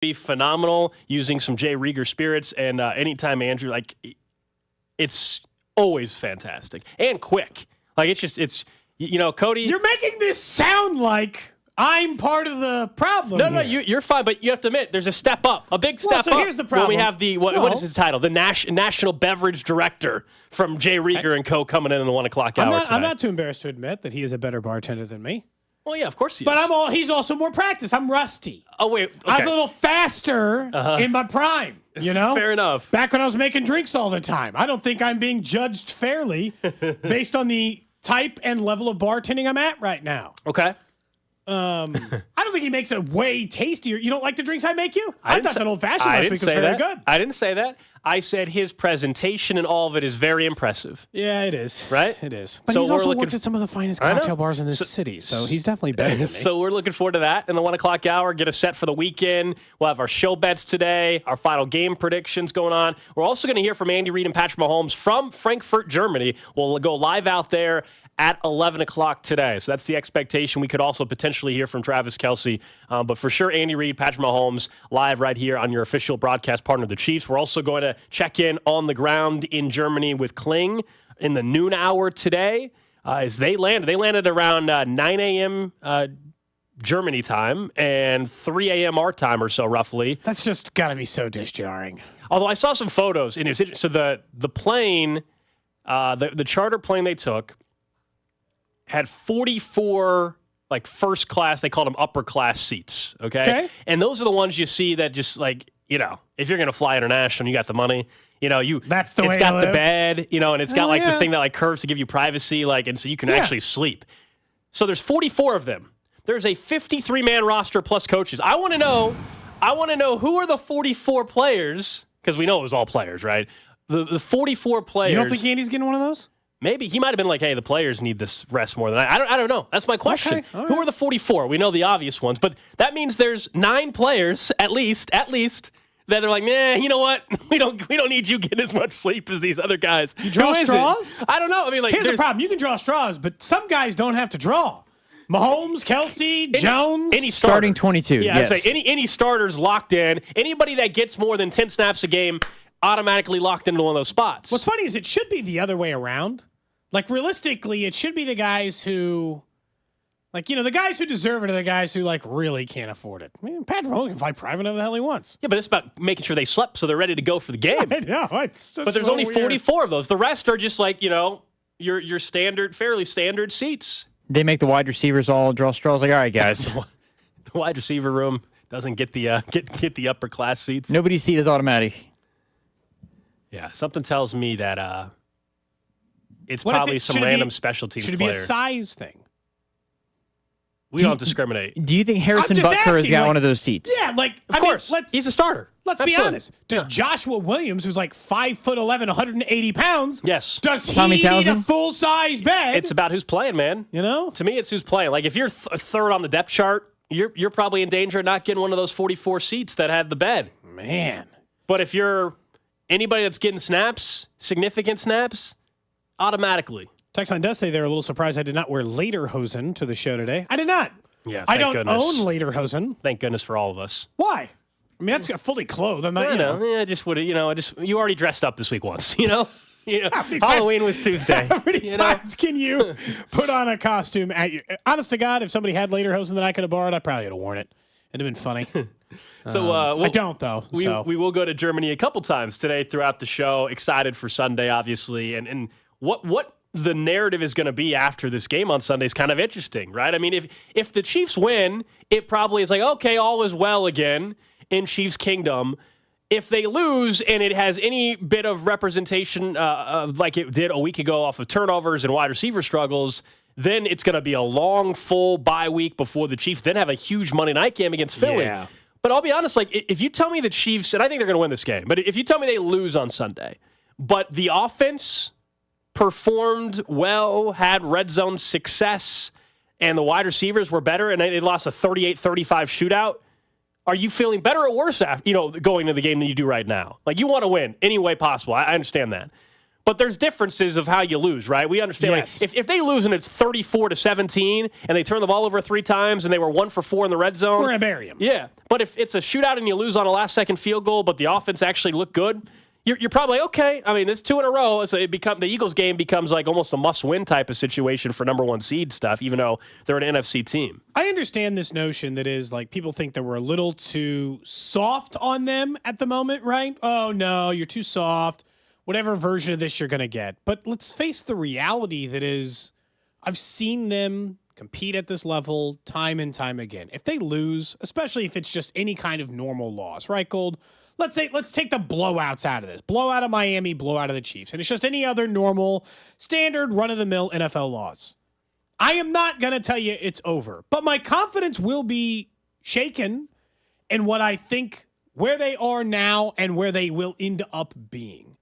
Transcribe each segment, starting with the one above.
be phenomenal using some Jay Rieger spirits. And anytime Andrew, like, it's always fantastic and quick. Like, it's Cody. You're making this sound like I'm part of the problem. No, you're fine, but you have to admit there's a step up, a big step up. So here's the problem. When we have what is his title? The National Beverage Director from Jay Rieger and Co. coming in the 1 o'clock hour today. I'm not too embarrassed to admit that he is a better bartender than me. Well, yeah, of course he is. But he's also more practiced. I'm rusty. Oh, wait. Okay. I was a little faster in my prime, Fair enough. Back when I was making drinks all the time. I don't think I'm being judged fairly based on the type and level of bartending I'm at right now. Okay. I don't think he makes it way tastier. You don't like the drinks I make you? I thought that old-fashioned last week was very good. I didn't say that. I said his presentation and all of it is very impressive. Yeah, it is. Right? It is. But he's also worked at some of the finest cocktail bars in this city, so he's definitely better than me. So we're looking forward to that in the 1 o'clock hour. Get us set for the weekend. We'll have our show bets today, our final game predictions going on. We're also going to hear from Andy Reid and Patrick Mahomes from Frankfurt, Germany. We'll go live out there at 11 o'clock today. So that's the expectation. We could also potentially hear from Travis Kelce. But for sure, Andy Reid, Patrick Mahomes, live right here on your official broadcast partner, the Chiefs. We're also going to check in on the ground in Germany with Kling in the noon hour today as they landed. They landed around 9 a.m. Germany time and 3 a.m. our time or so, roughly. That's just got to be so disjarring. Although I saw some photos. And so the plane, the charter plane they took, had 44 like first class, they called them upper class seats, okay? And those are the ones you see that just like, if you're going to fly international, you got the money, that's the way it's got to the live. bed, and it's got the thing that like curves to give you privacy, like, and so you can actually sleep. So there's 44 of them. There's a 53-man roster plus coaches. I want to know who are the 44 players, because we know it was all players, right? The 44 players. You don't think Andy's getting one of those? Maybe. He might have been like, hey, the players need this rest more than I don't know. That's my question. Okay, Who are the 44? We know the obvious ones, but that means there's 9 players at least that are like, you know what? We don't need you getting as much sleep as these other guys. You draw straws? I don't know. I mean, like, here's the problem. You can draw straws, but some guys don't have to draw. Mahomes, Kelce, Jones. Any starting 22. Yeah, yes. I'd say any starters locked in. Anybody that gets more than 10 snaps a game automatically locked into one of those spots. What's funny is it should be the other way around. Like, realistically, it should be the guys who, the guys who deserve it are the guys who, really can't afford it. I mean, Patrick Mahomes can fly private whatever the hell he wants. Yeah, but it's about making sure they slept so they're ready to go for the game. I know. It's just but there's only 44 of those. The rest are just your standard, fairly standard seats. They make the wide receivers all draw straws. Like, all right, guys. The wide receiver room doesn't get the get the upper class seats. Nobody's seat is automatic. Yeah, something tells me that it's probably some random special teams player. Should it be a size thing? We don't discriminate. Do you think Harrison Butker has got one of those seats? Yeah, of course. He's a starter. Let's be honest. Does Joshua Williams, who's like 5'11", 180 pounds, does he Tommy need Townsend? a full-size bed? It's about who's playing, man. To me, it's who's playing. Like, if you're third on the depth chart, you're probably in danger of not getting one of those 44 seats that have the bed. Man. But if you're anybody that's getting snaps, significant snaps, automatically. Text line does say they're a little surprised I did not wear lederhosen to the show today. I did not. Yeah, I don't own lederhosen. Thank goodness for all of us. Why? I mean, that's got fully clothed. I'm not, I know. Yeah, I just would. You already dressed up this week once. Halloween was Tuesday. How many times can you put on a costume at you? Honest to God, if somebody had lederhosen that I could have borrowed, I probably would have worn it. It'd have been funny. So I don't though. We will go to Germany a couple times today throughout the show. Excited for Sunday, obviously, and what the narrative is going to be after this game on Sunday is kind of interesting, right? I mean, if the Chiefs win, it probably is like, okay, all is well again in Chiefs Kingdom. If they lose and it has any bit of representation like it did a week ago off of turnovers and wide receiver struggles, then it's going to be a long, full bye week before the Chiefs then have a huge Monday night game against Philly. Yeah. But I'll be honest, like, if you tell me the Chiefs, and I think they're going to win this game, but if you tell me they lose on Sunday, but the offense performed well, had red zone success, and the wide receivers were better, and they lost a 38-35 shootout, are you feeling better or worse after, going into the game than you do right now? Like, you want to win any way possible. I understand that. But there's differences of how you lose, right? We understand. Yes. Like, if they lose and it's 34-17 and they turn the ball over 3 times and they were 1 for 4 in the red zone, we're going to bury them. Yeah. But if it's a shootout and you lose on a last-second field goal, but the offense actually looked good, you're probably like, okay. I mean, it's 2 in a row. So the Eagles game becomes like almost a must-win type of situation for number 1 seed stuff, even though they're an NFC team. I understand this notion that is like people think that we're a little too soft on them at the moment, right? Oh, no, you're too soft. Whatever version of this you're going to get. But let's face the reality that is I've seen them compete at this level time and time again. If they lose, especially if it's just any kind of normal loss, right, Gold? Let's take the blowouts out of this. Blowout of Miami, blowout of the Chiefs. And it's just any other normal, standard, run-of-the-mill NFL loss. I am not going to tell you it's over. But my confidence will be shaken in what I think where they are now and where they will end up being.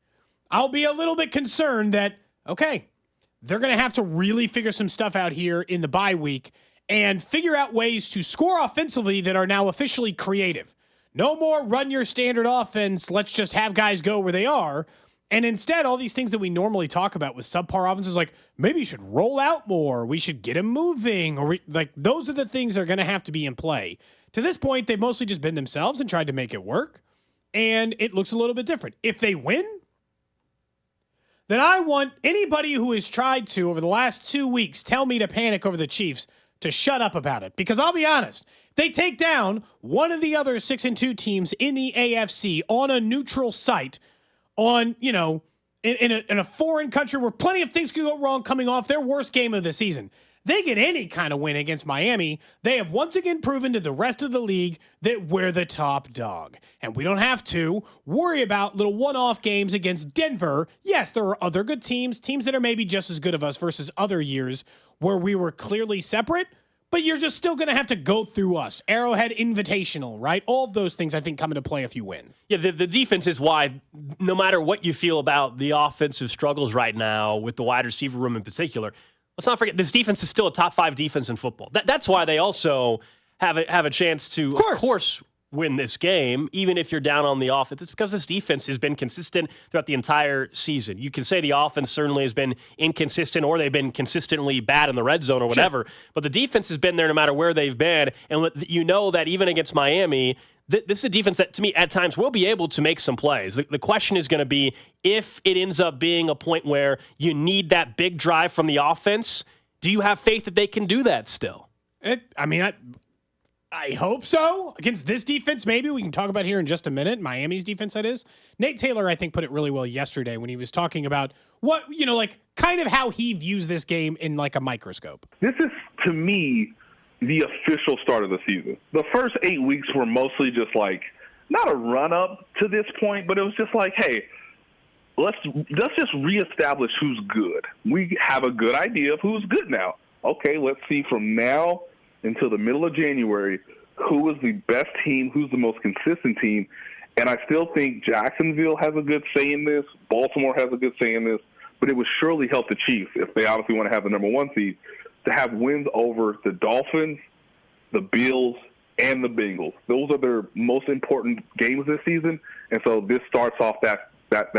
I'll be a little bit concerned that, okay, they're going to have to really figure some stuff out here in the bye week and figure out ways to score offensively that are now officially creative. No more run your standard offense. Let's just have guys go where they are. And instead, all these things that we normally talk about with subpar offenses, like maybe you should roll out more. We should get him moving. Or those are the things that are going to have to be in play. To this point, they've mostly just been themselves and tried to make it work. And it looks a little bit different. If they win, then I want anybody who has tried to, over the last 2 weeks, tell me to panic over the Chiefs to shut up about it. Because I'll be honest, they take down one of the other 6-2 teams in the AFC on a neutral site on, in a foreign country where plenty of things could go wrong coming off their worst game of the season. They get any kind of win against Miami, they have once again proven to the rest of the league that we're the top dog. And we don't have to worry about little one-off games against Denver. Yes, there are other good teams that are maybe just as good of us versus other years where we were clearly separate, but you're just still going to have to go through us. Arrowhead Invitational, right? All of those things, I think, come into play if you win. Yeah, the defense is why, no matter what you feel about the offensive struggles right now, with the wide receiver room in particular, let's not forget, this defense is still a top 5 defense in football. That's why they also have a chance to, of course, win this game, even if you're down on the offense. It's because this defense has been consistent throughout the entire season. You can say the offense certainly has been inconsistent, or they've been consistently bad in the red zone or whatever, but the defense has been there no matter where they've been. And you know that even against Miami, this is a defense that, to me, at times will be able to make some plays. The question is going to be if it ends up being a point where you need that big drive from the offense, do you have faith that they can do that still? I hope so. Against this defense, maybe we can talk about here in just a minute. Miami's defense, that is. Nate Taylor, I think, put it really well yesterday when he was talking about what, kind of how he views this game in like a microscope. This is, to me, the official start of the season. The first 8 weeks were mostly just like, not a run-up to this point, but it was just like, hey, let's just reestablish who's good. We have a good idea of who's good now. Okay, let's see from now until the middle of January who is the best team, who's the most consistent team. And I still think Jacksonville has a good say in this. Baltimore has a good say in this. But it would surely help the Chiefs, if they obviously want to have the number 1 seed, to have wins over the Dolphins, the Bills, and the Bengals. Those are their most important games this season. And so this starts off that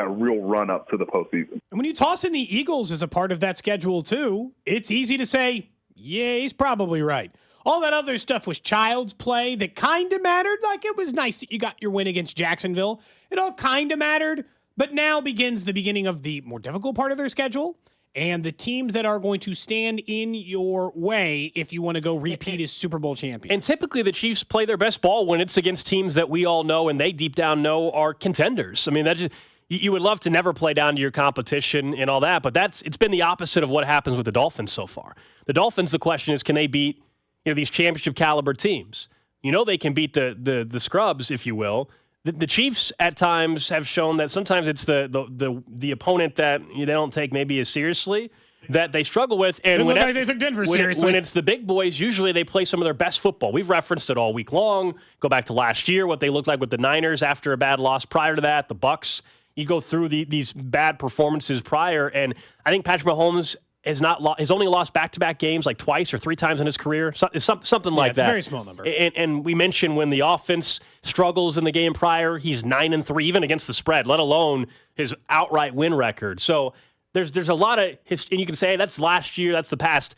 real run-up to the postseason. And when you toss in the Eagles as a part of that schedule, too, it's easy to say, yeah, he's probably right. All that other stuff was child's play that kind of mattered. Like, it was nice that you got your win against Jacksonville. It all kind of mattered. But now begins the beginning of the more difficult part of their schedule and the teams that are going to stand in your way if you want to go repeat as Super Bowl champion. And typically the Chiefs play their best ball when it's against teams that we all know and they deep down know are contenders. I mean, that just... You would love to never play down to your competition and all that, but it's been the opposite of what happens with the Dolphins so far. The Dolphins, the question is, can they beat these championship caliber teams? They can beat the scrubs, if you will. The Chiefs at times have shown that sometimes it's the opponent that they don't take maybe as seriously that they struggle with. And they took Denver seriously. When it's the big boys, usually they play some of their best football. We've referenced it all week long. Go back to last year, what they looked like with the Niners after a bad loss. Prior to that, the Bucs. You go through these bad performances prior, and I think Patrick Mahomes has only lost back-to-back games like twice or 3 times in his career, something like it's that. a very small number. And we mentioned when the offense struggles in the game prior, he's 9-3, even against the spread, let alone his outright win record. So there's a lot of history, and you can say that's last year, that's the past.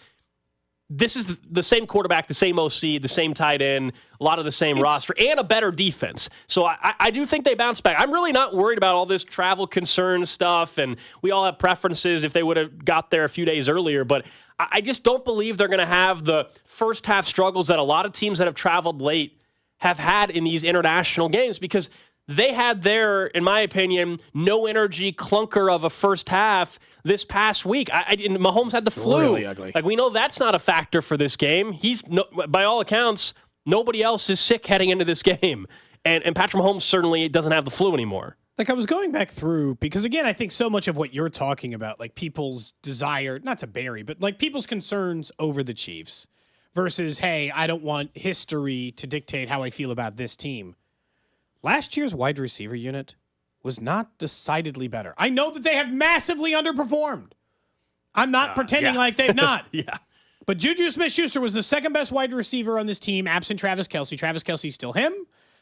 This is the same quarterback, the same OC, the same tight end, a lot of the same roster, and a better defense. So I do think they bounce back. I'm really not worried about all this travel concern stuff, and we all have preferences if they would have got there a few days earlier. But I just don't believe they're going to have the first half struggles that a lot of teams that have traveled late have had in these international games, because they had their, in my opinion, no energy clunker of a first half this past week. And Mahomes had the flu. Really ugly. Like, we know that's not a factor for this game. By all accounts, nobody else is sick heading into this game. And Patrick Mahomes certainly doesn't have the flu anymore. Like, I was going back through, because again, I think so much of what you're talking about, like people's desire, not to bury, but like people's concerns over the Chiefs versus, hey, I don't want history to dictate how I feel about this team. Last year's wide receiver unit was not decidedly better. I know that they have massively underperformed. I'm not pretending like they've not. Yeah. But Juju Smith-Schuster was the second best wide receiver on this team, absent Travis Kelce. Travis Kelce's still him.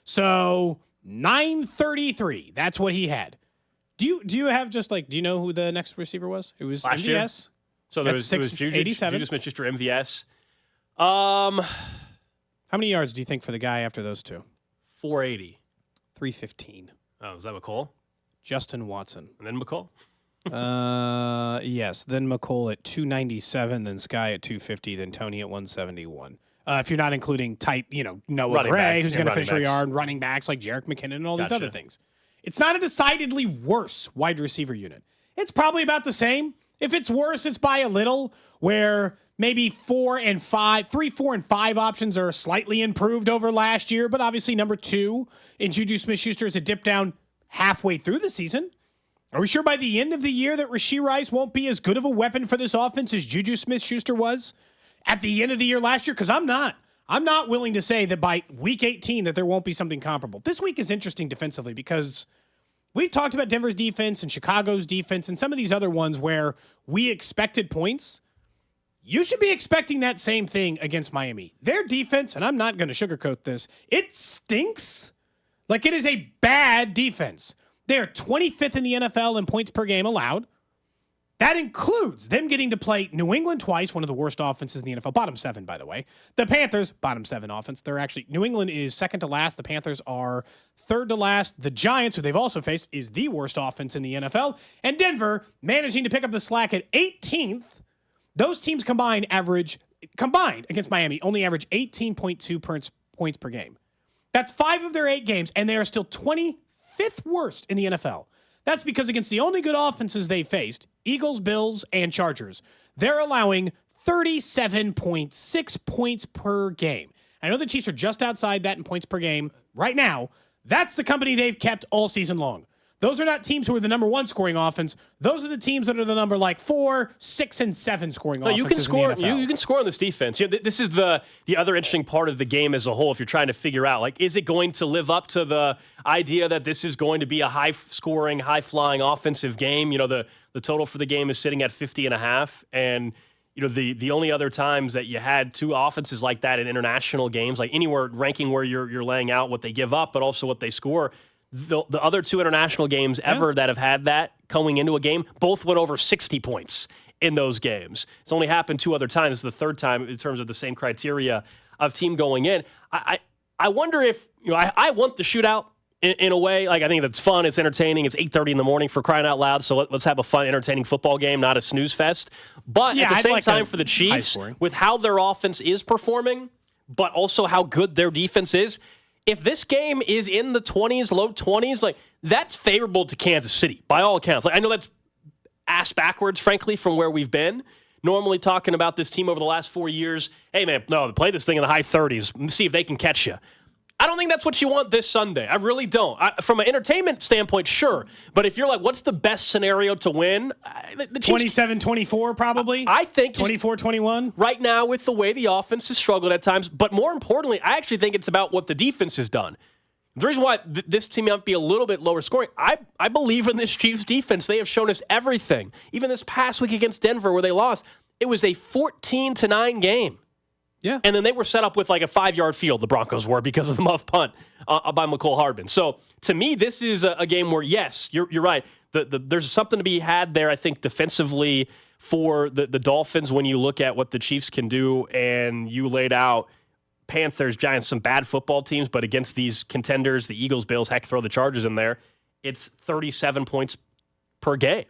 So 933. That's what he had. Do you have just like, do you know who the next receiver was? It was Last MVS. year? So there was Juju 687. Smith-Schuster, MVS. How many yards do you think for the guy after those two? 480. 315. Oh, is that McCall? Justin Watson. And then McCall? Yes. Then McColl at 297, then Sky at 250, then Tony at 171. If you're not including Noah Running Gray, backs, who's yeah, going to finish a running backs. yard, running backs like Jerick McKinnon and all these Gotcha. other things. It's not a decidedly worse wide receiver unit. It's probably about the same. If it's worse, it's by a little, where maybe 3, 4, and 5 options are slightly improved over last year, but obviously number 2 in Juju Smith-Schuster is a dip down halfway through the season. Are we sure by the end of the year that Rashee Rice won't be as good of a weapon for this offense as Juju Smith-Schuster was at the end of the year last year? Because I'm not. I'm not willing to say that by week 18 that there won't be something comparable. This week is interesting defensively because we've talked about Denver's defense and Chicago's defense and some of these other ones where we expected points. You should be expecting that same thing against Miami. Their defense, and I'm not going to sugarcoat this, it stinks. Like, it is a bad defense. They are 25th in the NFL in points per game allowed. That includes them getting to play New England twice, one of the worst offenses in the NFL. Bottom 7, by the way. The Panthers, bottom 7 offense. They're actually, New England is second to last. The Panthers are third to last. The Giants, who they've also faced, is the worst offense in the NFL. And Denver, managing to pick up the slack at 18th. Those teams combined against Miami, only average 18.2 points per game. That's 5 of their 8 games, and they are still 25th worst in the NFL. That's because against the only good offenses they faced, Eagles, Bills, and Chargers, they're allowing 37.6 points per game. I know the Chiefs are just outside that in points per game right now. That's the company they've kept all season long. Those are not teams who are the number 1 scoring offense. Those are the teams that are the number 4, 6, and 7 scoring offenses you can score. in the NFL. You can score on this defense. This is the other interesting part of the game as a whole. If you're trying to figure out, is it going to live up to the idea that this is going to be a high-scoring, high-flying offensive game? The total for the game is sitting at 50.5, and the only other times that you had 2 offenses like that in international games, like anywhere ranking where you're laying out what they give up, but also what they score. The other 2 international games ever that have had that coming into a game, both went over 60 points in those games. It's only happened 2 other times. It's the third time in terms of the same criteria of team going in. I wonder if, I want the shootout in a way. I think that's fun. It's entertaining. It's 8:30 in the morning, for crying out loud. So let's have a fun, entertaining football game, not a snooze fest. But at the same time, for the Chiefs, with how their offense is performing, but also how good their defense is, if this game is in the 20s, low 20s, that's favorable to Kansas City by all accounts. I know that's ass backwards, frankly, from where we've been. Normally talking about this team over the last 4 years. Hey, man, no, play this thing in the high 30s. See if they can catch you. I don't think that's what you want this Sunday. I really don't. From an entertainment standpoint, sure. But if you're what's the best scenario to win? The Chiefs, 27-24 probably? I think 24-21? Right now with the way the offense has struggled at times. But more importantly, I actually think it's about what the defense has done. The reason why this team might be a little bit lower scoring, I believe in this Chiefs defense. They have shown us everything. Even this past week against Denver where they lost, it was a 14-9 game. Yeah. And then they were set up with like a 5-yard field, the Broncos were, because of the muff punt by McCole Hardman. So to me, this is a game where, yes, you're right. There's something to be had there, I think, defensively for the Dolphins when you look at what the Chiefs can do. And you laid out Panthers, Giants, some bad football teams, but against these contenders, the Eagles, Bills, heck, throw the Chargers in there, it's 37 points per game.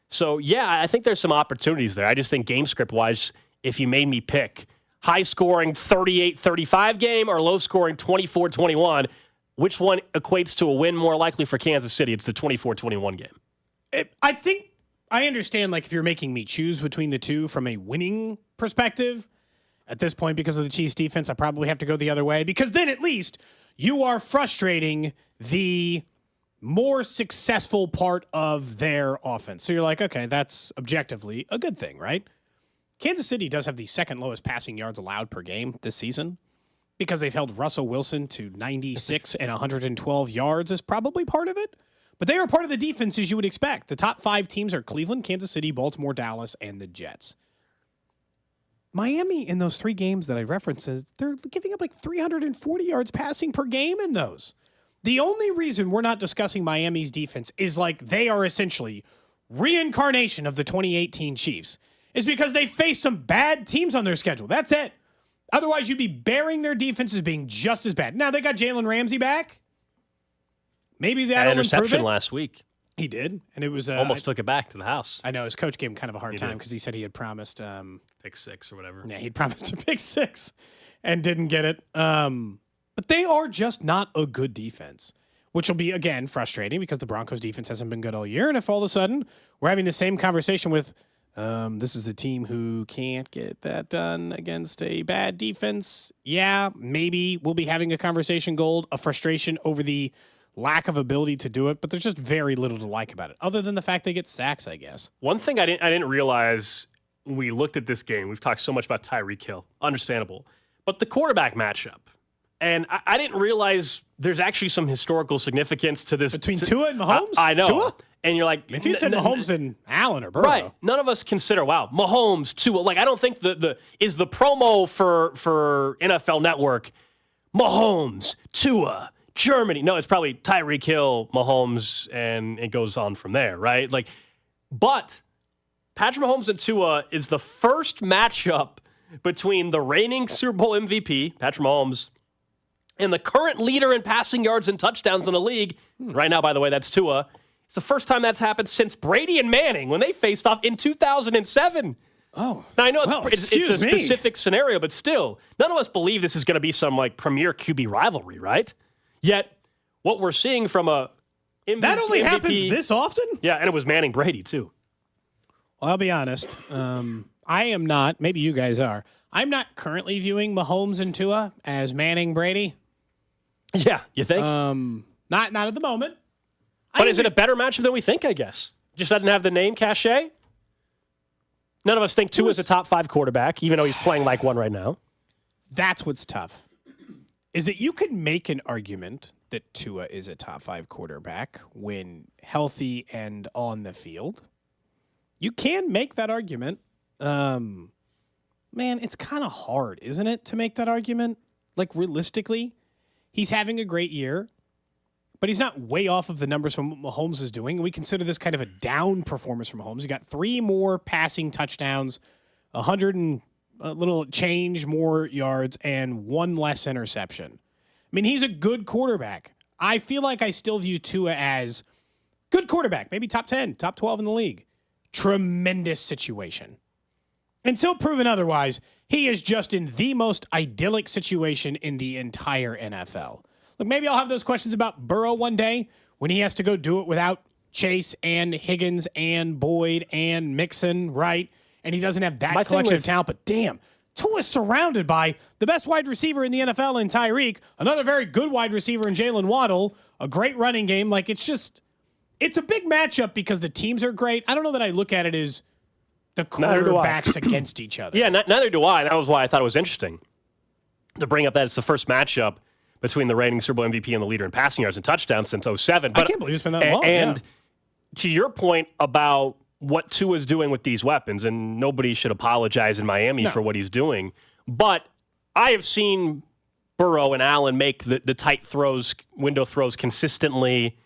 So, yeah, I think there's some opportunities there. I just think game script-wise, if you made me pick high-scoring 38-35 game or low-scoring 24-21, which one equates to a win more likely for Kansas City? It's the 24-21 game. I think I understand, like, if you're making me choose between the two from a winning perspective, at this point, because of the Chiefs' defense, I probably have to go the other way, because then at least you are frustrating the more successful part of their offense. So you're like, okay, that's objectively a good thing, right? Kansas City does have the second lowest passing yards allowed per game this season because they've held Russell Wilson to 96 and 112 yards is probably part of it. But they are part of the defense as you would expect. The top 5 teams are Cleveland, Kansas City, Baltimore, Dallas, and the Jets. Miami, in those 3 games that I referenced, they're giving up like 340 yards passing per game in those. The only reason we're not discussing Miami's defense is like they are essentially reincarnation of the 2018 Chiefs is because they face some bad teams on their schedule. That's it. Otherwise, you'd be bearing their defense as being just as bad. Now, they got Jalen Ramsey back. Maybe that'll improve it. Interception last week. He did, and it was almost took it back to the house. I know his coach gave him kind of a hard time because he said he had promised pick 6 or whatever. Yeah, he'd promised a pick 6 and didn't get it. But they are just not a good defense, which will be again frustrating because the Broncos defense hasn't been good all year. And if all of a sudden we're having the same conversation with this is a team who can't get that done against a bad defense, yeah, maybe we'll be having a conversation, Gold, a frustration over the lack of ability to do it, but there's just very little to like about it, other than the fact they get sacks, I guess. One thing I didn't realize when we looked at this game, we've talked so much about Tyreek Hill, understandable, but the quarterback matchup, and I didn't realize there's actually some historical significance to this. Between Tua and Mahomes? I know. Tua? And you're like, if you said Mahomes and Allen or Burrow. Right. None of us consider, wow, Mahomes, Tua. Like, I don't think is the promo for NFL Network, Mahomes, Tua, Germany. No, it's probably Tyreek Hill, Mahomes, and it goes on from there, right? Like, but Patrick Mahomes and Tua is the first matchup between the reigning Super Bowl MVP, Patrick Mahomes, and the current leader in passing yards and touchdowns in the league. Right now, by the way, that's Tua. It's the first time that's happened since Brady and Manning when they faced off in 2007. Oh. Now, I know it's a specific scenario, but still, none of us believe this is going to be some like premier QB rivalry, right? Yet, what we're seeing from a that only happens this often? Yeah, and it was Manning Brady, too. Well, I'll be honest. I am not, maybe you guys are, I'm not currently viewing Mahomes and Tua as Manning Brady. Yeah, you think? Not at the moment. But is it a better matchup than we think, I guess? Just doesn't have the name cachet? None of us think Tua's a top 5 quarterback, even though he's playing like one right now. That's what's tough. Is that you could make an argument that Tua is a top 5 quarterback when healthy and on the field. You can make that argument. Man, it's kind of hard, isn't it, to make that argument? Like, realistically, he's having a great year, but he's not way off of the numbers from what Mahomes is doing. We consider this kind of a down performance from Mahomes. He got 3 more passing touchdowns, 100 and a little change more yards, and 1 less interception. I mean, he's a good quarterback. I feel like I still view Tua as good quarterback, maybe top 10, top 12 in the league. Tremendous situation. Until proven otherwise, he is just in the most idyllic situation in the entire NFL. Look, maybe I'll have those questions about Burrow one day when he has to go do it without Chase and Higgins and Boyd and Mixon, right? And he doesn't have that collection of talent. But damn, Tua's surrounded by the best wide receiver in the NFL in Tyreek, another very good wide receiver in Jalen Waddle, a great running game. Like, it's a big matchup because the teams are great. I don't know that I look at it as the quarterbacks against each other. Yeah, neither do I. That was why I thought it was interesting to bring up that it's the first matchup between the reigning Super Bowl MVP and the leader in passing yards and touchdowns since 07. But, I can't believe it's been that long. And to your point about what Tua's doing with these weapons, and nobody should apologize in Miami for what he's doing, but I have seen Burrow and Allen make the tight throws, window throws consistently,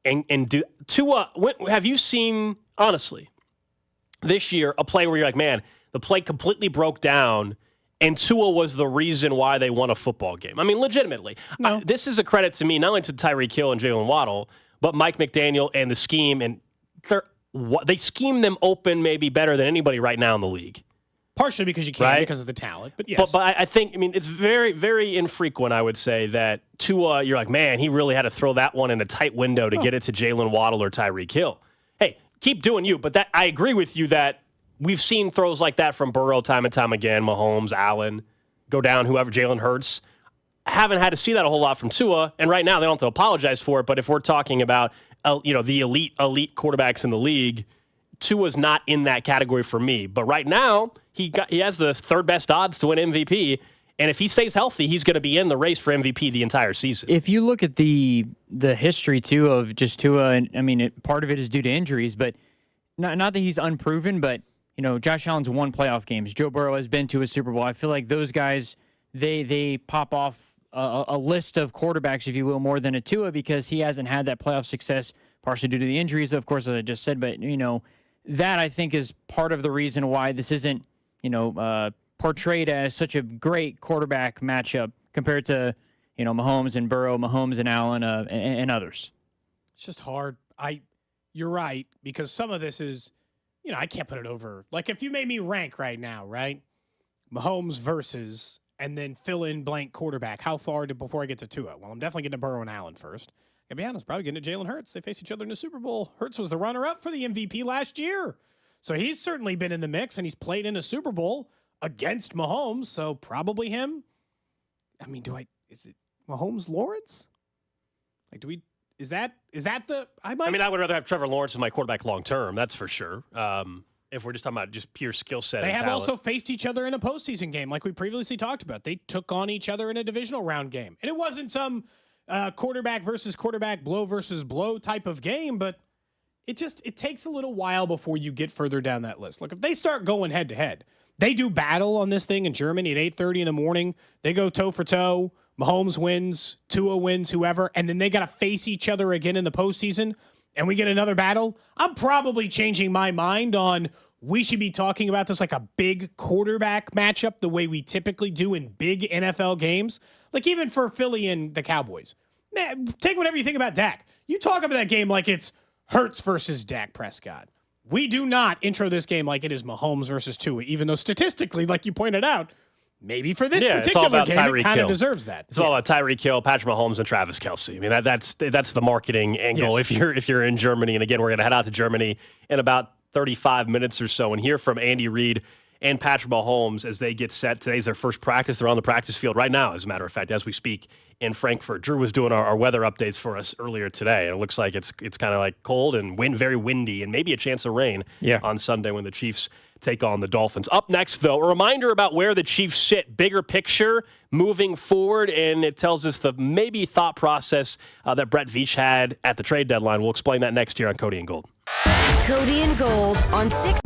and do Tua. Have you seen, honestly, this year a play where you're like, man, the play completely broke down, and Tua was the reason why they won a football game? I mean, legitimately. No. This is a credit to me, not only to Tyreek Hill and Jalen Waddle, but Mike McDaniel and the scheme, and they scheme them open maybe better than anybody right now in the league. Partially because you can, because of the talent, but yes. But I think, it's very, very infrequent, I would say, that Tua, you're like, man, he really had to throw that one in a tight window to get it to Jalen Waddle or Tyreek Hill. Hey, keep doing you, but I agree with you that we've seen throws like that from Burrow time and time again, Mahomes, Allen, go down, whoever, Jalen Hurts. Haven't had to see that a whole lot from Tua, and right now they don't have to apologize for it, but if we're talking about the elite quarterbacks in the league, Tua's not in that category for me. But right now, he has the third best odds to win MVP, and if he stays healthy, he's going to be in the race for MVP the entire season. If you look at the history, too, of just Tua, and part of it is due to injuries, but not that he's unproven, but, Josh Allen's won playoff games. Joe Burrow has been to a Super Bowl. I feel like those guys, they pop off a list of quarterbacks, if you will, more than a Tua, because he hasn't had that playoff success, partially due to the injuries, of course, as I just said, but, that I think is part of the reason why this isn't, portrayed as such a great quarterback matchup compared to, Mahomes and Burrow, Mahomes and Allen, and others. It's just hard. You're right, because some of this is, I can't put it over. Like, if you made me rank right now, right? Mahomes versus, and then fill in blank quarterback. How far before I get to Tua? Well, I'm definitely getting to Burrow and Allen first. To be honest, probably getting to Jalen Hurts. They face each other in the Super Bowl. Hurts was the runner-up for the MVP last year. So he's certainly been in the mix, and he's played in a Super Bowl against Mahomes, so probably him. Is it Mahomes Lawrence? Is that the, I would rather have Trevor Lawrence as my quarterback long-term, that's for sure. If we're just talking about just pure skill set. They and have talent. also faced each other in a postseason game, like we previously talked about. They took on each other in a divisional round game. And it wasn't some quarterback versus quarterback, blow versus blow type of game, but it takes a little while before you get further down that list. Look, if they start going head-to-head, they do battle on this thing in Germany at 8:30 in the morning. They go toe for toe. Mahomes wins, Tua wins, whoever, and then they got to face each other again in the postseason, and we get another battle. I'm probably changing my mind on we should be talking about this like a big quarterback matchup the way we typically do in big NFL games. Like even for Philly and the Cowboys. Man, take whatever you think about Dak. You talk about that game like it's Hurts versus Dak Prescott. We do not intro this game like it is Mahomes versus Tua, even though statistically, like you pointed out, maybe for this particular game, it kind of deserves that. It's all about Tyreek Hill, Patrick Mahomes, and Travis Kelce. I mean, that's the marketing angle. Yes. If you're in Germany, and again, we're going to head out to Germany in about 35 minutes or so, and hear from Andy Reid and Patrick Mahomes as they get set. Today's their first practice. They're on the practice field right now, as a matter of fact, as we speak in Frankfurt. Drew was doing our weather updates for us earlier today, and it looks like it's kind of like cold and very windy, and maybe a chance of rain on Sunday when the Chiefs take on the Dolphins. Up next, though, a reminder about where the Chiefs sit, bigger picture moving forward, and it tells us the maybe thought process that Brett Veach had at the trade deadline. We'll explain that next year on Cody and Gold. Cody and Gold on 6.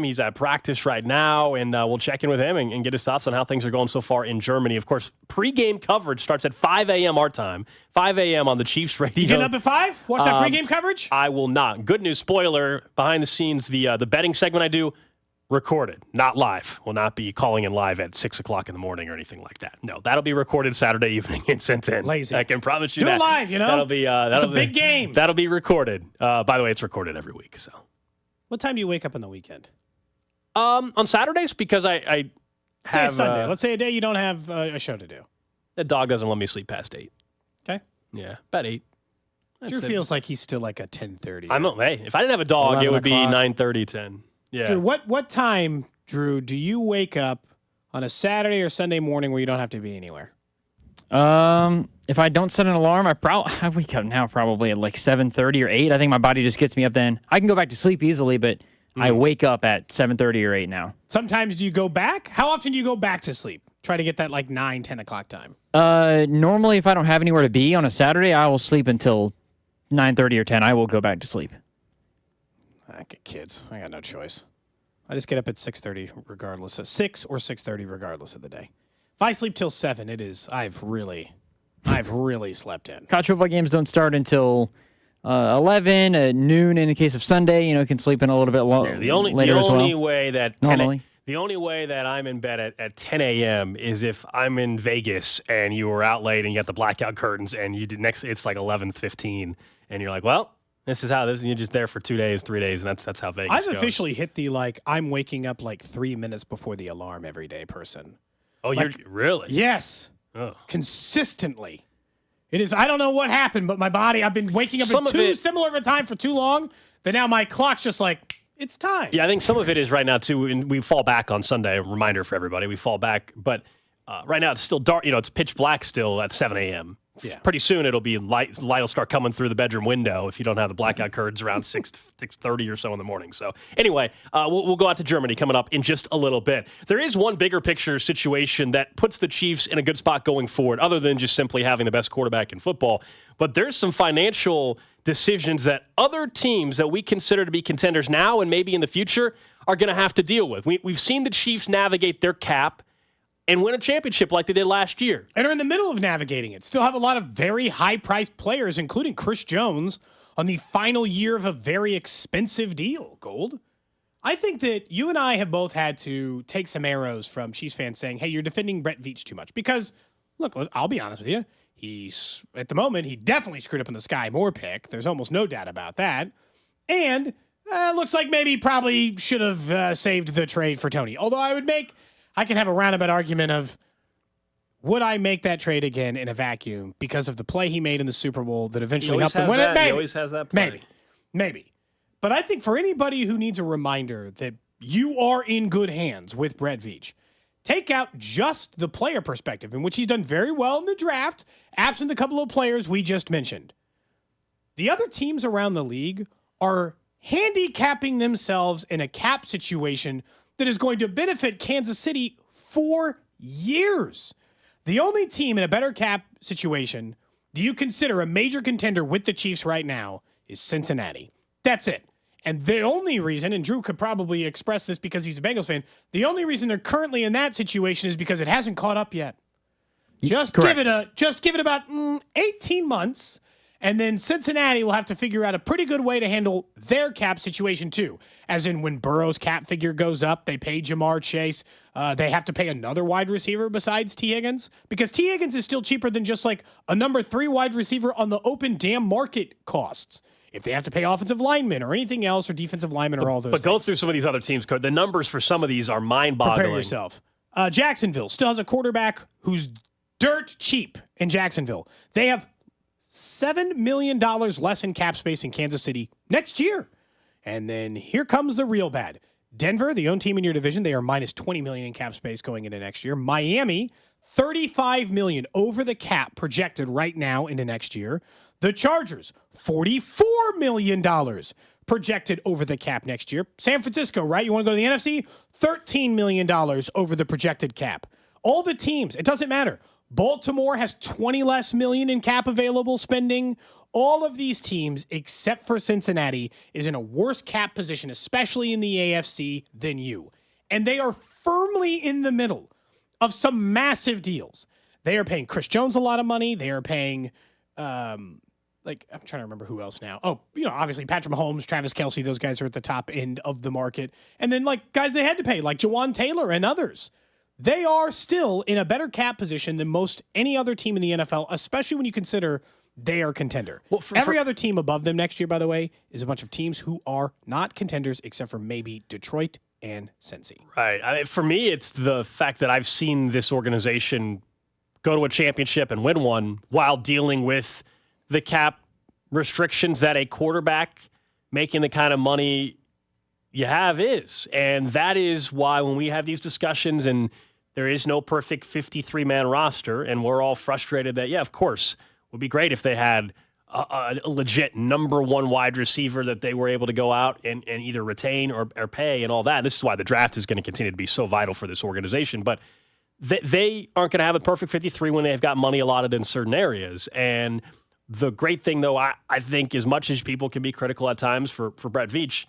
He's at practice right now, and we'll check in with him and get his thoughts on how things are going so far in Germany. Of course, pregame coverage starts at 5 a.m. our time, 5 a.m. on the Chiefs radio. You getting up at 5? Watch that pregame coverage? I will not. Good news, spoiler, behind the scenes, the betting segment I do, recorded, not live. Will not be calling in live at 6 o'clock in the morning or anything like that. No, that'll be recorded Saturday evening and sent in. Lazy. I can promise you do that. Do it live, you know? That'll be it's a big game. That'll be recorded. By the way, it's recorded every week. So, what time do you wake up on the weekend? On Saturdays, because I Let's say have a Sunday. Let's say a day you don't have a show to do. The dog doesn't let me sleep past 8. Okay. Yeah, about 8. Drew feels like he's still like a 10:30. I'm hey, if I didn't have a dog, it would be 9:30, 10. Yeah. Drew, what time, Drew, do you wake up on a Saturday or Sunday morning where you don't have to be anywhere? If I don't set an alarm, I wake up now probably at like 7:30 or 8. I think my body just gets me up then. I can go back to sleep easily, but I wake up at 7:30 or 8 now. Sometimes do you go back? How often do you go back to sleep? Try to get that like 9, 10 o'clock time. Normally, if I don't have anywhere to be on a Saturday, I will sleep until 9:30 or 10. I will go back to sleep. I get kids. I got no choice. I just get up at 6:30 regardless of 6 or 6:30 regardless of the day. If I sleep till 7, it is I've really slept in. College football games don't start until 11 at noon in the case of Sunday. You know, can sleep in a little bit later The only way that the only way that I'm in bed at 10 a.m. is if I'm in Vegas and you were out late and you got the blackout curtains and you did it's like 11:15 and you're like, well, this is how this. And you're just there for 2 days, 3 days, and that's how Vegas goes. I've officially hit the I'm waking up like 3 minutes before the alarm every day person. Oh, you're really? Yes. Oh. Consistently. It is. I don't know what happened, but my body. I've been waking up at too similar of a time for too long that now my clock's just like it's time. Yeah, I think some of it is right now too. And we fall back on Sunday. A reminder for everybody: we fall back, but right now it's still dark. You know, it's pitch black still at 7 a.m. Yeah. Pretty soon it'll be light will start coming through the bedroom window if you don't have the blackout curtains around 6:30 or so in the morning. So anyway, we'll go out to Germany coming up in just a little bit. There is one bigger picture situation that puts the Chiefs in a good spot going forward, other than just simply having the best quarterback in football. But there's some financial decisions that other teams that we consider to be contenders now and maybe in the future are going to have to deal with. We've seen the Chiefs navigate their cap and win a championship like they did last year. And are in the middle of navigating it. Still have a lot of very high-priced players, including Chris Jones, on the final year of a very expensive deal, Gold. I think that you and I have both had to take some arrows from Chiefs fans saying, hey, you're defending Brett Veach too much. Because, look, I'll be honest with you, he's, at the moment, he definitely screwed up in the Sky Moore pick. There's almost no doubt about that. And looks like maybe probably should have saved the trade for Tony. Although I can have a roundabout argument of, would I make that trade again in a vacuum because of the play he made in the Super Bowl that eventually helped him win it? Maybe. He always has that play. Maybe. But I think for anybody who needs a reminder that you are in good hands with Brett Veach, take out just the player perspective, in which he's done very well in the draft, absent a couple of players we just mentioned. The other teams around the league are handicapping themselves in a cap situation that is going to benefit Kansas City for years. The only team in a better cap situation do you consider a major contender with the Chiefs right now is Cincinnati. That's it. And the only reason, and Drew could probably express this because he's a Bengals fan, the only reason they're currently in that situation is because it hasn't caught up yet. Just give it about 18 months, and then Cincinnati will have to figure out a pretty good way to handle their cap situation too. As in when Burrow's cap figure goes up, they pay Jamar Chase. They have to pay another wide receiver besides T. Higgins, because T. Higgins is still cheaper than just like a number 3 wide receiver on the open damn market costs. If they have to pay offensive linemen or anything else, or defensive linemen or all those But go things. through some of these other teams. The numbers for some of these are mind-boggling. Prepare yourself. Jacksonville still has a quarterback who's dirt cheap in Jacksonville. They have $7 million less in cap space in Kansas City next year. And then here comes the real bad. Denver, the only team in your division, they are minus $20 million in cap space going into next year. Miami, $35 million over the cap projected right now into next year. The Chargers, $44 million projected over the cap next year. San Francisco, right? You want to go to the NFC? $13 million over the projected cap. All the teams, it doesn't matter. Baltimore has $20 less million in cap available spending. All of these teams, except for Cincinnati, is in a worse cap position, especially in the AFC, than you. And they are firmly in the middle of some massive deals. They are paying Chris Jones a lot of money. They are paying, I'm trying to remember who else now. Oh, obviously Patrick Mahomes, Travis Kelce, those guys are at the top end of the market. And then, guys they had to pay, like Jawan Taylor and others. They are still in a better cap position than most any other team in the NFL, especially when you consider they are contender. Well, every other team above them next year, by the way, is a bunch of teams who are not contenders except for maybe Detroit and Cincy. Right. For me, it's the fact that I've seen this organization go to a championship and win one while dealing with the cap restrictions that a quarterback making the kind of money you have is. And that is why when we have these discussions and there is no perfect 53-man roster and we're all frustrated that, yeah, of course, it would be great if they had a legit number one wide receiver that they were able to go out and either retain or pay and all that. This is why the draft is going to continue to be so vital for this organization. But they aren't going to have a perfect 53 when they've got money allotted in certain areas. And the great thing, though, I think as much as people can be critical at times for Brett Veach,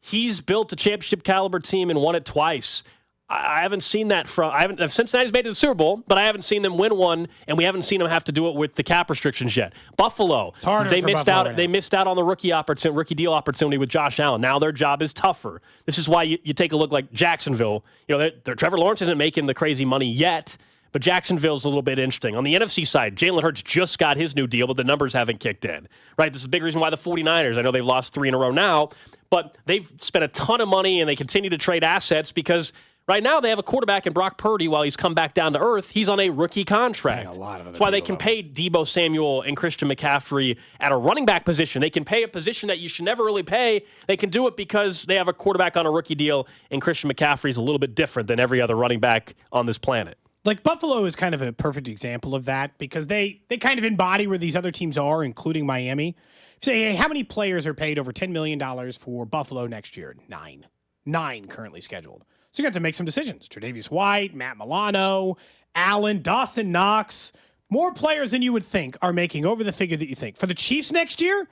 he's built a championship caliber team and won it twice. I haven't seen that Cincinnati's made it to the Super Bowl, but I haven't seen them win one, and we haven't seen them have to do it with the cap restrictions yet. Buffalo, they missed out on the rookie deal opportunity with Josh Allen. Now their job is tougher. This is why you take a look like Jacksonville. Trevor Lawrence isn't making the crazy money yet, but Jacksonville's a little bit interesting. On the NFC side, Jalen Hurts just got his new deal, but the numbers haven't kicked in. Right? This is a big reason why the 49ers, I know they've lost 3 in a row now, but they've spent a ton of money and they continue to trade assets because right now they have a quarterback in Brock Purdy while he's come back down to earth. He's on a rookie contract. That's why they can pay Deebo Samuel and Christian McCaffrey at a running back position. They can pay a position that you should never really pay. They can do it because they have a quarterback on a rookie deal, and Christian McCaffrey is a little bit different than every other running back on this planet. Buffalo is kind of a perfect example of that because they kind of embody where these other teams are, including Miami. Say, hey, how many players are paid over $10 million for Buffalo next year? 9. 9 currently scheduled. So you got to make some decisions. Tre'Davious White, Matt Milano, Allen, Dawson Knox. More players than you would think are making over the figure that you think. For the Chiefs next year,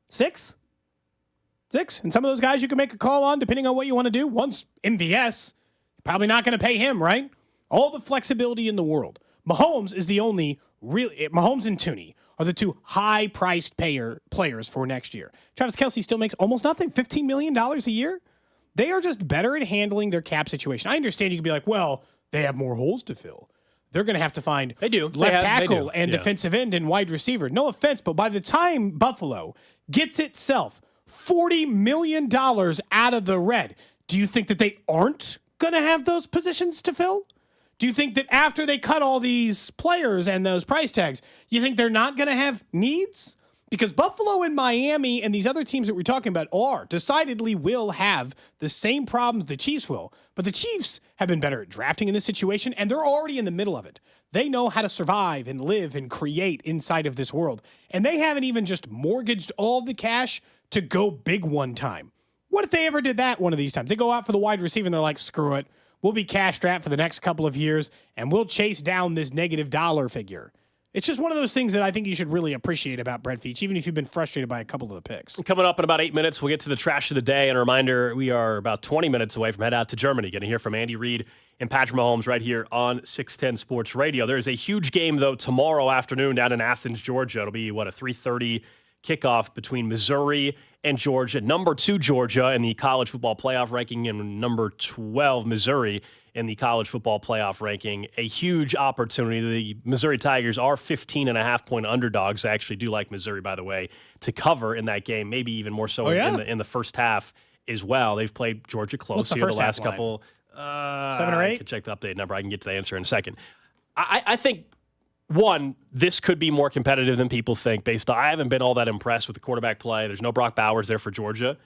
6. And some of those guys you can make a call on depending on what you want to do. One's MVS. You're probably not going to pay him, right? All the flexibility in the world. Mahomes is the only Mahomes and Tooney are the two high-priced players for next year. Travis Kelce still makes almost nothing, $15 million a year. They are just better at handling their cap situation. I understand you could be like, well, they have more holes to fill. They're going to have to find left tackle and defensive end and wide receiver. No offense, but by the time Buffalo gets itself $40 million out of the red, do you think that they aren't going to have those positions to fill? Do you think that after they cut all these players and those price tags, you think they're not going to have needs? Because Buffalo and Miami and these other teams that we're talking about decidedly will have the same problems the Chiefs will. But the Chiefs have been better at drafting in this situation, and they're already in the middle of it. They know how to survive and live and create inside of this world. And they haven't even just mortgaged all the cash to go big one time. What if they ever did that one of these times? They go out for the wide receiver and they're like, screw it. We'll be cash strapped for the next couple of years, and we'll chase down this negative dollar figure. It's just one of those things that I think you should really appreciate about Brett Veach, even if you've been frustrated by a couple of the picks. Coming up in about 8 minutes, we'll get to the trash of the day. And a reminder, we are about 20 minutes away from head out to Germany. Going to hear from Andy Reid and Patrick Mahomes right here on 610 Sports Radio. There is a huge game, though, tomorrow afternoon down in Athens, Georgia. It'll be, a 3:30 kickoff between Missouri and Georgia. Number 2, Georgia, in the college football playoff ranking, and number 12, Missouri, in the college football playoff ranking. A huge opportunity. The Missouri Tigers are 15.5-point underdogs. I actually do like Missouri, by the way, to cover in that game, maybe even more so in the first half as well. They've played Georgia close here the last couple. 7 or 8? I can check the update number. I can get to the answer in a second. I think, one, this could be more competitive than people think. I haven't been all that impressed with the quarterback play. There's no Brock Bowers there for Georgia.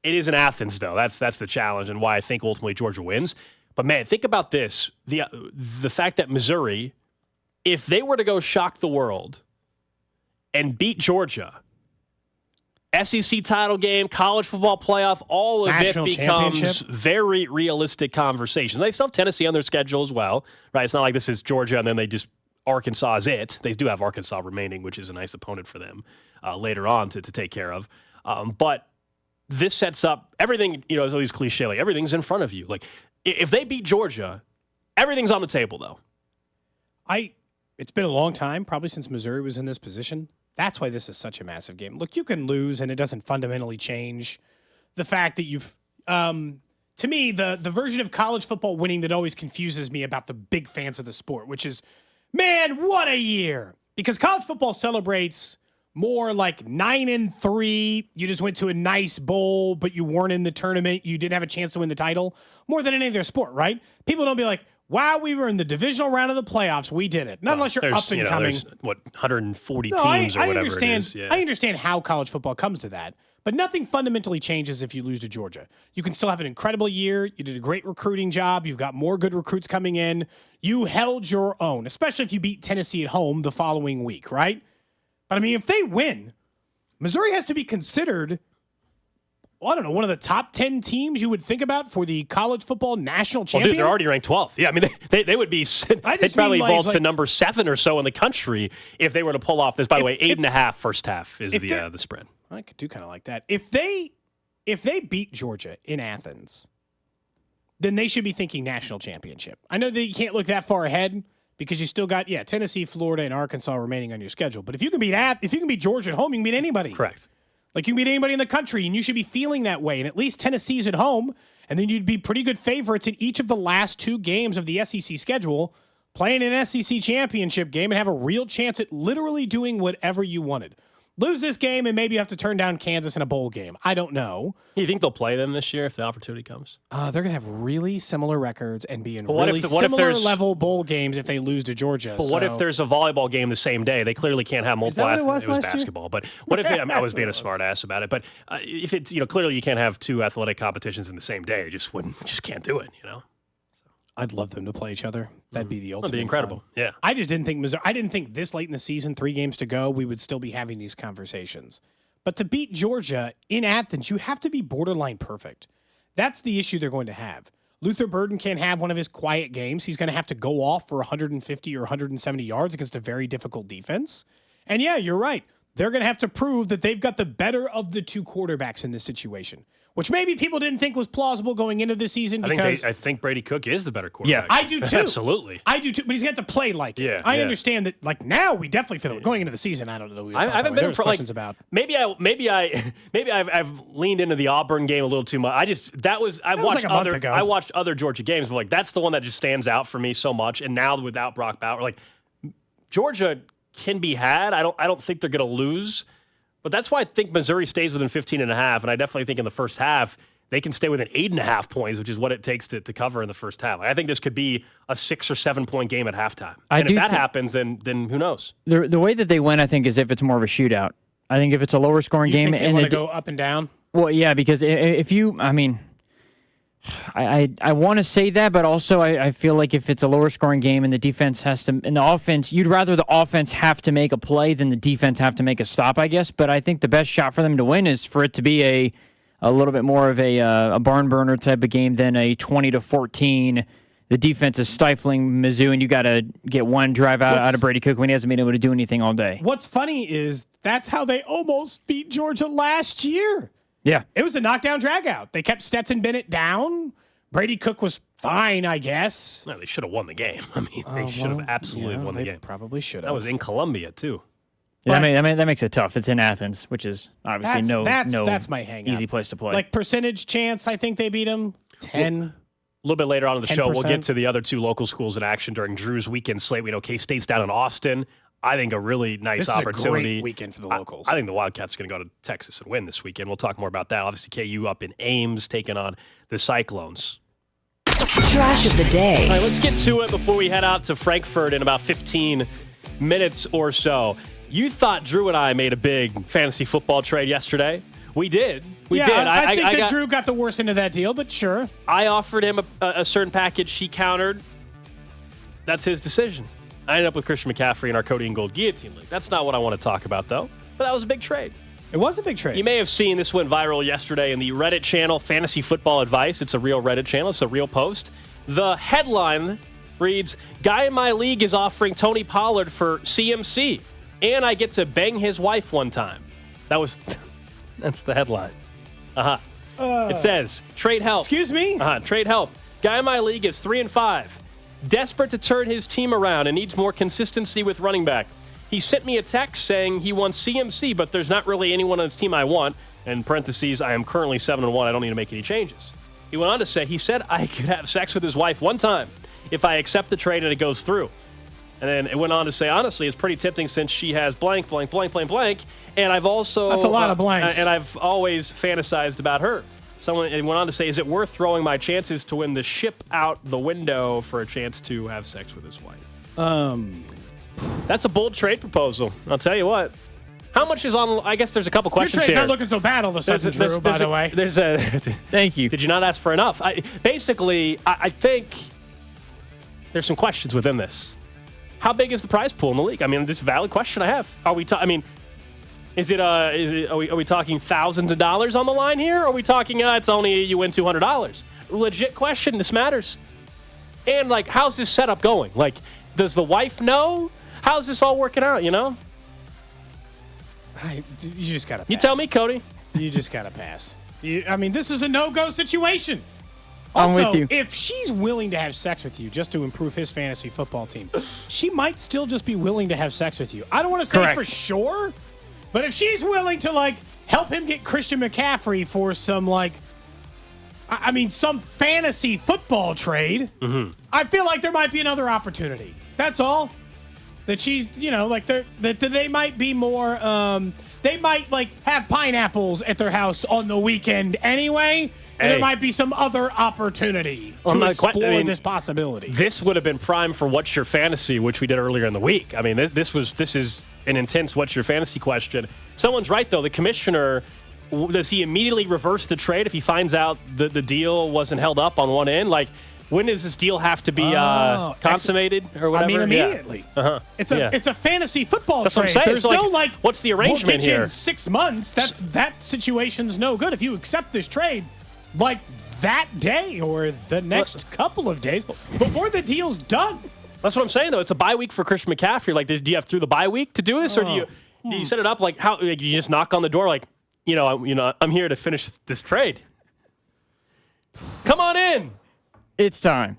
It is in Athens, though. That's the challenge and why I think ultimately Georgia wins. But, man, think about this. The fact that Missouri, if they were to go shock the world and beat Georgia, SEC title game, college football playoff, all of National it becomes very realistic conversation. They still have Tennessee on their schedule as well, right? It's not like this is Georgia and then Arkansas is it. They do have Arkansas remaining, which is a nice opponent for them. later on to take care of. But this sets up everything, it's always cliche, like everything's in front of you. Like if they beat Georgia, everything's on the table though. It's been a long time, probably since Missouri was in this position. That's why this is such a massive game. Look, you can lose and it doesn't fundamentally change the fact that you've to me, the version of college football winning that always confuses me about the big fans of the sport, which is, man, what a year. Because college football celebrates more like 9-3. You just went to a nice bowl, but you weren't in the tournament. You didn't have a chance to win the title. More than any other sport, right? People don't be like, wow, we were in the divisional round of the playoffs. We did it. Not unless you're up and coming. There's, 140 teams or whatever it is. Yeah. I understand how college football comes to that. But nothing fundamentally changes if you lose to Georgia. You can still have an incredible year. You did a great recruiting job. You've got more good recruits coming in. You held your own, especially if you beat Tennessee at home the following week, right? But, I mean, if they win, Missouri has to be considered, I don't know, one of the top 10 teams you would think about for the college football national champion. Well, dude, they're already ranked 12th. Yeah, I mean, they would be, they'd probably vault to number 7 or so in the country if they were to pull off this. By the way, 8.5 first half is the spread. I could do kind of like that. If they beat Georgia in Athens, then they should be thinking national championship. I know that you can't look that far ahead because you still got Tennessee, Florida, and Arkansas remaining on your schedule. But if you can beat Georgia at home, you can beat anybody. Correct. Like you can beat anybody in the country, and you should be feeling that way. And at least Tennessee's at home, and then you'd be pretty good favorites in each of the last 2 games of the SEC schedule, playing an SEC championship game and have a real chance at literally doing whatever you wanted. Lose this game, and maybe you have to turn down Kansas in a bowl game. I don't know. You think they'll play them this year if the opportunity comes? They're going to have really similar records and be in similar level bowl games if they lose to Georgia. But what if there's a volleyball game the same day? They clearly can't have multiple athletes. It was basketball. But what if I was being a smart ass about it. But if it's, clearly you can't have 2 athletic competitions in the same day. They just can't do it, I'd love them to play each other. That'd be the ultimate. That'd be incredible. Fun. Yeah. I just didn't think Missouri. I didn't think this late in the season, 3 games to go, we would still be having these conversations. But to beat Georgia in Athens, you have to be borderline perfect. That's the issue they're going to have. Luther Burden can't have one of his quiet games. He's going to have to go off for 150 or 170 yards against a very difficult defense. And yeah, you're right. They're going to have to prove that they've got the better of the 2 quarterbacks in this situation, which maybe people didn't think was plausible going into the season. Because I think Brady Cook is the better quarterback. Yeah, I do too. Absolutely. I do too, but he's got to play like it. Yeah, I understand that. Like now, we definitely feel it. Going into the season, I don't know. I haven't been questions about. Maybe I've leaned into the Auburn game a little too much. I watched other Georgia games, but that's the one that just stands out for me so much. And now without Brock Bowers, Georgia can be had. I don't think they're going to lose. But that's why I think Missouri stays within 15.5, and I definitely think in the first half they can stay within 8.5 points, which is what it takes to cover in the first half. I think this could be a 6 or 7 point game at halftime. And if that happens, then who knows? The way that they win, I think, is if it's more of a shootout. I think if it's a lower scoring game, and they go up and down. Well, yeah, because if you, I want to say that, but also I feel like if it's a lower scoring game and the defense has to, and the offense, you'd rather the offense have to make a play than the defense have to make a stop, I guess. But I think the best shot for them to win is for it to be a little bit more of a barn burner type of game than a 20-14. The defense is stifling Mizzou, and you got to get one drive out of Brady Cook when he hasn't been able to do anything all day. What's funny is that's how they almost beat Georgia last year. Yeah. It was a knockdown dragout. They kept Stetson Bennett down. Brady Cook was fine, I guess. No, they should have won the game. They should have absolutely won the game. Probably should have. That was in Columbia, too. Yeah, that makes it tough. It's in Athens, which is obviously that's my hang easy place to play. Like percentage chance, I think they beat them 10. A little bit later on in the 10%. show, we'll get to the other 2 local schools in action during Drew's weekend slate. We know K-State's down in Austin. I think a really nice opportunity. This is a great weekend for the locals. I think the Wildcats are going to go to Texas and win this weekend. We'll talk more about that. Obviously, KU up in Ames taking on the Cyclones. Trash of the day. All right, let's get to it before we head out to Frankfurt in about 15 minutes or so. You thought Drew and I made a big fantasy football trade yesterday. We did. We did. I think that Drew got the worst end of that deal, but sure. I offered him a certain package. He countered. That's his decision. I ended up with Christian McCaffrey in our Cody and Gold Guillotine League. That's not what I want to talk about, though. But that was a big trade. It was a big trade. You may have seen this went viral yesterday in the Reddit channel, Fantasy Football Advice. It's a real Reddit channel. It's a real post. The headline reads, "Guy in my league is offering Tony Pollard for CMC, and I get to bang his wife one time." That's the headline. It says, trade help. Excuse me? Trade help. Guy in my league is 3-5. Desperate to turn his team around and needs more consistency with running back. He sent me a text saying he wants CMC, but there's not really anyone on his team I want. In parentheses, I am currently 7-1. I don't need to make any changes. He went on to say, he said I could have sex with his wife one time if I accept the trade and it goes through. And then it went on to say, honestly, it's pretty tempting since she has blank, blank, blank, blank, blank. And I've also... That's a lot of blanks. And I've always fantasized about her. Someone went on to say, is it worth throwing my chances to win the ship out the window for a chance to have sex with his wife? That's a bold trade proposal. I'll tell you what. How much is on... I guess there's a couple questions Your trade's here. not looking so bad all of a sudden, Drew, by the way. Thank you. Did you not ask for enough? I think there's some questions within this. How big is the prize pool in the league? I mean, this is a valid question I have. Are we are we talking thousands of dollars on the line here? Or are we talking, it's only you win $200? Legit question. This matters. And, how's this setup going? Does the wife know? How's this all working out, you know? You just got to pass. You tell me, Cody. You just got to pass. This is a no-go situation. I'm Also, with you. if she's willing to have sex with you just to improve his fantasy football team, she might still just be willing to have sex with you. I don't want to say Correct. for sure, but if she's willing to, help him get Christian McCaffrey for some, some fantasy football trade, I feel like there might be another opportunity. That's all. That she's, that they might be more, they might, have pineapples at their house on the weekend anyway. And there might be some other opportunity to explore this possibility. This would have been prime for What's Your Fantasy, which we did earlier in the week. I mean, this is an intense What's Your Fantasy question. Someone's right, though. The commissioner, does he immediately reverse the trade if he finds out the deal wasn't held up on one end? When does this deal have to be consummated or whatever? Immediately. Yeah. It's a fantasy football That's trade. what I'm saying. There's So, no what's the arrangement we'll get you here? in 6 months. That situation's no good. If you accept this trade, that day or the next couple of days before the deal's done. That's what I'm saying, though. It's a bye week for Christian McCaffrey. Do you have through the bye week to do this, or do you set it up how you just knock on the door I'm here to finish this trade. Come on in. It's time.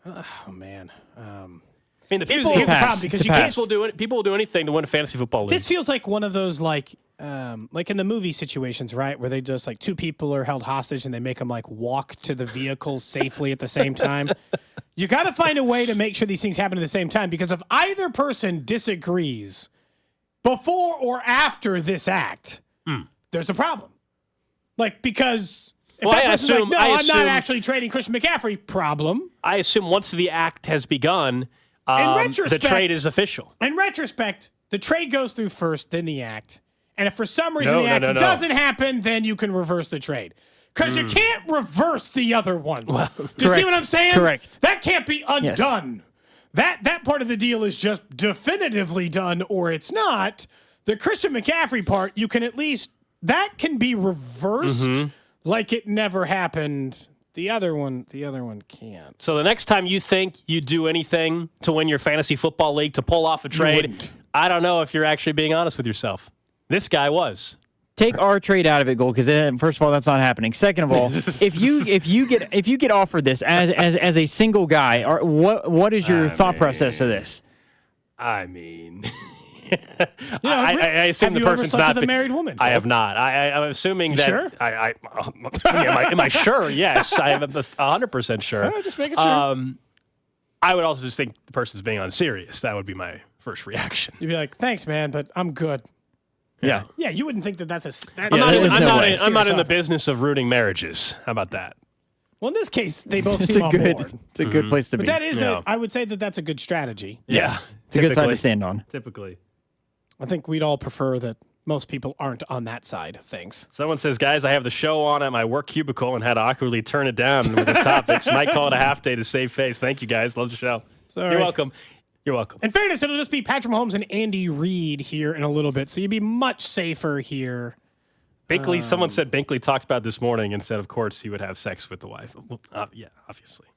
Oh man. I mean, Here's the problem, because people will do anything to win a fantasy football league. This feels like one of those like in the movie situations, right, where they just two people are held hostage and they make them walk to the vehicles safely at the same time. You got to find a way to make sure these things happen at the same time, because if either person disagrees before or after this act, there's a problem. Because if that person's I'm not actually trading Christian McCaffrey, problem. I assume once the act has begun, the trade is official. In retrospect, the trade goes through first, then the act. And if for some reason the act doesn't happen, then you can reverse the trade. Because you can't reverse the other one. Do you see what I'm saying? Correct. That can't be undone. Yes. That part of the deal is just definitively done, or it's not. The Christian McCaffrey part, you can at least, that can be reversed like it never happened. The other one can't. So the next time you think you do anything to win your fantasy football league to pull off a trade, I don't know if you're actually being honest with yourself. This guy was. Take our trade out of it, Gold, because first of all, that's not happening. Second of all, if you get offered this as a single guy, what is your thought process of this? I mean, I assume the person's not with a married woman. I have not. I'm assuming that. Sure? Am I sure? Yes, I am 100% sure. Just making sure. I would also just think the person's being unserious. That would be my first reaction. You'd be like, "Thanks, man, but I'm good." Yeah. Yeah, you wouldn't think that's a. I'm not in the business of ruining marriages. How about that? Well, in this case, they both seem on board. It's a good place to be. But that is I would say that's a good strategy. Yes. It's a good side to stand on. Typically. I think we'd all prefer that most people aren't on that side of things. Someone says, guys, I have the show on at my work cubicle and had to awkwardly turn it down with his topics. Might call it a half day to save face. Thank you, guys. Love the show. Sorry. You're welcome. You're welcome. In fairness, it'll just be Patrick Mahomes and Andy Reid here in a little bit, so you'd be much safer here. Binkley, someone said Binkley talked about this morning and said, of course, he would have sex with the wife. Well, yeah, obviously.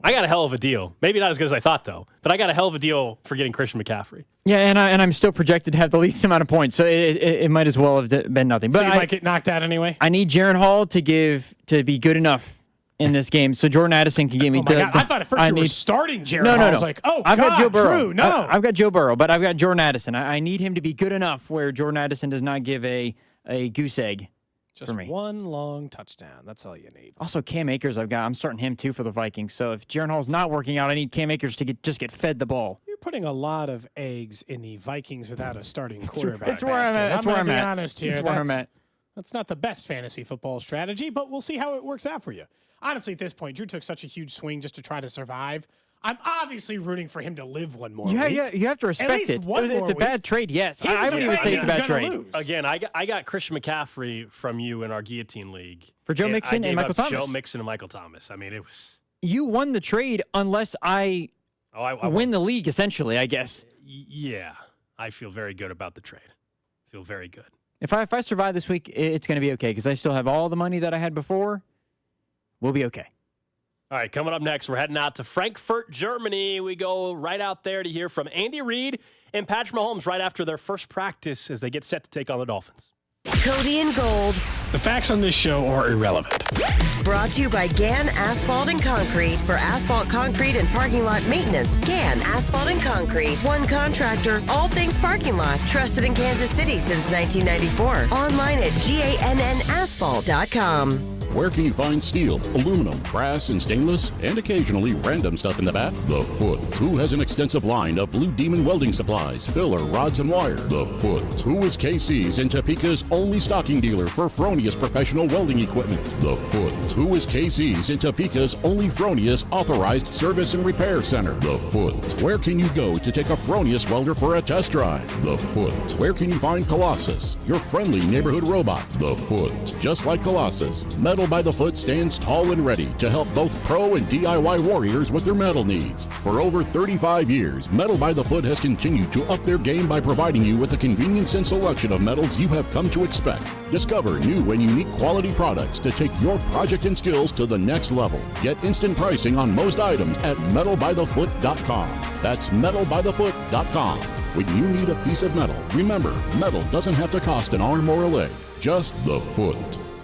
I got a hell of a deal. Maybe not as good as I thought, though. But I got a hell of a deal for getting Christian McCaffrey. Yeah, and I'm still projected to have the least amount of points, so it might as well have been nothing. But So you might get knocked out anyway? I need Jaron Hall to be good enough in this game, so Jordan Addison can give me. Oh my God. I thought at first you were starting Jaron Hall. I was like, I've got Joe Burrow. True. No. I've got Joe Burrow, but I've got Jordan Addison. I need him to be good enough where Jordan Addison does not give a goose egg. Just for me. one long touchdown. That's all you need. Also, Cam Akers, I'm starting him too for the Vikings. So if Jaron Hall's not working out, I need Cam Akers to just get fed the ball. You're putting a lot of eggs in the Vikings without a starting quarterback. That's where I'm at. That's where I'm at. Honest here. That's where I'm at. That's not the best fantasy football strategy, but we'll see how it works out for you. Honestly, at this point, Drew took such a huge swing just to try to survive. I'm obviously rooting for him to live one more week. You have to respect it. It's a bad trade, yes. I don't even say it's a bad trade. Lose. Again, I got Christian McCaffrey from you in our Guillotine League. For Joe Mixon and Michael Thomas. Joe Mixon and Michael Thomas. I mean, it was... You won the trade unless I win the league, essentially, I guess. Yeah. I feel very good about the trade. Feel very good. If I survive this week, it's going to be okay because I still have all the money that I had before. We'll be okay. All right, coming up next, we're heading out to Frankfurt, Germany. We go right out there to hear from Andy Reid and Patrick Mahomes right after their first practice as they get set to take on the Dolphins. Cody and Gold. The facts on this show are irrelevant. Brought to you by Gann Asphalt and Concrete. For asphalt, concrete, and parking lot maintenance, Gann Asphalt and Concrete. One contractor, all things parking lot. Trusted in Kansas City since 1994. Online at GANNasphalt.com. Where can you find steel, aluminum, brass, and stainless, and occasionally random stuff in the bat? The Foot, who has an extensive line of Blue Demon welding supplies, filler, rods, and wire. The Foot, who is KC's and Topeka's only stocking dealer for Fronius professional welding equipment. The Foot, who is KC's and Topeka's only Fronius authorized service and repair center. The Foot, where can you go to take a Fronius welder for a test drive? The Foot, where can you find Colossus, your friendly neighborhood robot? The Foot, just like Colossus, Metal by the Foot stands tall and ready to help both pro and DIY warriors with their metal needs. For over 35 years, Metal by the Foot has continued to up their game by providing you with the convenience and selection of metals you have come to expect. Discover new and unique quality products to take your project and skills to the next level. Get instant pricing on most items at metalbythefoot.com. That's metalbythefoot.com. When you need a piece of metal, remember, metal doesn't have to cost an arm or a leg, just the foot.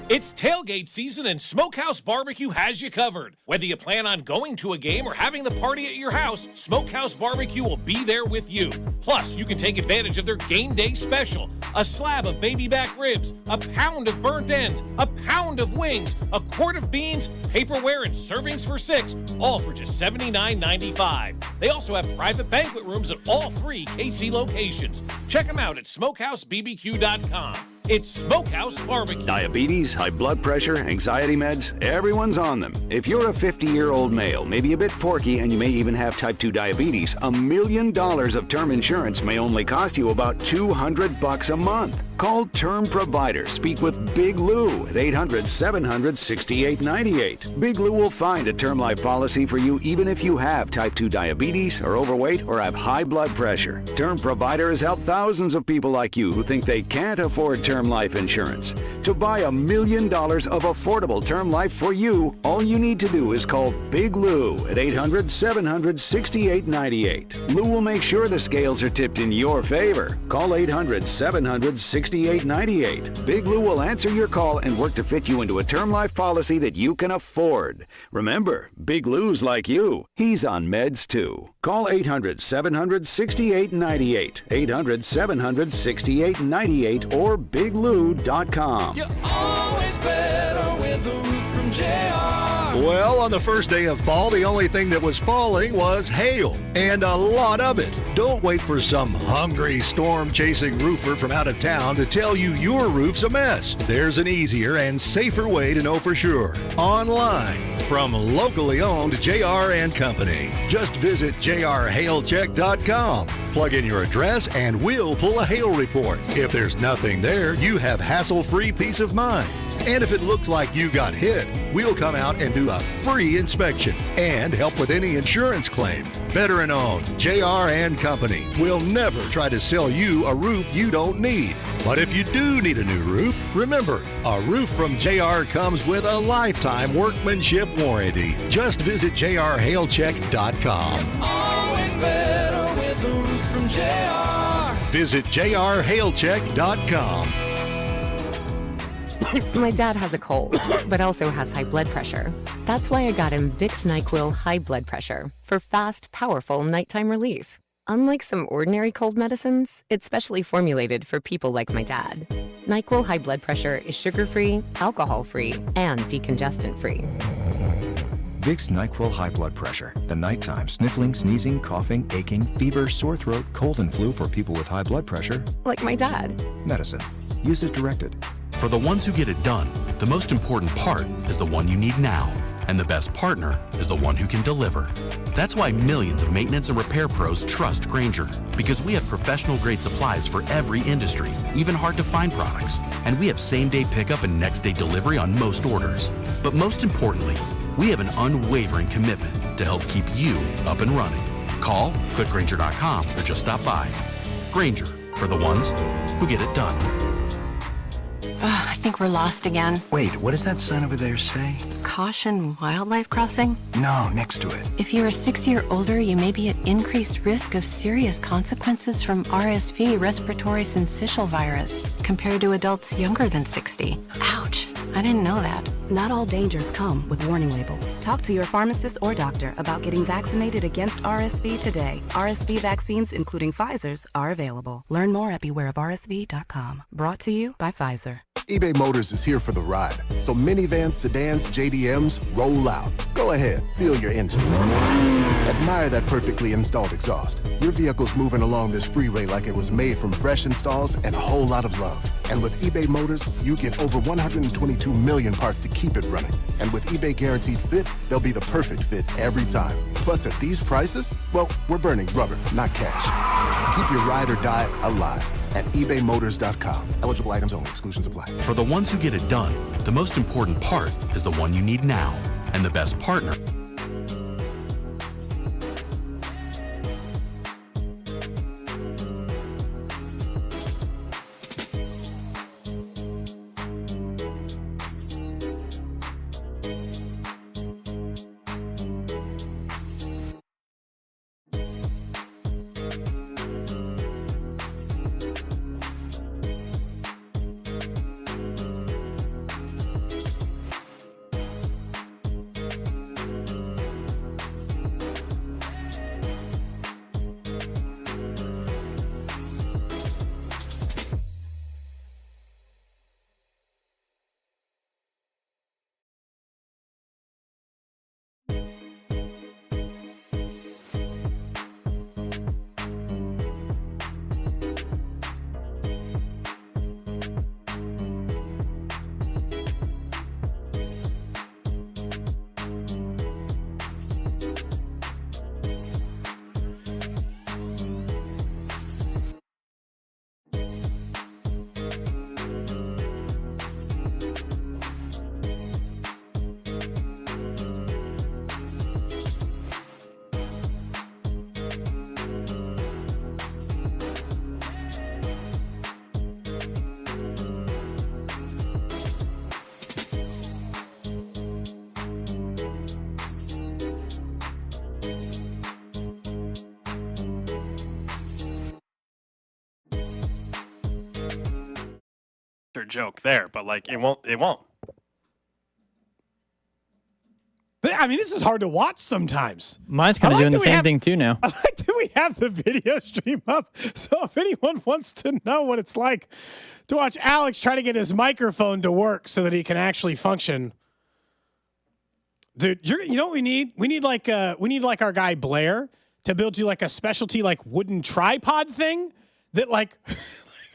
It's tailgate season and Smokehouse Barbecue has you covered. Whether you plan on going to a game or having the party at your house, Smokehouse Barbecue will be there with you. Plus, you can take advantage of their game day special. A slab of baby back ribs, a pound of burnt ends, a pound of wings, a quart of beans, paperware, and servings for 6, all for just $79.95. They also have private banquet rooms at all 3 KC locations. Check them out at smokehousebbq.com. It's Smokehouse Barbecue. Diabetes, high blood pressure, anxiety meds, everyone's on them. If you're a 50-year-old male, maybe a bit porky, and you may even have type 2 diabetes, $1 million of term insurance may only cost you about $200 a month. Call Term Provider. Speak with Big Lou at 800-700-6898. Big Lou will find a term life policy for you even if you have type 2 diabetes, are overweight, or have high blood pressure. Term Provider has helped thousands of people like you who think they can't afford term life insurance. To buy $1 million of affordable term life for you, all you need to do is call Big Lou at 800-700-6898. Lou will make sure the scales are tipped in your favor. Call 800-700-6898. Big Lou will answer your call and work to fit you into a term life policy that you can afford. Remember, Big Lou's like you. He's on meds too. Call 800-700-6898. 800-700-6898 or biglou.com. You're always better with a roof from JR. Well, on the first day of fall, the only thing that was falling was hail, and a lot of it. Don't wait for some hungry, storm-chasing roofer from out of town to tell you your roof's a mess. There's an easier and safer way to know for sure. Online, from locally owned JR & Company. Just visit jrhailcheck.com. Plug in your address and we'll pull a hail report. If there's nothing there, you have hassle-free peace of mind. And if it looks like you got hit, we'll come out and do a free inspection and help with any insurance claim. Veteran-owned, JR and Company will never try to sell you a roof you don't need. But if you do need a new roof, remember, a roof from JR comes with a lifetime workmanship warranty. Just visit jrhailcheck.com. Always better with a roof from JR. Visit jrhailcheck.com. My dad has a cold, but also has high blood pressure. That's why I got him Vicks NyQuil High Blood Pressure for fast, powerful nighttime relief. Unlike some ordinary cold medicines, it's specially formulated for people like my dad. NyQuil High Blood Pressure is sugar-free, alcohol-free, and decongestant-free. Vicks NyQuil High Blood Pressure. The nighttime sniffling, sneezing, coughing, aching, fever, sore throat, cold, and flu for people with high blood pressure. Like my dad. Medicine. Use as directed. For the ones who get it done, the most important part is the one you need now. And the best partner is the one who can deliver. That's why millions of maintenance and repair pros trust Grainger, because we have professional-grade supplies for every industry, even hard-to-find products. And we have same-day pickup and next-day delivery on most orders. But most importantly, we have an unwavering commitment to help keep you up and running. Call, click Grainger.com, or just stop by. Grainger, for the ones who get it done. I think we're lost again. Wait, what does that sign over there say? Caution wildlife crossing? No, next to it. If you are 60 or older, you may be at increased risk of serious consequences from RSV, respiratory syncytial virus, compared to adults younger than 60. Ouch, I didn't know that. Not all dangers come with warning labels. Talk to your pharmacist or doctor about getting vaccinated against RSV today. RSV vaccines, including Pfizer's, are available. Learn more at bewareofrsv.com. Brought to you by Pfizer. eBay Motors is here for the ride. So minivans, sedans, JDMs, roll out. Go ahead, feel your engine. Admire that perfectly installed exhaust. Your vehicle's moving along this freeway like it was made from fresh installs and a whole lot of love. And with eBay Motors, you get over 122 million parts to keep it running. And with eBay Guaranteed Fit, they'll be the perfect fit every time. Plus, at these prices, well, we're burning rubber, not cash. Keep your ride or die alive at ebaymotors.com. Eligible items only. Exclusions apply. For the ones who get it done, the most important part is the one you need now. And the best partner. Joke there, but like it won't. I mean, this is hard to watch sometimes. Mine's kind of doing the same thing too now. I like that we have the video stream up. So if anyone wants to know what it's like to watch Alex try to get his microphone to work so that he can actually function. Dude, you know what we need? We need like our guy Blair to build you like a specialty like wooden tripod thing that like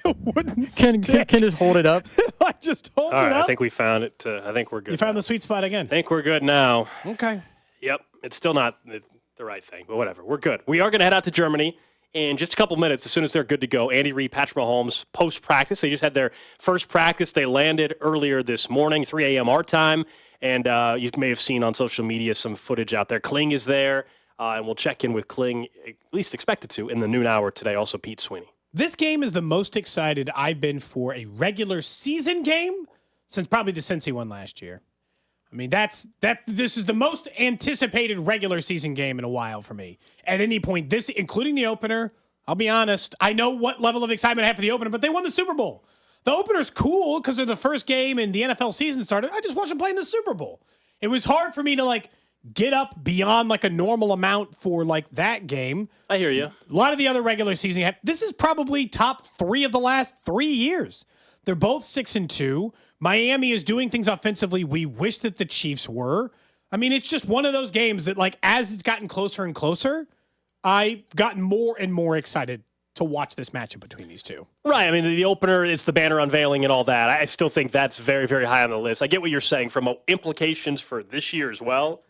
a wooden Can just hold it up. like just holds All right, it up. I think we found it. I think we're good. You found the sweet spot again. I think we're good now. Okay. Yep. It's still not the right thing, but whatever. We're good. We are going to head out to Germany in just a couple minutes, as soon as they're good to go. Andy Reid, Patrick Mahomes, post-practice. They just had their first practice. They landed earlier this morning, 3 a.m. our time. And you may have seen on social media some footage out there. Kling is there, and we'll check in with Kling, at least expected to, in the noon hour today. Also, Pete Sweeney. This game is the most excited I've been for a regular season game since probably the Cincy one last year. I mean, this is the most anticipated regular season game in a while for me. At any point, this, including the opener, I'll be honest, I know what level of excitement I have for the opener, but they won the Super Bowl. The opener's cool because they're the first game and the NFL season started. I just watched them play in the Super Bowl. It was hard for me to, get up beyond, a normal amount for, that game. I hear you. A lot of the other regular season, this is probably top 3 of the last 3 years. They're both 6-2. Miami is doing things offensively we wish that the Chiefs were. I mean, it's just one of those games that, as it's gotten closer and closer, I've gotten more and more excited to watch this matchup between these two. Right. I mean, the opener, it's the banner unveiling and all that. I still think that's very, very high on the list. I get what you're saying from implications for this year as well.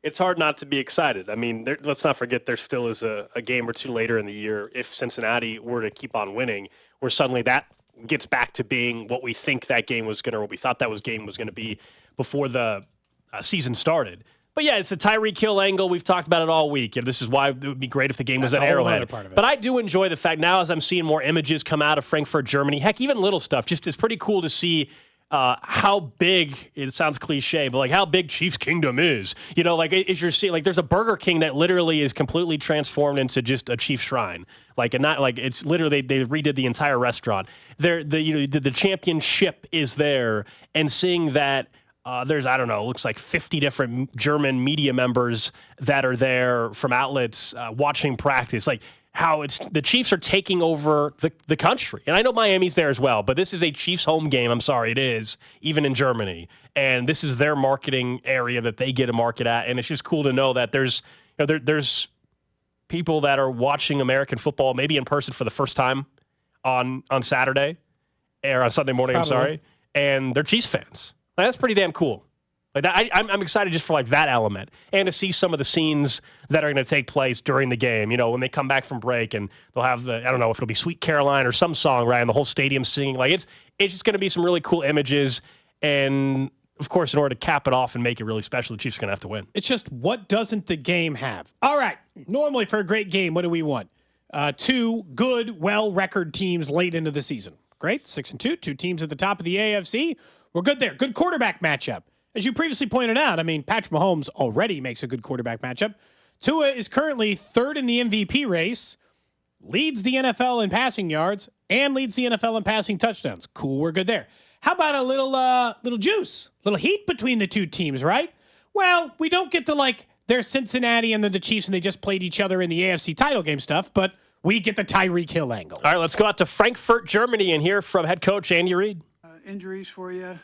It's hard not to be excited. I mean, let's not forget there still is a game or two later in the year if Cincinnati were to keep on winning, where suddenly that gets back to being what we think that game was going to, or what we thought that game was going to be before the season started. But yeah, it's the Tyreek Hill angle. We've talked about it all week. This is why it would be great if the game was at Arrowhead. But I do enjoy the fact now as I'm seeing more images come out of Frankfurt, Germany, heck, even little stuff, just it's pretty cool to see how big, it sounds cliche, but how big Chiefs Kingdom is. As you're seeing, there's a Burger King that literally is completely transformed into just a Chiefs shrine. It's literally, they redid the entire restaurant. The championship is there, and seeing that there's, I don't know, looks like 50 different German media members that are there from outlets watching practice. How the Chiefs are taking over the country. And I know Miami's there as well, but this is a Chiefs home game. I'm sorry, it is, even in Germany. And this is their marketing area that they get to market at. And it's just cool to know that there's people that are watching American football maybe in person for the first time on Saturday or on Sunday morning, Probably. I'm sorry, and they're Chiefs fans. That's pretty damn cool. I'm excited just for that element and to see some of the scenes that are going to take place during the game. When they come back from break and they'll have I don't know if it'll be Sweet Caroline or some song, right? And the whole stadium singing. It's just going to be some really cool images. And of course, in order to cap it off and make it really special, the Chiefs are going to have to win. It's just, what doesn't the game have? All right. Normally for a great game, what do we want? 2 good, well-record teams late into the season. Great. 6-2. 2 teams at the top of the AFC. We're good there. Good quarterback matchup. As you previously pointed out, I mean, Patrick Mahomes already makes a good quarterback matchup. Tua is currently 3rd in the MVP race, leads the NFL in passing yards, and leads the NFL in passing touchdowns. Cool, we're good there. How about a little juice, little heat between the two teams, right? Well, we don't get to they're Cincinnati and they're the Chiefs and they just played each other in the AFC title game stuff, but we get the Tyreek Hill angle. All right, let's go out to Frankfurt, Germany, and hear from head coach Andy Reid. Injuries for you.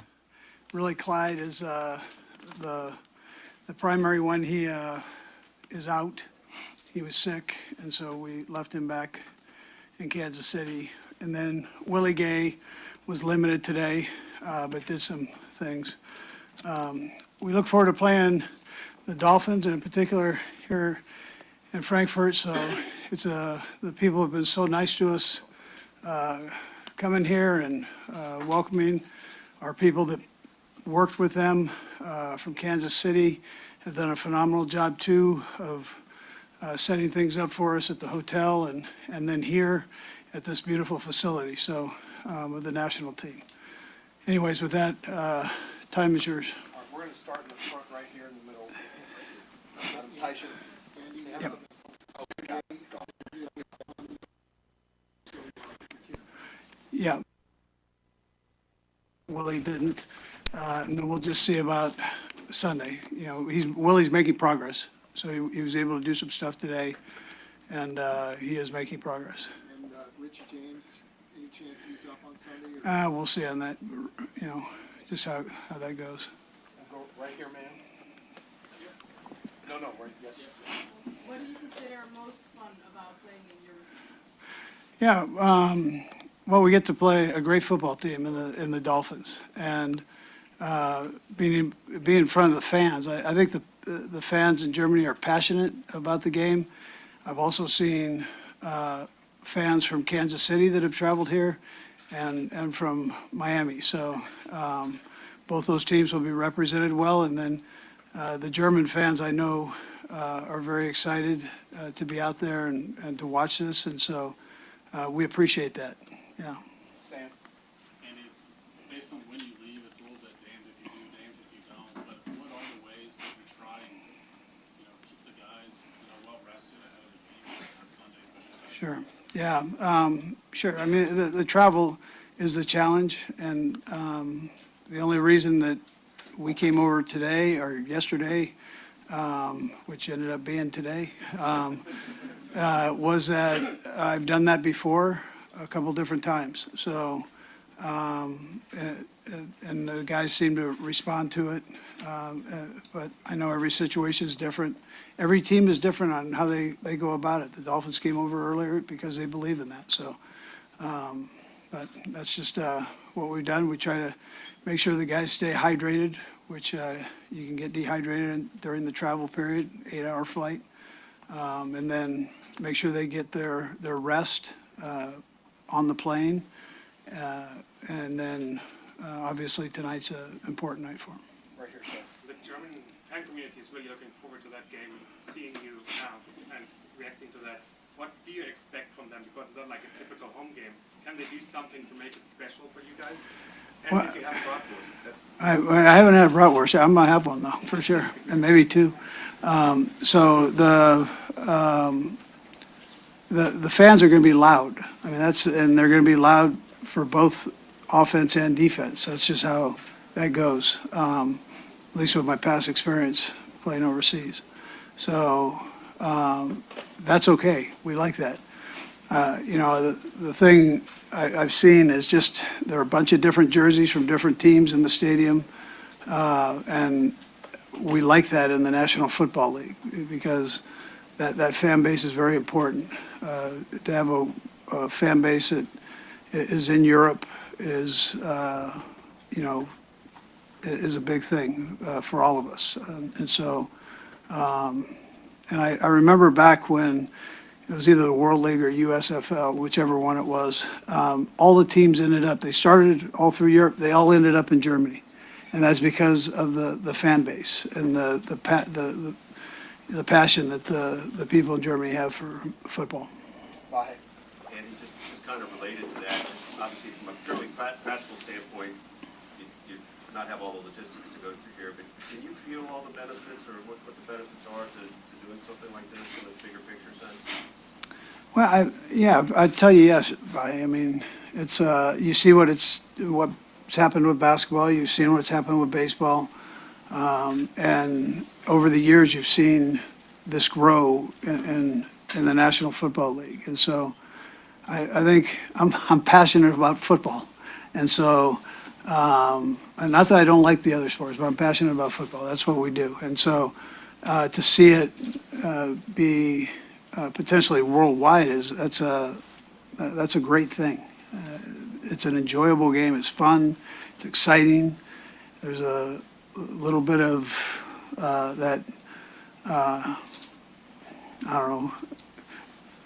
Really, Clyde is the primary one. He is out. He was sick, and so we left him back in Kansas City. And then Willie Gay was limited today, but did some things. We look forward to playing the Dolphins, and in particular here in Frankfurt. So it's the people have been so nice to us, coming here and welcoming our people that worked with them from Kansas City, have done a phenomenal job too of setting things up for us at the hotel and then here at this beautiful facility. So with the national team. Anyways, with that, time is yours. All right, we're going to start in the front right here in the middle. Yep. Yeah. Willie didn't. And then we'll just see about Sunday. Willie's making progress. So he was able to do some stuff today, and he is making progress. And Richie James, any chance he's up on Sunday? We'll see on that, just how that goes. We'll go right here, man. No, right, yes. What do you consider most fun about playing in your? Yeah, well, we get to play a great football team in the Dolphins, and being in front of the fans. I think the fans in Germany are passionate about the game. I've also seen fans from Kansas City that have traveled here and from Miami. So both those teams will be represented well. And then the German fans I know are very excited to be out there and to watch this. And so we appreciate that. Yeah. Sam? And it's based on when you leave, it's a little bit damned if you do, damned if you don't. But what are the ways that you try and, keep the guys, well rested ahead of the game on Sunday, especially? Sure. Yeah. Sure. I mean, the travel is the challenge, and the only reason that we came over today or yesterday, which ended up being today, was that I've done that before a couple different times. So, and the guys seem to respond to it. But I know every situation is different. Every team is different on how they go about it. The Dolphins came over earlier because they believe in that. So, but that's just what we've done. We try to make sure the guys stay hydrated, which you can get dehydrated during the travel period, 8-hour flight, and then make sure they get their rest on the plane, and then obviously tonight's an important night for them. Right here, sir. The German fan community is really looking forward to that game, seeing you now and reacting to that. What do you expect from them? Because it's not like a typical home game. Can they do something to make it special for you guys? And Well, if you have bratwurst, that's I haven't had bratwurst. I'm gonna have one though, for sure, and maybe two. So the fans are going to be loud. I mean, and they're going to be loud for both offense and defense. That's just how that goes. At least with my past experience playing overseas. So that's okay. We like that. The thing I've seen is just there are a bunch of different jerseys from different teams in the stadium, and we like that in the National Football League because that fan base is very important. To have a fan base that is in Europe is is a big thing for all of us. And so, and I remember back when it was either the World League or USFL, whichever one it was, all the teams they started all through Europe, they all ended up in Germany. And that's because of the fan base and the passion that the people in Germany have for football. And just kind of related to that, obviously from a purely practical standpoint, you not have all the logistics to go through here, but can you feel all the benefits or what the benefits are to doing something like this in a bigger picture sense? Well, I'd tell you yes, Vi. I mean, it's you see what's happened with basketball, you've seen what's happened with baseball, and over the years you've seen this grow in the National Football League, and so I think I'm passionate about football, and so and not that I don't like the other sports, but I'm passionate about football. That's what we do, and so to see it be potentially worldwide that's a great thing. It's an enjoyable game. It's fun. It's exciting. There's a little bit of that I don't know,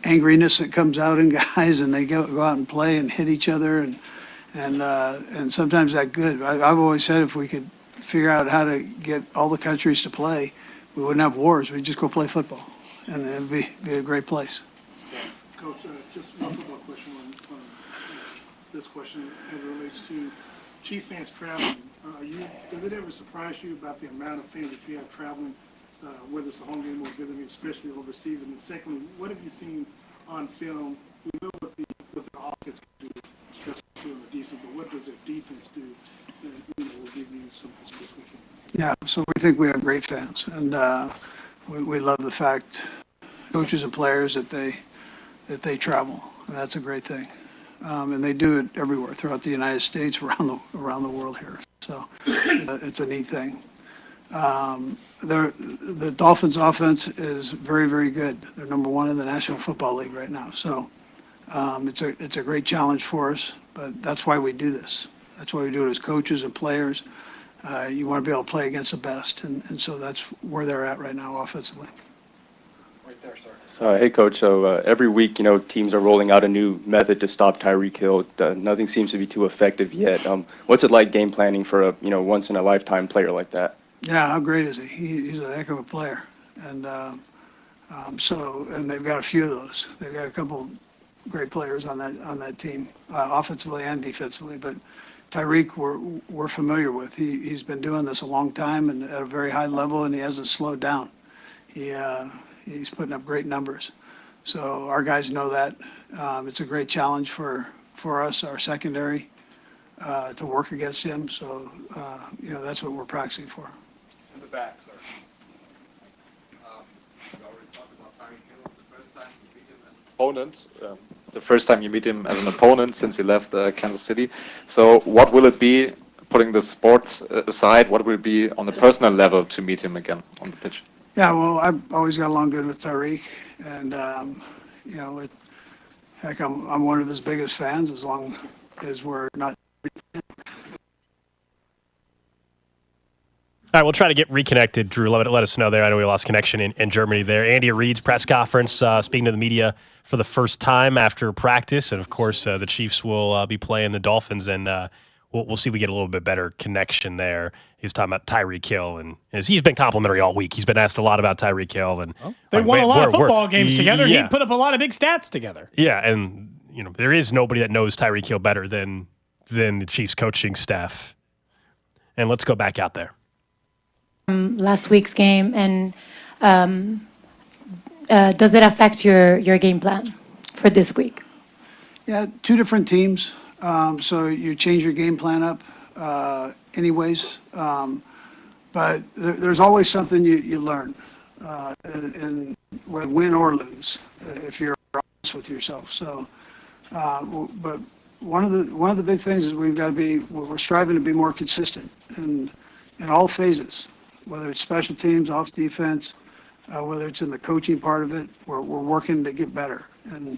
angriness that comes out in guys, and they go out and play and hit each other, and sometimes that's good. I've always said if we could figure out how to get all the countries to play, we wouldn't have wars. We'd just go play football, and it'd be a great place. Coach, just one football question on this question as it relates to Chiefs fans traveling. Does it ever surprise you about the amount of fans that you have traveling, whether it's a home game or visiting, especially overseas? And then secondly, what have you seen on film? We know what the offense can do, especially on the defense, but what does their defense do that will give you something this weekend? Yeah, so we think we have great fans, and we love the fact, coaches and players, that they travel, and that's a great thing. And they do it everywhere throughout the United States, around the world here. So it's a neat thing. The Dolphins' offense is very, very good. They're number one in the National Football League right now. So it's a great challenge for us. But that's why we do this. That's why we do it as coaches and players. You want to be able to play against the best, and so that's where they're at right now offensively. So, hey, Coach. So every week, teams are rolling out a new method to stop Tyreek Hill. Nothing seems to be too effective yet. What's it like game planning for a once in a lifetime player like that? Yeah, how great is he? He's a heck of a player, and and they've got a few of those. They've got a couple great players on that team, offensively and defensively. But Tyreek, we're familiar with. He's been doing this a long time and at a very high level, and he hasn't slowed down. He's putting up great numbers. So our guys know that. It's a great challenge for us, our secondary, to work against him. So that's what we're practicing for. In the back, sir. You already talked about Tyreek Hill. It's the first time you meet him as an opponent. It's the first time you meet him as an opponent since he left Kansas City. So what will it be, putting the sports aside, what will it be on the personal level to meet him again on the pitch? Yeah, well, I've always got along good with Tyreek, and heck, I'm one of his biggest fans as long as we're not. All right, we'll try to get reconnected. Drew, let us know there. I know we lost connection in Germany there. Andy Reid's press conference, speaking to the media for the first time after practice. And, of course, the Chiefs will be playing the Dolphins, and we'll see if we get a little bit better connection there. He was talking about Tyreek Hill, and he's been complimentary all week. He's been asked a lot about Tyreek Hill. And They won a lot of football games together. Yeah. He put up a lot of big stats together. Yeah, and there is nobody that knows Tyreek Hill better than the Chiefs coaching staff. And let's go back out there. Last week's game, and does it affect your game plan for this week? Yeah, two different teams, so you change your game plan up anyways. But there's always something you learn, and win or lose, if you're honest with yourself. So, but one of the big things is we're striving to be more consistent in all phases. Whether it's special teams, off defense, whether it's in the coaching part of it, we're working to get better. And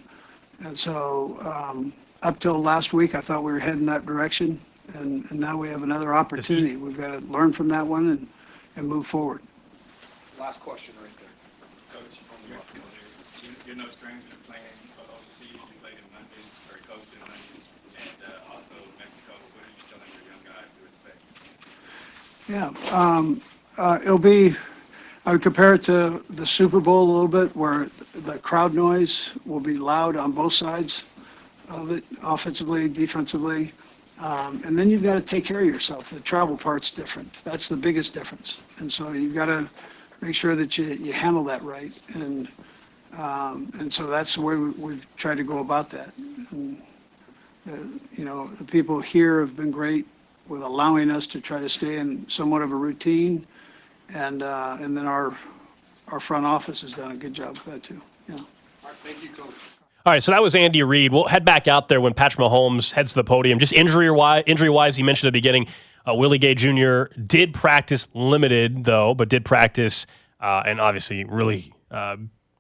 so up till last week, I thought we were heading that direction, and now we have another opportunity. We've got to learn from that one and move forward. Last question right there. Coach, you're no stranger to playing overseas. You played in London, or coached in London, and also Mexico. What are you telling your young guys to expect? Yeah. I would compare it to the Super Bowl a little bit, where the crowd noise will be loud on both sides of it, offensively, defensively. And then you've got to take care of yourself. The travel part's different. That's the biggest difference. And so you've got to make sure that you handle that right. And so that's the way we've tried to go about that. And, the people here have been great with allowing us to try to stay in somewhat of a routine. And then our front office has done a good job with that too. Yeah. All right, thank you, Coach. All right, so that was Andy Reid. We'll head back out there when Patrick Mahomes heads to the podium. Just injury-wise, he mentioned at the beginning, Willie Gay Jr. did practice limited, though, but did practice, and obviously really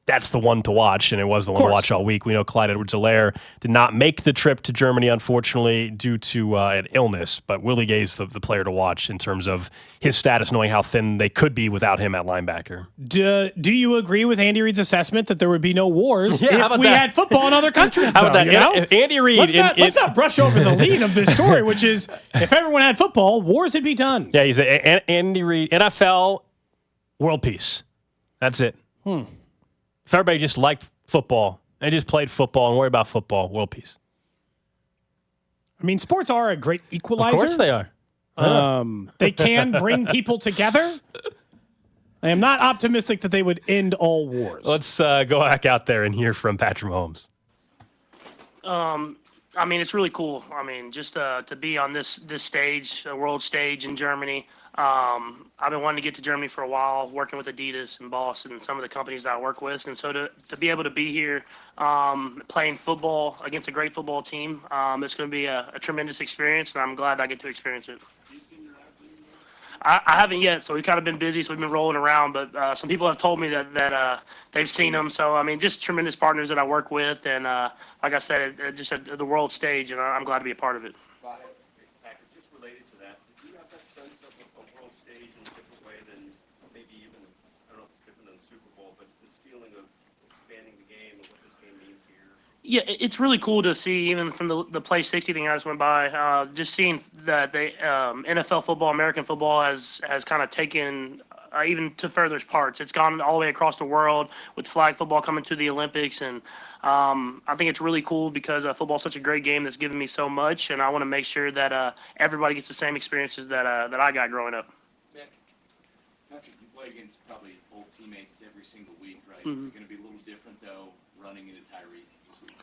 that's the one to watch, and it was the one to watch all week. We know Clyde Edwards-Helaire did not make the trip to Germany, unfortunately, due to an illness, but Willie Gay's the player to watch in terms of his status, knowing how thin they could be without him at linebacker. Do you agree with Andy Reid's assessment that there would be no wars if we had football in other countries? How about that? Andy Reid. Let's not brush over the lead of this story, which is if everyone had football, wars would be done. Yeah, he's Andy Reid, NFL, world peace. That's it. If everybody just liked football and just played football and worried about football, world peace. I mean, sports are a great equalizer. Of course they are. They can bring people together. I am not optimistic that they would end all wars. Let's go back out there and hear from Patrick Mahomes. I mean, it's really cool. I mean, just to be on this stage, the world stage in Germany. I've been wanting to get to Germany for a while, working with Adidas and Boss and some of the companies that I work with. And so to be able to be here playing football against a great football team, it's going to be a tremendous experience, and I'm glad I get to experience it. I haven't yet, so we've kind of been busy, so we've been rolling around. But some people have told me that they've seen them. So, I mean, just tremendous partners that I work with. And like I said, just at the world stage, and I'm glad to be a part of it. Just related to that, do you have that sense of a world stage in a different way than maybe even, I don't know if it's different than the Super Bowl, but this feeling of Yeah, it's really cool to see, even from the Play 60 thing I just went by, just seeing that the NFL football, American football has kind of taken even to further parts. It's gone all the way across the world with flag football coming to the Olympics, and I think it's really cool because football's such a great game that's given me so much, and I want to make sure that everybody gets the same experiences that I got growing up. Patrick, you play against probably old teammates every single week, right? Mhm. Is it going to be a little different, though, running into Tyreek this week?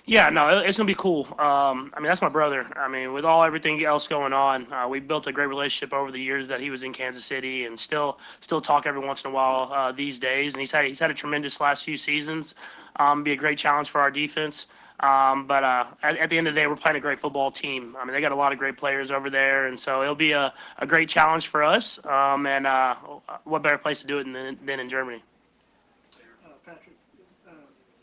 Yeah, no, it's gonna be cool. I mean, that's my brother. I mean, with everything else going on, we built a great relationship over the years that he was in Kansas City, and still talk every once in a while these days. And he's had a tremendous last few seasons. Be a great challenge for our defense. But at the end of the day, we're playing a great football team. I mean, they got a lot of great players over there, and so it'll be a great challenge for us. And what better place to do it than in Germany? Patrick,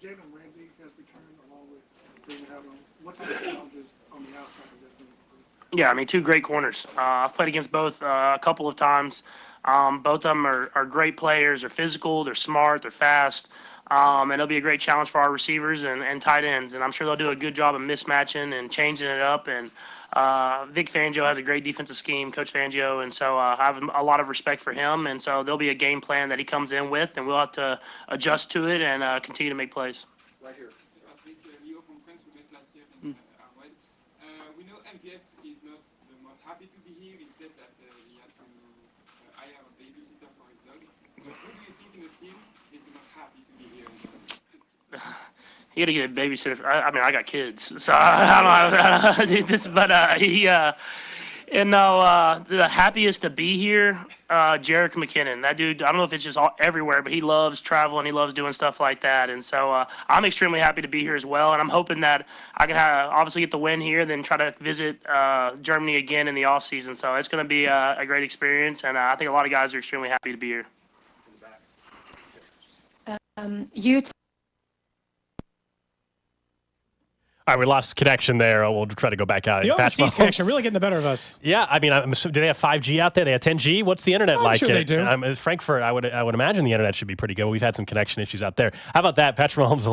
Jalen Ramsey has returned along with David Allen. What kind of challenges on the outside has that been? Yeah, I mean, two great corners. I've played against both a couple of times. Both of them are great players. They're physical, they're smart, they're fast. And it'll be a great challenge for our receivers and tight ends. And I'm sure they'll do a good job of mismatching and changing it up. And Vic Fangio has a great defensive scheme, Coach Fangio. And so I have a lot of respect for him. And so there'll be a game plan that he comes in with, and we'll have to adjust to it and continue to make plays. Right here. We know MVS is not the most happy to be here. He said that he had to hire a babysitter for his dog. But who do you think in the team is the most happy to be here? He had to get a babysitter. I mean, I got kids, so I don't know this, but the happiest to be here, Jarek McKinnon. That dude, I don't know if it's just everywhere, but he loves traveling. He loves doing stuff like that, and so I'm extremely happy to be here as well. And I'm hoping that I can obviously get the win here, then try to visit Germany again in the off season. So it's going to be a great experience, and I think a lot of guys are extremely happy to be here. You All right, we lost connection there. We'll try to go back out. The Patch overseas Mahomes. connection really getting the better of us. Yeah, I mean, do they have 5G out there? They have 10G. What's the internet like? Sure they do. Frankfurt, I would imagine the internet should be pretty good. We've had some connection issues out there. How about that? Patrick Mahomes,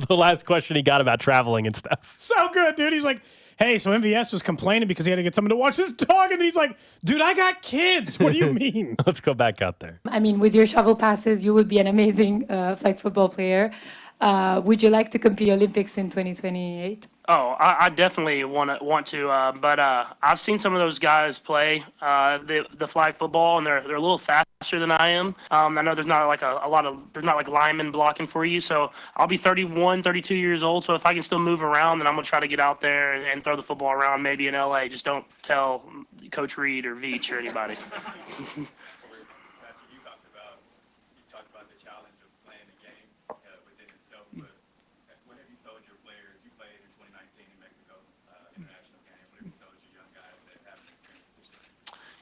the last question he got about traveling and stuff. So good, dude. He's like, hey, so MVS was complaining because he had to get someone to watch his dog, and then he's like, dude, I got kids. What do you mean? Let's go back out there. I mean, with your travel passes, you would be an amazing flag football player. Would you like to compete Olympics in 2028? Oh, I definitely want to, but I've seen some of those guys play the flag football, and they're a little faster than I am. I know there's not like there's not like linemen blocking for you, so I'll be 31, 32 years old. So if I can still move around, then I'm gonna try to get out there and throw the football around, maybe in LA. Just don't tell Coach Reed or Veach or anybody.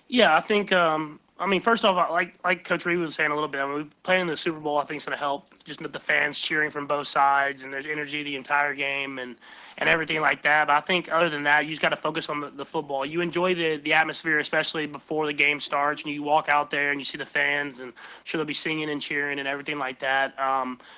Yeah, I think. I mean, first off, like Coach Reed was saying a little bit, I mean, playing in the Super Bowl, I think is going to help. Just with the fans cheering from both sides, and there's energy the entire game, and everything like that. But I think other than that, you just got to focus on the football. You enjoy the atmosphere, especially before the game starts, and you walk out there and you see the fans, and I'm sure they'll be singing and cheering and everything like that.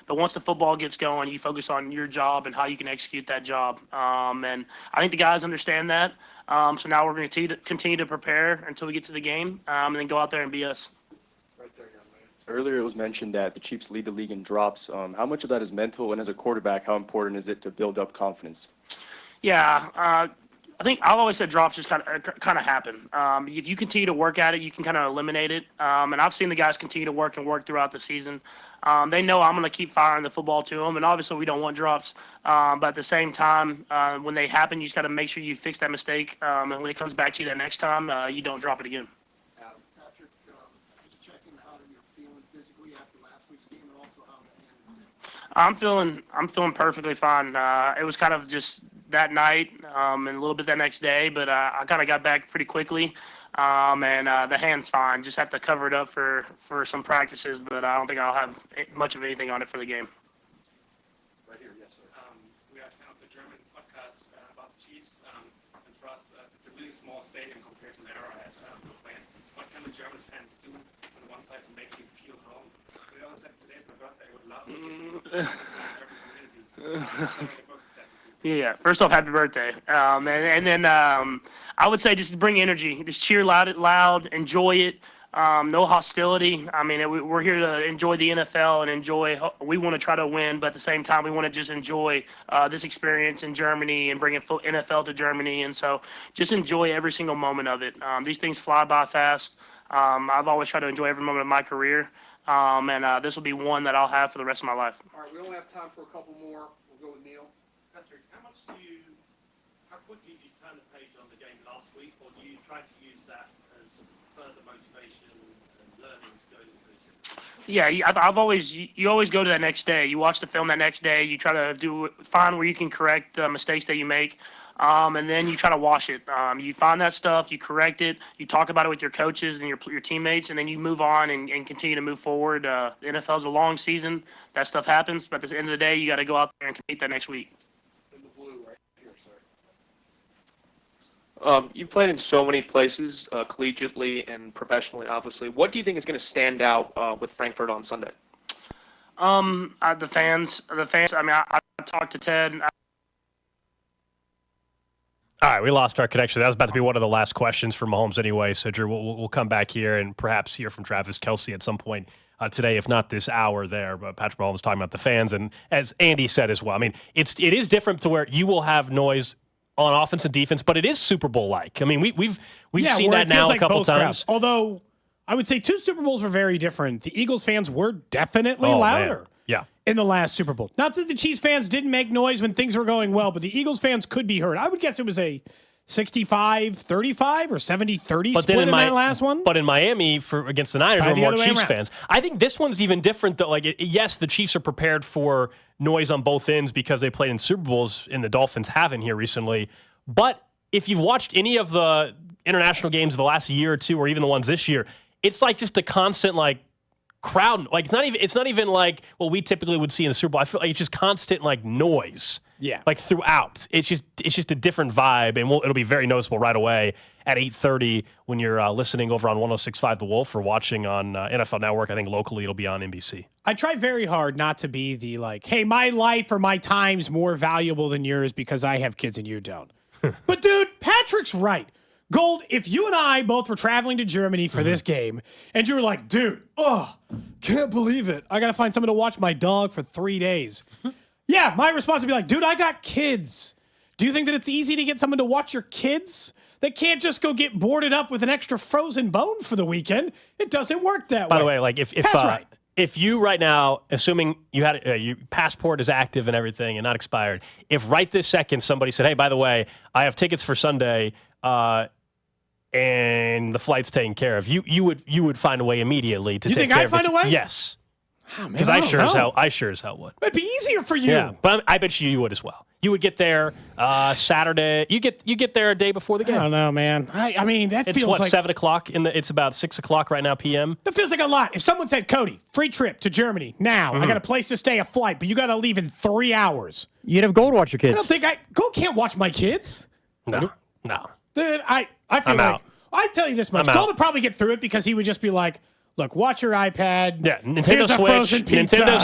But once the football gets going, you focus on your job and how you can execute that job. And I think the guys understand that. So now we're going to continue to prepare until we get to the game, and then go out there and be us. Earlier, it was mentioned that the Chiefs lead the league in drops. How much of that is mental, and as a quarterback, how important is it to build up confidence? Yeah, I think I've always said drops just kind of happen. If you continue to work at it, you can kind of eliminate it. And I've seen the guys continue to work throughout the season. They know I'm going to keep firing the football to them, and obviously we don't want drops. But at the same time, when they happen, you just got to make sure you fix that mistake. And when it comes back to you the next time, you don't drop it again. Patrick, just checking how you're feeling physically after last week's game, and also how the hand is. I'm feeling perfectly fine. It was kind of just that night and a little bit that next day, but I kind of got back pretty quickly. And the hand's fine. Just have to cover it up for some practices, but I don't think I'll have much of anything on it for the game. Right here, yes, sir. We are kind of the German podcast about the Chiefs, and for us, it's a really small stadium compared to the Arrowhead we're playing. What can the German fans do on the one side to make you feel home? We all said today's my birthday. I would love to get the German community. Yeah, first off, happy birthday. And then I would say just bring energy. Just cheer loud, enjoy it. No hostility. I mean, we're here to enjoy the NFL and enjoy. We want to try to win, but at the same time, we want to just enjoy this experience in Germany and bringing NFL to Germany. And so just enjoy every single moment of it. These things fly by fast. I've always tried to enjoy every moment of my career. And this will be one that I'll have for the rest of my life. All right, we only have time for a couple more. We'll go with Neil. Patrick, how quickly do you turn the page on the game last week, or do you try to use that as further motivation and learnings going into this year? Yeah, you always go to that next day. You watch the film that next day. You try to find where you can correct the mistakes that you make, and then you try to wash it. You find that stuff, you correct it, you talk about it with your coaches and your teammates, and then you move on and continue to move forward. The NFL is a long season. That stuff happens, but at the end of the day, you got to go out there and compete that next week. In the blue right here, sir. You've played in so many places, collegiately and professionally, obviously. What do you think is going to stand out with Frankfurt on Sunday? The fans. I mean, I talked to Ted. All right, we lost our connection. That was about to be one of the last questions for Mahomes anyway. So, Drew, we'll come back here and perhaps hear from Travis Kelce at some point today, if not this hour there. But Patrick Mahomes talking about the fans. And as Andy said as well, I mean, it is different to where you will have noise on offense and defense, but it is Super Bowl-like. I mean, we've seen that now a couple times. Crowds. Although, I would say 2 Super Bowls were very different. The Eagles fans were definitely louder. Man. Yeah. In the last Super Bowl. Not that the Chiefs fans didn't make noise when things were going well, but the Eagles fans could be heard. I would guess it was a 65-35 or 70-30 split in that last one. But in Miami against the Niners, there were more Chiefs fans. I think this one's even different. Though, yes, the Chiefs are prepared for noise on both ends because they played in Super Bowls, and the Dolphins haven't here recently. But if you've watched any of the international games of the last year or two, or even the ones this year, it's like just a constant crowd. Like it's not even like what we typically would see in the Super Bowl. I feel like it's just constant noise. Yeah. Throughout. It's just a different vibe, and it'll be very noticeable right away at 8:30 when you're listening over on 106.5 The Wolf or watching on NFL Network. I think locally it'll be on NBC. I try very hard not to be the hey, my life or my time's more valuable than yours because I have kids and you don't. But dude, Patrick's right. Gold, if you and I both were traveling to Germany for this game, and you were like, dude, can't believe it. I got to find someone to watch my dog for 3 days. Yeah, my response would be like, dude, I got kids. Do you think that it's easy to get someone to watch your kids? They can't just go get boarded up with an extra frozen bone for the weekend. It doesn't work that way. By the way, if you right now, assuming you had your passport is active and everything and not expired, if right this second somebody said, hey, by the way, I have tickets for Sunday, and the flight's taken care of, you would find a way immediately to take care of it. You think I'd find a way? Yes. Because I sure as hell would. It'd be easier for you. Yeah, but I bet you would as well. You would get there Saturday. You get there a day before the game. I don't know, man. I mean, that it's feels like 7 o'clock it's about 6 o'clock right now p.m. That feels like a lot. If someone said, Cody, free trip to Germany now, I got a place to stay, a flight, but you got to leave in 3 hours. You'd have Gold watch your kids. I don't think Gold can't watch my kids. No. Dude, I feel like I tell you this much. Gold would probably get through it because he would just be like, look, watch your iPad. Yeah, Nintendo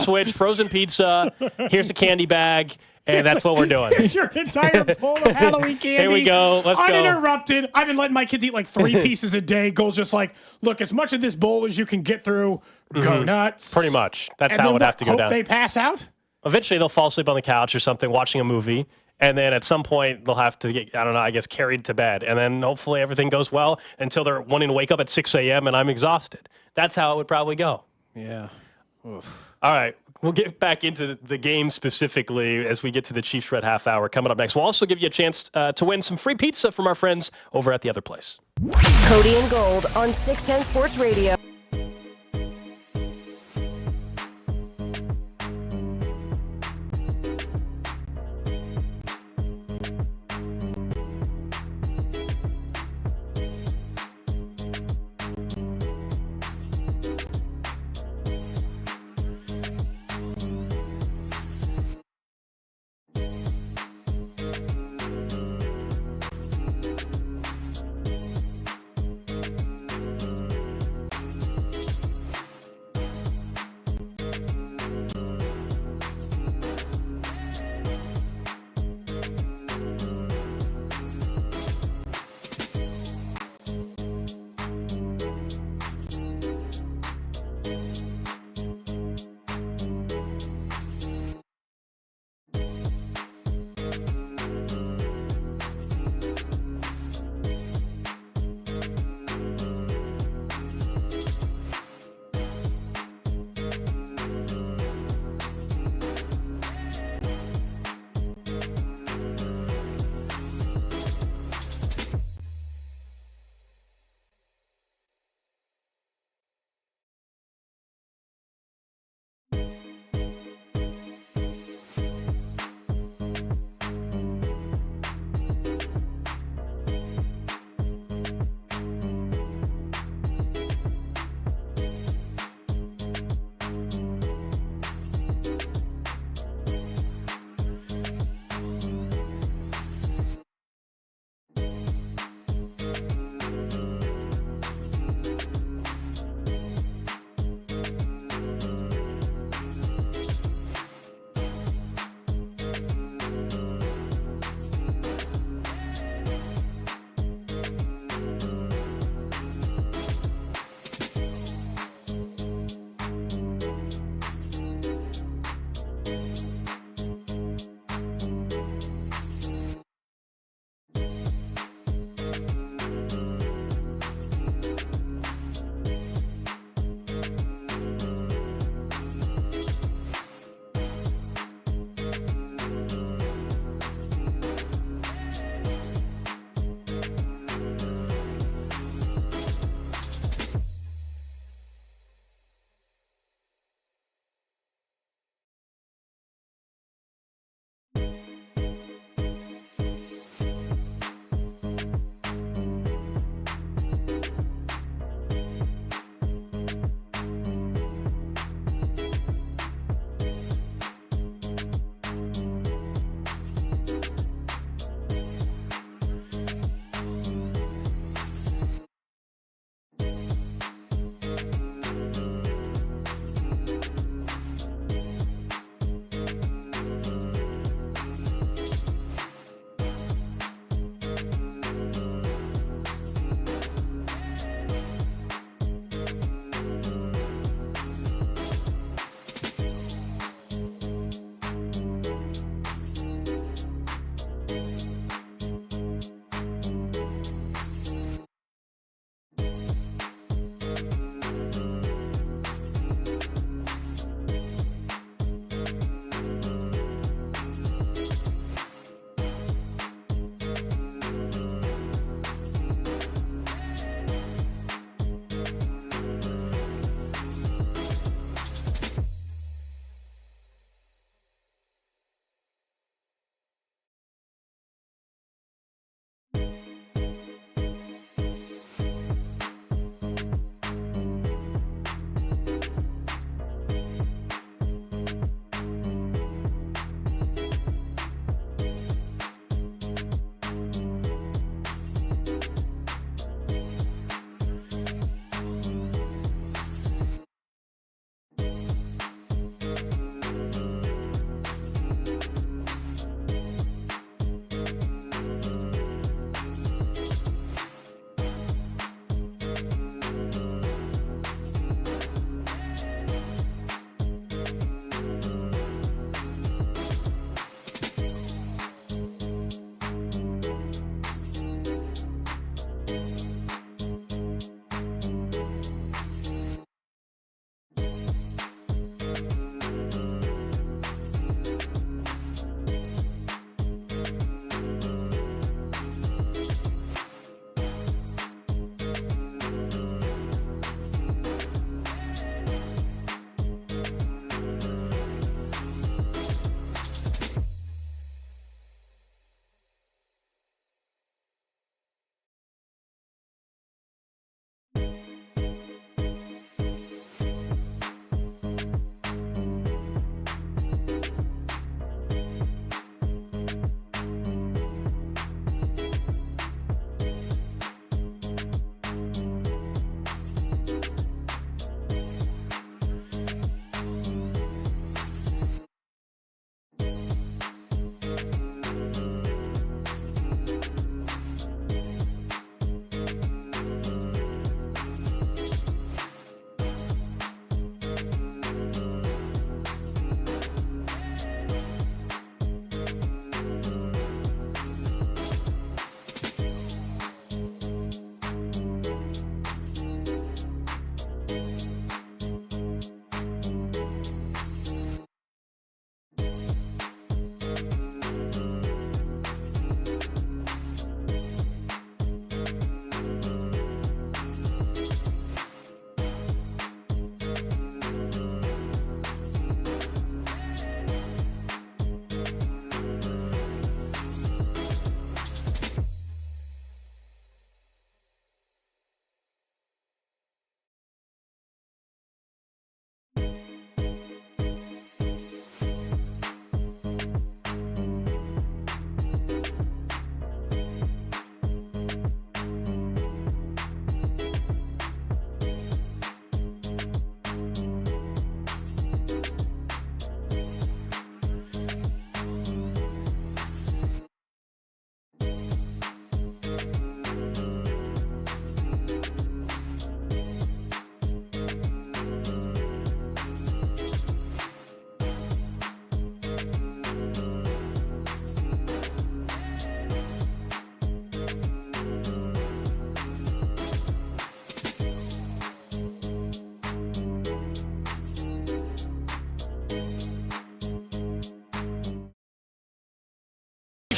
Switch, frozen pizza. Here's a candy bag, and that's what we're doing. Here's your entire bowl of Halloween candy. Here we go. Let's go. Uninterrupted. I've been letting my kids eat 3 pieces a day. Gold's just like, look, as much of this bowl as you can get through. Go nuts. Pretty much. That's how it would have to go down. They pass out? Eventually, they'll fall asleep on the couch or something, watching a movie. And then at some point, they'll have to get, carried to bed. And then hopefully everything goes well until they're wanting to wake up at 6 a.m. and I'm exhausted. That's how it would probably go. Yeah. Oof. All right. We'll get back into the game specifically as we get to the Chiefs Red Half Hour coming up next. We'll also give you a chance to win some free pizza from our friends over at The Other Place. Cody and Gold on 610 Sports Radio.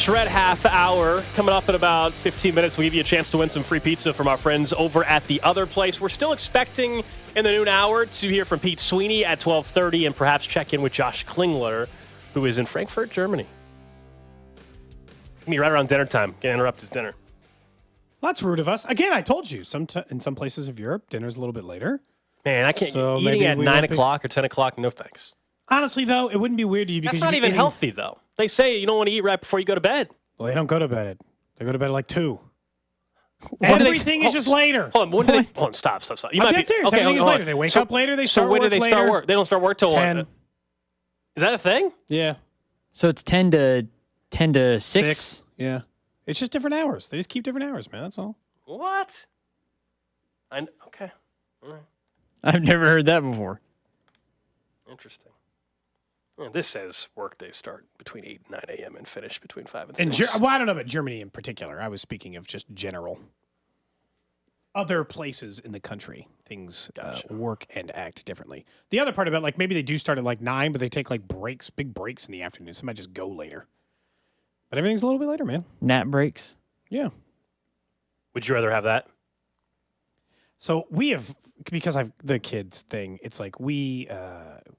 Bachelorette half hour coming up in about 15 minutes. We'll give you a chance to win some free pizza from our friends over at the other place. We're still expecting in the noon hour to hear from Pete Sweeney at 12:30 and perhaps check in with Josh Klingler, who is in Frankfurt, Germany. Me right around dinner time. Get interrupted dinner. Well, that's rude of us. Again, I told you, in some places of Europe, dinner's a little bit later. Man, I can't. So Eating maybe at we 9 won't be- o'clock or 10 o'clock, no thanks. Honestly, though, it wouldn't be weird to you because That's not you'd be even eating- healthy, though. They say you don't want to eat right before you go to bed. Well, they don't go to bed. They go to bed at like 2. When do they- Everything is just later. Hold on, when do they? Hold on, stop. You I'm dead serious. okay, Everything is hold on. later. They wake So- up later. They so start when work do they later. start work? They don't start work till 10. what? Is that a thing? Yeah. So it's 10 to 6? Yeah. It's just different hours. They just keep different hours, man. That's all. What? Okay. All right. I've never heard that before. Interesting. Yeah, this says workdays start between 8 and 9 a.m. and finish between 5 and And 6. well, I don't know about Germany in particular. I was speaking of just general. Other places in the country, things work and act differently. The other part about, like, maybe they do start at like 9, but they take like breaks, big breaks in the afternoon. Some might just go later. But everything's a little bit later, man. Nap breaks? Yeah. Would you rather have that? So we have, because I've the kids thing, it's like we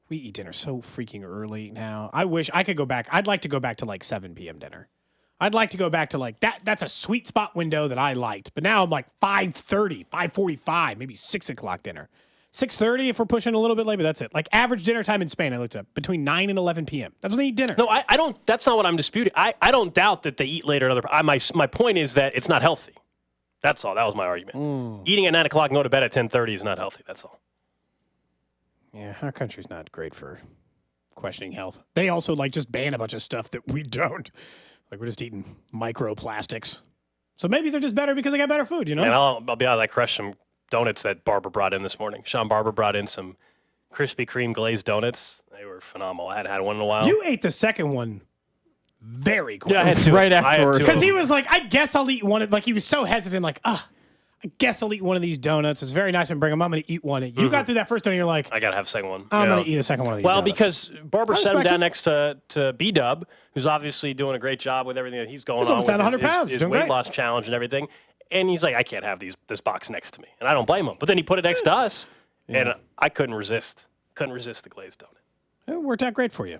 eat dinner so freaking early now. I wish I could go back. I'd like to go back to like 7 p.m. dinner. I'd like to go back to like that. That's a sweet spot window that I liked. But now I'm like 5:30, 5:45, maybe 6 o'clock dinner. 6:30 if we're pushing a little bit late, but that's it. Like average dinner time in Spain, I looked up, between 9 and 11 p.m. That's when they eat dinner. No, I don't. That's not what I'm disputing. I don't doubt that they eat later. My point is that it's not healthy. That's all. That was my argument. Eating at 9 o'clock and go to bed at 10:30 is not healthy. That's all. Yeah, our country's not great for questioning health. They also like just ban a bunch of stuff that we don't. Like we're just eating microplastics. So maybe they're just better because they got better food, you know? And I'll be honest, I crushed some donuts that Barbara brought in this morning. Sean Barber brought in some Krispy Kreme glazed donuts. They were phenomenal. I hadn't had one in a while. You ate the second one very quick. Yeah, I had two. Right I had afterwards. two. Because he was like, I guess I'll eat one. Like he was so hesitant, like, I guess I'll eat one of these donuts. It's very nice and bring them. I'm going to eat one. You got through that first one, and you're like, I got to have a second one. I'm Yeah. going to eat a second one of these Well, donuts. because Barber I set him respect down it. next to B-Dub, who's obviously doing a great job with everything that he's going He's on almost with down 100 pounds. his He's doing weight great. loss challenge and everything. And he's like, I can't have this box next to me. And I don't blame him. But then he put it next to us, and I couldn't resist. Couldn't resist the glazed donut. It worked out great for you.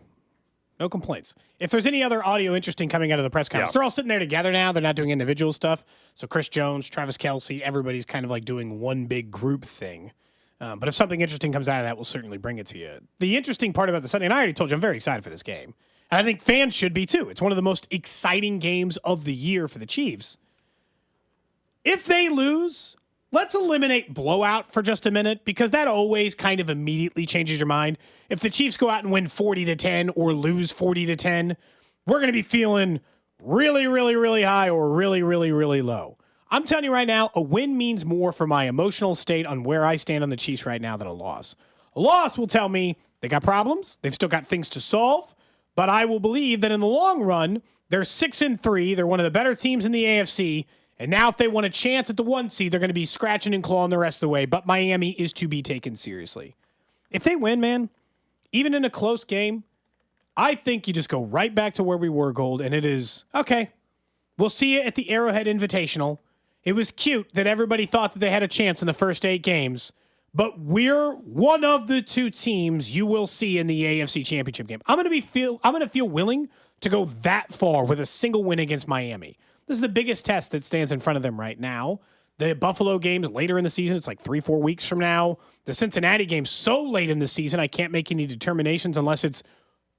No complaints. If there's any other audio interesting coming out of the press conference, they're all sitting there together now. They're not doing individual stuff. So Chris Jones, Travis Kelce, everybody's kind of like doing one big group thing. But if something interesting comes out of that, we'll certainly bring it to you. The interesting part about the Sunday, and I already told you, I'm very excited for this game. And I think fans should be too. It's one of the most exciting games of the year for the Chiefs. If they lose, let's eliminate blowout for just a minute because that always kind of immediately changes your mind. If the Chiefs go out and win 40-10 or lose 40-10, we're going to be feeling really, really, really high or really, really, really low. I'm telling you right now, a win means more for my emotional state on where I stand on the Chiefs right now than a loss. A loss will tell me they got problems, they've still got things to solve, but I will believe that in the long run, they're 6-3, they're one of the better teams in the AFC, and now if they want a chance at the 1 seed, they're going to be scratching and clawing the rest of the way, but Miami is to be taken seriously. If they win, man, even in a close game, I think you just go right back to where we were, Gold, and it is, okay, we'll see you at the Arrowhead Invitational. It was cute that everybody thought that they had a chance in the first 8 games, but we're one of the 2 teams you will see in the AFC Championship game. I'm going to feel willing to go that far with a single win against Miami. This is the biggest test that stands in front of them right now. The Buffalo game's later in the season. It's like 3-4 weeks from now. The Cincinnati game's so late in the season, I can't make any determinations unless it's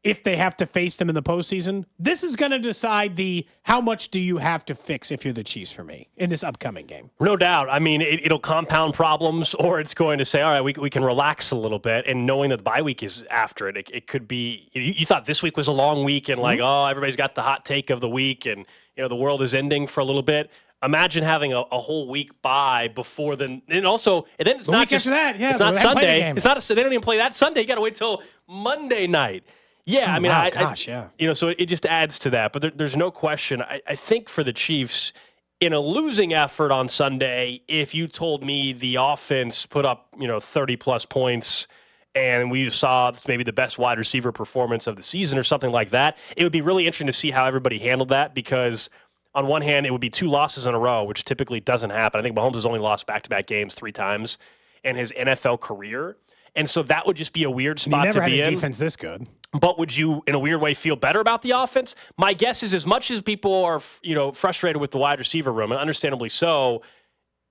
if they have to face them in the postseason. This is going to decide how much do you have to fix if you're the Chiefs for me in this upcoming game. No doubt. I mean, it'll compound problems, or it's going to say, all right, we can relax a little bit. And knowing that the bye week is after it, it could be, you thought this week was a long week and like, oh, everybody's got the hot take of the week and, the world is ending for a little bit. Imagine having a whole week bye before then. And also, and then it's The not week just after that, yeah, it's they not haven't played the Sunday. game. It's not they don't even play that Sunday. You got to wait till Monday night. Yeah, I mean, wow, yeah. So it just adds to that. But there's no question. I think for the Chiefs, in a losing effort on Sunday, if you told me the offense put up 30 plus points and we saw maybe the best wide receiver performance of the season or something like that, it would be really interesting to see how everybody handled that because on one hand, it would be 2 losses in a row, which typically doesn't happen. I think Mahomes has only lost back-to-back games 3 times in his NFL career. And so that would just be a weird spot to be in. He never had a defense this good. But would you, in a weird way, feel better about the offense? My guess is as much as people are, frustrated with the wide receiver room, and understandably so,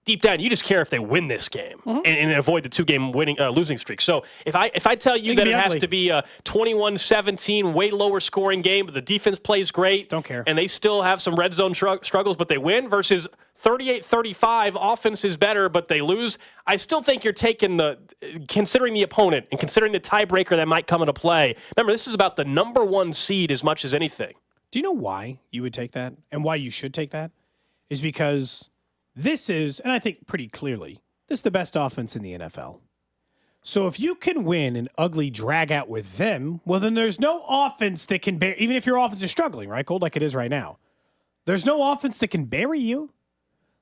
deep down, you just care if they win this game and avoid the 2-game losing streak. So if I tell you that it has to be a 21-17, way lower scoring game, but the defense plays great, don't care, and they still have some red zone struggles, but they win, versus 38-35, offense is better, but they lose, I still think you're considering the opponent and considering the tiebreaker that might come into play. Remember, this is about the number 1 seed as much as anything. Do you know why you would take that and why you should take that? Is because this is, and I think pretty clearly, this is the best offense in the NFL. So if you can win an ugly drag out with them, well, then there's no offense that can bear, even if your offense is struggling, right, Gold, like it is right now. There's no offense that can bury you.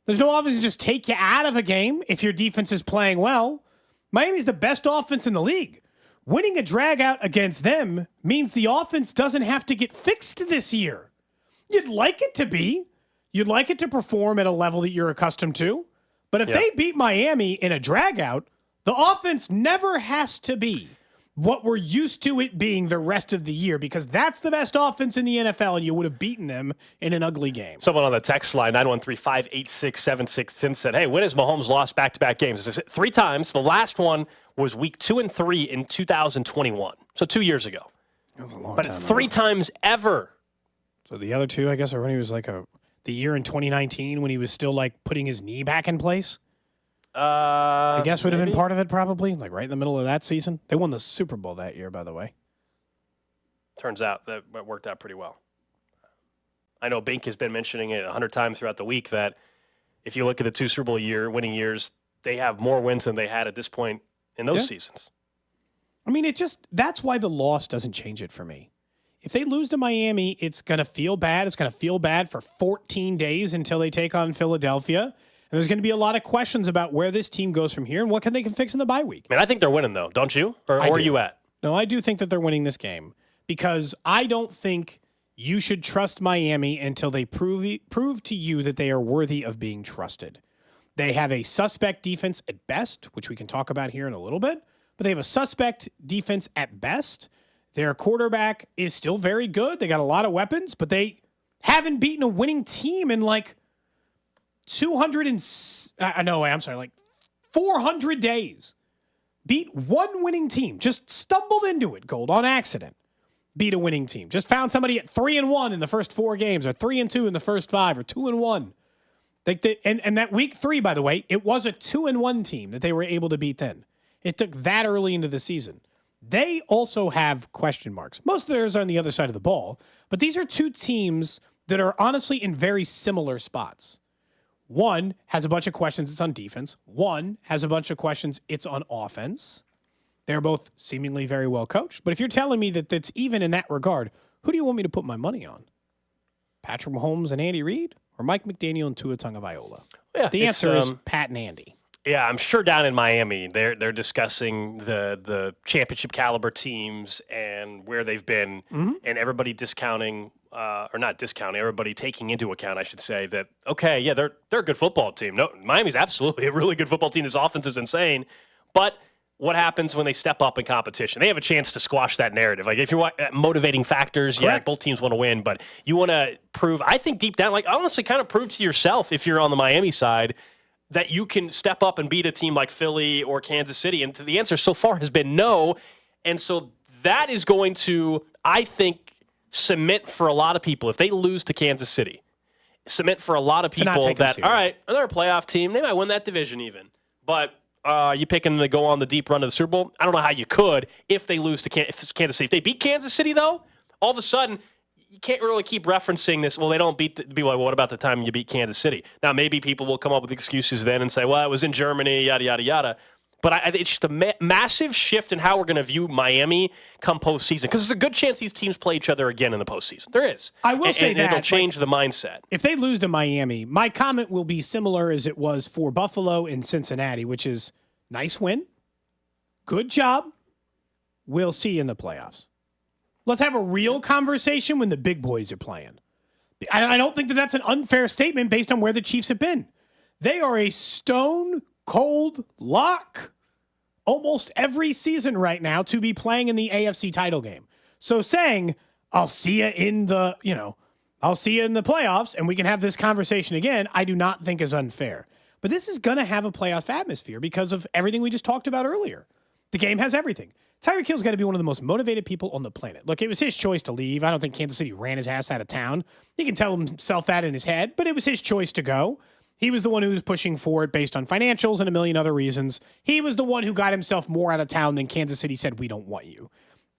There's no offense to just take you out of a game if your defense is playing well. Miami's the best offense in the league. Winning a drag out against them means the offense doesn't have to get fixed this year. You'd like it to be. You'd like it to perform at a level that you're accustomed to. But if they beat Miami in a drag out, the offense never has to be what we're used to it being the rest of the year, because that's the best offense in the NFL, and you would have beaten them in an ugly game. Someone on the text line, 913-586-7610, said, hey, when has Mahomes lost back-to-back games? 3 times. The last one was week 2 and 3 in 2021, so 2 years ago. That was a long but time it's 3 times ever. So the other 2, I guess, are when he was like the year in 2019 when he was still like putting his knee back in place. I guess would have been part of it, probably, like right in the middle of that season. They won the Super Bowl that year, by the way. Turns out that worked out pretty well. I know Bink has been mentioning it 100 times throughout the week that if you look at the 2 Super Bowl winning years, they have more wins than they had at this point in those seasons. I mean, that's why the loss doesn't change it for me. If they lose to Miami, it's going to feel bad. It's going to feel bad for 14 days until they take on Philadelphia. And there's going to be a lot of questions about where this team goes from here and what they can fix in the bye week. I mean, I think they're winning, though, don't you? Or are you at? No, I do think that they're winning this game because I don't think you should trust Miami until they prove to you that they are worthy of being trusted. They have a suspect defense at best, which we can talk about here in a little bit, but they have a suspect defense at best. Their quarterback is still very good. They got a lot of weapons, but they haven't beaten a winning team in like 400 days. Beat one winning team. Just stumbled into it, Gold, on accident. Beat a winning team. Just found somebody at 3-1 in the first 4 games, or 3-2 in the first 5, or 2-1. And that week 3, by the way, it was a 2-1 team that they were able to beat then. It took that early into the season. They also have question marks. Most of theirs are on the other side of the ball, but these are 2 teams that are honestly in very similar spots. One has a bunch of questions, it's on defense. One has a bunch of questions, it's on offense. They're both seemingly very well coached. But if you're telling me that that's even in that regard, who do you want me to put my money on? Patrick Mahomes and Andy Reid? Or Mike McDaniel and Tua Tagovailoa? Yeah, the answer is Pat and Andy. Yeah, I'm sure down in Miami, they're discussing the championship caliber teams and where they've been, and everybody discounting, or not discounting, everybody taking into account, I should say, that okay, yeah, they're a good football team. No, Miami's absolutely a really good football team. This offense is insane, but what happens when they step up in competition? They have a chance to squash that narrative. Like if you're motivating factors, Correct. Yeah, both teams want to win, but you want to prove. I think deep down, like honestly, kind of prove to yourself if you're on the Miami side, that you can step up and beat a team like Philly or Kansas City? And the answer so far has been no. And so that is going to, I think, cement for a lot of people, if they lose to Kansas City, cement for a lot of people that, all right, they're a playoff team. They might win that division even. But you picking them to go on the deep run to the Super Bowl? I don't know how you could if they lose to Kansas City. If they beat Kansas City, though, all of a sudden, you can't really keep referencing this. Well, they don't beat be like, well, what about the time you beat Kansas City? Now, maybe people will come up with excuses then and say, well, it was in Germany, yada, yada, yada. But it's just a massive shift in how we're going to view Miami come postseason. Because there's a good chance these teams play each other again in the postseason. There is. I will say that. It'll change the mindset. If they lose to Miami, my comment will be similar as it was for Buffalo and Cincinnati, which is nice win, good job, we'll see you in the playoffs. Let's have a real conversation when the big boys are playing. I don't think that that's an unfair statement based on where the Chiefs have been. They are a stone cold lock almost every season right now to be playing in the AFC title game. So saying, I'll see you in the, I'll see you in the playoffs and we can have this conversation again, I do not think is unfair. But this is going to have a playoff atmosphere because of everything we just talked about earlier. The game has everything. Tyreek Hill's got to be one of the most motivated people on the planet. Look, it was his choice to leave. I don't think Kansas City ran his ass out of town. He can tell himself that in his head, but it was his choice to go. He was the one who was pushing for it based on financials and a million other reasons. He was the one who got himself more out of town than Kansas City said, we don't want you.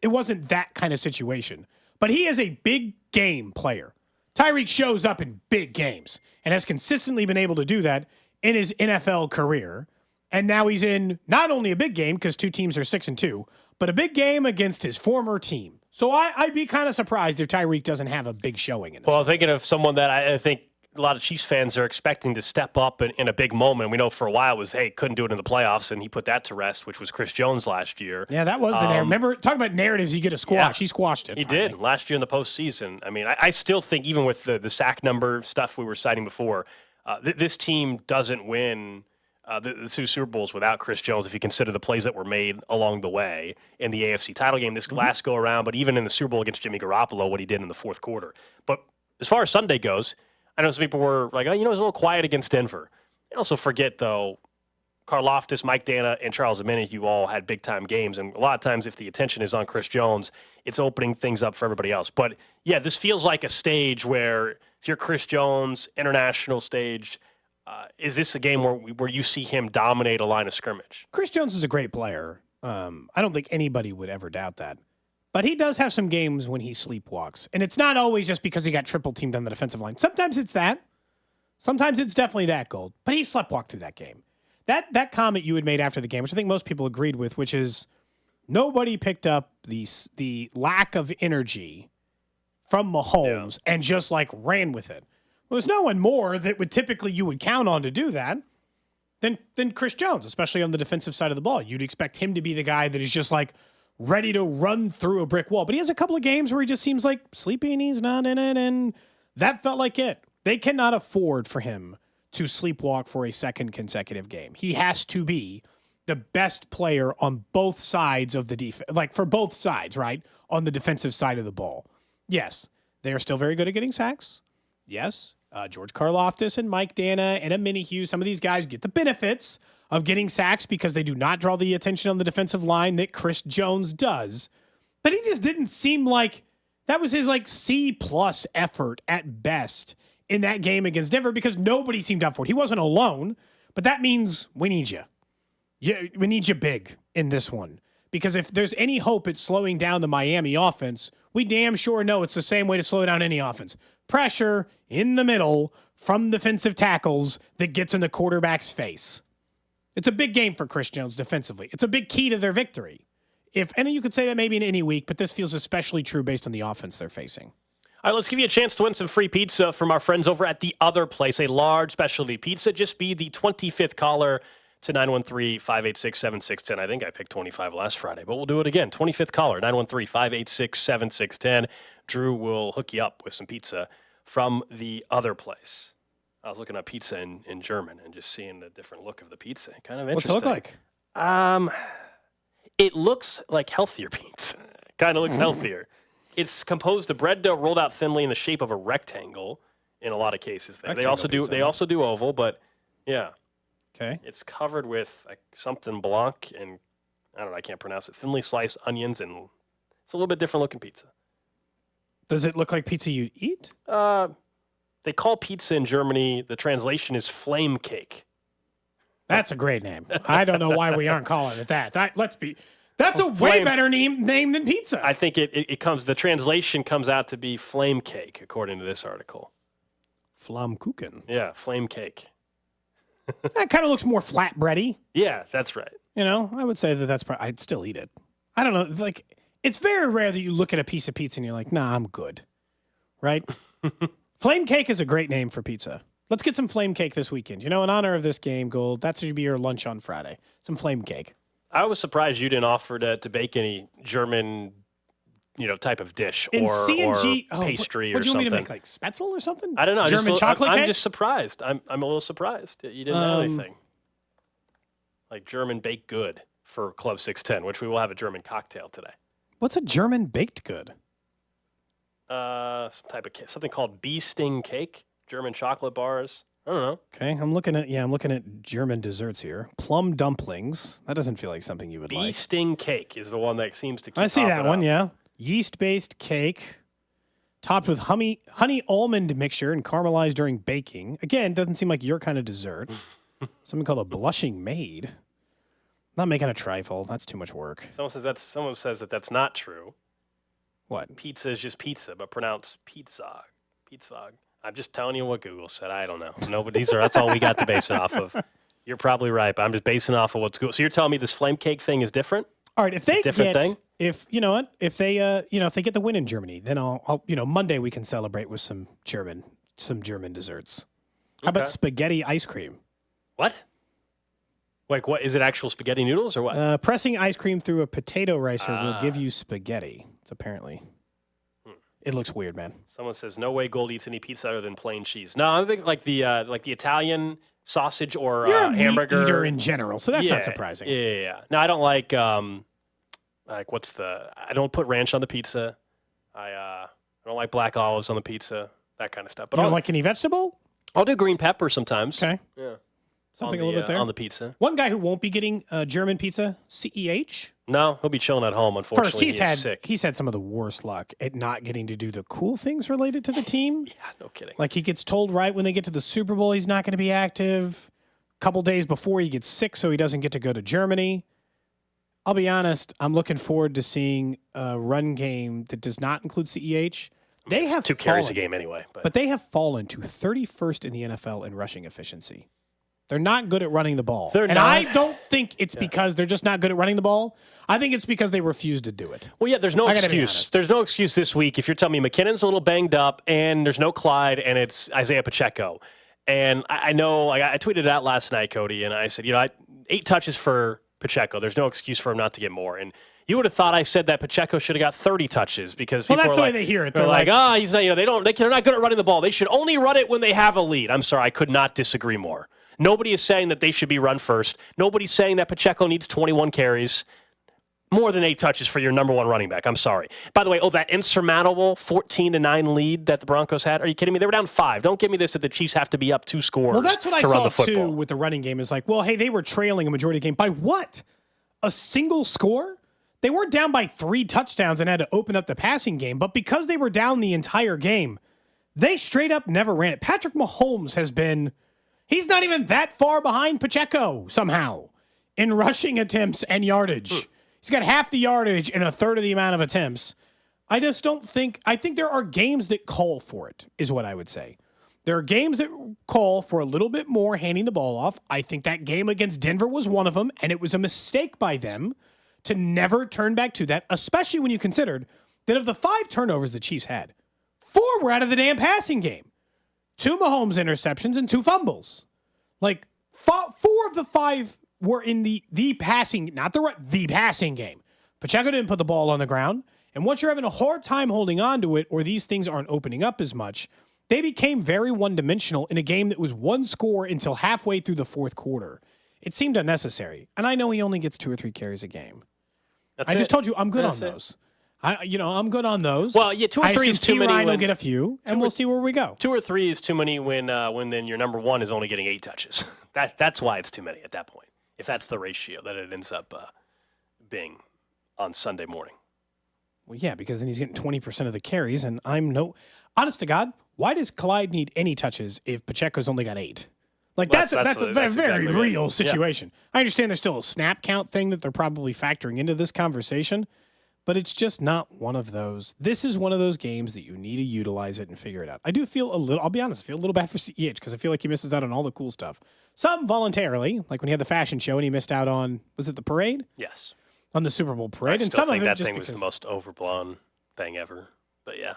It wasn't that kind of situation. But he is a big game player. Tyreek shows up in big games and has consistently been able to do that in his NFL career. And now he's in not only a big game because two teams are 6-2, but a big game against his former team. So I'd be kind of surprised if Tyreek doesn't have a big showing in this. Well, thinking of someone that I think a lot of Chiefs fans are expecting to step up in a big moment. We know for a while it was, hey, couldn't do it in the playoffs, and he put that to rest, which was Chris Jones last year. Yeah, that was the narrative. Remember, talking about narratives, you get a squash. Yeah, he squashed it. He did last year in the postseason. I mean, I still think even with the sack number stuff we were citing before, this team doesn't win the two Super Bowls without Chris Jones if you consider the plays that were made along the way in the AFC title game this last go around, but even in the Super Bowl against Jimmy Garoppolo, what he did in the fourth quarter. But as far as Sunday goes, I know some people were like, oh, it was a little quiet against Denver. And also forget, though, Karlaftis, Mike Dana, and Charles Omenihu all had big-time games. And a lot of times if the attention is on Chris Jones, it's opening things up for everybody else. But, yeah, this feels like a stage where if you're Chris Jones, international stage, is this a game where you see him dominate a line of scrimmage? Chris Jones is a great player. I don't think anybody would ever doubt that. But he does have some games when he sleepwalks. And it's not always just because he got triple teamed on the defensive line. Sometimes it's that. Sometimes it's definitely that, Gold. But he sleptwalked through that game. That comment you had made after the game, which I think most people agreed with, which is nobody picked up the lack of energy from Mahomes and just ran with it. Well, there's no one more that would typically you would count on to do that than Chris Jones, especially on the defensive side of the ball. You'd expect him to be the guy that is just ready to run through a brick wall. But he has a couple of games where he just seems sleepy and he's not in it, and that felt like it. They cannot afford for him to sleepwalk for a second consecutive game. He has to be the best player on both sides of the defense, for both sides, right? On the defensive side of the ball. Yes, they are still very good at getting sacks. Yes, George Karlaftis and Mike Dana and Omenihu, some of these guys get the benefits of getting sacks because they do not draw the attention on the defensive line that Chris Jones does. But he just didn't seem like that was his C+ effort at best in that game against Denver because nobody seemed up for it. He wasn't alone, but that means we need you. We need you big in this one. Because if there's any hope it's slowing down the Miami offense, we damn sure know it's the same way to slow down any offense. Pressure in the middle from defensive tackles that gets in the quarterback's face. It's a big game for Chris Jones defensively. It's a big key to their victory. And you could say that maybe in any week, but this feels especially true based on the offense they're facing. All right, let's give you a chance to win some free pizza from our friends over at The Other Place, a large specialty pizza. Just be the 25th caller to 913-586-7610. I think I picked 25 last Friday, but we'll do it again. 25th caller, 913-586-7610. Drew will hook you up with some pizza from The Other Place. I was looking up pizza in German and just seeing the different look of the pizza. Kind of interesting. What's it look like? It looks like healthier pizza. Kind of looks healthier. It's composed of bread dough rolled out thinly in the shape of a rectangle in a lot of cases. They also do oval, but yeah. Okay. It's covered with something blanc and I don't know, I can't pronounce it. Thinly sliced onions, and it's a little bit different looking pizza. Does it look like pizza you'd eat? They call pizza in Germany, the translation is flame cake. That's a great name. I don't know why we aren't calling it that. That's a way better name than pizza. I think the translation comes out to be flame cake, according to this article. Flammkuchen. Yeah, flame cake. That kind of looks more flatbready. Yeah, that's right. I would say that's probably, I'd still eat it. I don't know. It's very rare that you look at a piece of pizza and you're like, nah, I'm good. Right? Flame cake is a great name for pizza. Let's get some flame cake this weekend. In honor of this game, Gold, that should be your lunch on Friday. Some flame cake. I was surprised you didn't offer to bake any German, type of dish In or C&G, pastry what or do you want me something. to make, like Spätzle or something? I don't know. German chocolate I'm cake? just surprised. I'm a little surprised that you didn't have anything like German baked good for Club 610, which we will have a German cocktail today. What's a German baked good? Some type of cake, something called bee sting cake, German chocolate bars. I don't know. Okay, I'm looking at German desserts here. Plum dumplings. That doesn't feel like something you would Bee like. sting cake is the one that seems to keep I see that popping one, up. yeah. Yeast-based cake, topped with honey almond mixture and caramelized during baking. Again, doesn't seem like your kind of dessert. Something called a blushing maid. Not making a trifle. That's too much work. Someone says that that's not true. What? Pizza is just pizza, but pronounced pizza. Pizza. I'm just telling you what Google said. I don't know. No, but that's all we got to base it off of. You're probably right, but I'm just basing off of what's Google. So you're telling me this flame cake thing is different? All right, if they different get, thing? if you know what, if they, if they get the win in Germany, then I'll Monday we can celebrate with some German desserts. How about Okay. spaghetti ice cream? What? Like what? Is it actual spaghetti noodles or what? Pressing ice cream through a potato ricer will give you spaghetti. It's apparently. It looks weird, man. Someone says no way Gold eats any pizza other than plain cheese. No, I'm thinking like the Italian sausage or You're a meat hamburger eater in general, so that's not surprising. Yeah. No, I don't like I don't put ranch on the pizza. I don't like black olives on the pizza. That kind of stuff. But You don't like any vegetable? I'll do green pepper sometimes. Okay. Yeah. Something On a little bit there. on the pizza. One guy who won't be getting German pizza, CEH. No, he'll be chilling at home. Unfortunately, First, he's he is sick. had some of the worst luck at not getting to do the cool things related to the team. Yeah, no kidding. Like he gets told right when they get to the Super Bowl he's not going to be active. A couple days before he gets sick, so he doesn't get to go to Germany. I'll be honest, I'm looking forward to seeing a run game that does not include CEH. They have 2 carries a fallen- game anyway. But they have fallen to 31st in the NFL in rushing efficiency. They're not good at running the ball. They're and not. I don't think it's because they're just not good at running the ball. I think it's because they refuse to do it. Well, yeah, there's no I gotta be excuse. honest. There's no excuse this week if you're telling me McKinnon's a little banged up and there's no Clyde and it's Isaiah Pacheco. And I know, like I tweeted that last night, Cody, and I said, 8 touches for Pacheco. There's no excuse for him not to get more. And you would have thought I said that Pacheco should have got 30 touches because people Well, that's are the way like, they hear it. They're They're like, like- he's not, they're not good at running the ball. They should only run it when they have a lead. I'm sorry, I could not disagree more. Nobody is saying that they should be run first. Nobody's saying that Pacheco needs 21 carries. More than 8 touches for your number one running back. I'm sorry. By the way, that insurmountable 14-9 lead that the Broncos had. Are you kidding me? They were down 5. Don't give me this that the Chiefs have to be up 2 scores Well, that's what I to run saw the football. too with the running game. Is like, well, hey, they were trailing a majority of the game by what? A single score? They weren't down by 3 touchdowns and had to open up the passing game, but because they were down the entire game, they straight up never ran it. Patrick Mahomes he's not even that far behind Pacheco somehow in rushing attempts and yardage. He's got half the yardage and a third of the amount of attempts. I just don't think, I think there are games that call for it, is what I would say. There are games that call for a little bit more handing the ball off. I think that game against Denver was one of them, and it was a mistake by them to never turn back to that, especially when you considered that of the 5 turnovers the Chiefs had, 4 were out of the damn passing game. 2 Mahomes interceptions and 2 fumbles. Like, 4 of the 5 were in the passing, not the passing game. Pacheco didn't put the ball on the ground, and once you're having a hard time holding on to it, or these things aren't opening up as much, they became very one-dimensional in a game that was 1 score until halfway through the 4th quarter. It seemed unnecessary, and I know he only gets 2 or 3 carries a game. I just told you I'm good on those. I'm good on those. Well, yeah, 2 or 3 is too many. Ryan will get a few, and we'll see where we go. 2 or 3 is too many when then your number one is only getting 8 touches. That's why it's too many at that point. If that's the ratio that it ends up being on Sunday morning. Well, yeah, because then he's getting 20% of the carries, and honest to God, why does Clyde need any touches if Pacheco's only got 8? Like, Well, that's a very exactly it. real Yeah. situation. I understand there's still a snap count thing that they're probably factoring into this conversation, but it's just not one of those. This is one of those games that you need to utilize it and figure it out. I do feel I'll be honest, I feel a little bad for CEH because I feel like he misses out on all the cool stuff. Some voluntarily, like when he had the fashion show and he missed out on, was it the parade? Yes. On the Super Bowl parade. I And still some think of it that just thing was the most overblown thing ever. But yeah.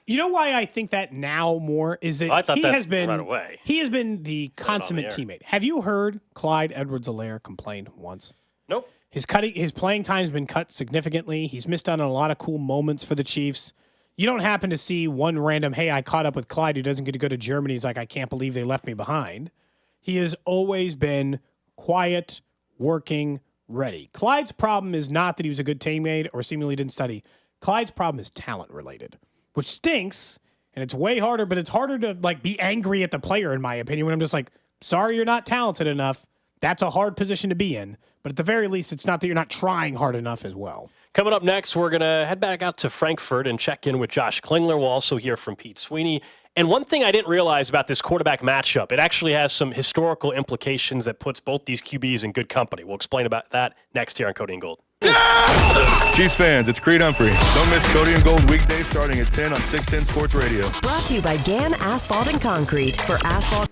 You know why I think that now more is that I thought he that has been right away. He has been the consummate air. teammate. Have you heard Clyde Edwards-Helaire complain once? Nope. His playing time's been cut significantly. He's missed out on a lot of cool moments for the Chiefs. You don't happen to see one random, hey, I caught up with Clyde who doesn't get to go to Germany. He's like, I can't believe they left me behind. He has always been quiet, working, ready. Clyde's problem is not that he was a good teammate or seemingly didn't study. Clyde's problem is talent related, which stinks, and it's way harder, but it's harder to like be angry at the player, in my opinion, when I'm just like, sorry you're not talented enough. That's a hard position to be in. But at the very least, it's not that you're not trying hard enough as well. Coming up next, we're going to head back out to Frankfurt and check in with Josh Klingler. We'll also hear from Pete Sweeney. And one thing I didn't realize about this quarterback matchup, it actually has some historical implications that puts both these QBs in good company. We'll explain about that next here on Cody and Gold. Chiefs fans, it's Creed Humphrey. Don't miss Cody and Gold weekdays starting at 10 on 610 Sports Radio. Brought to you by GAN Asphalt and Concrete. For asphalt.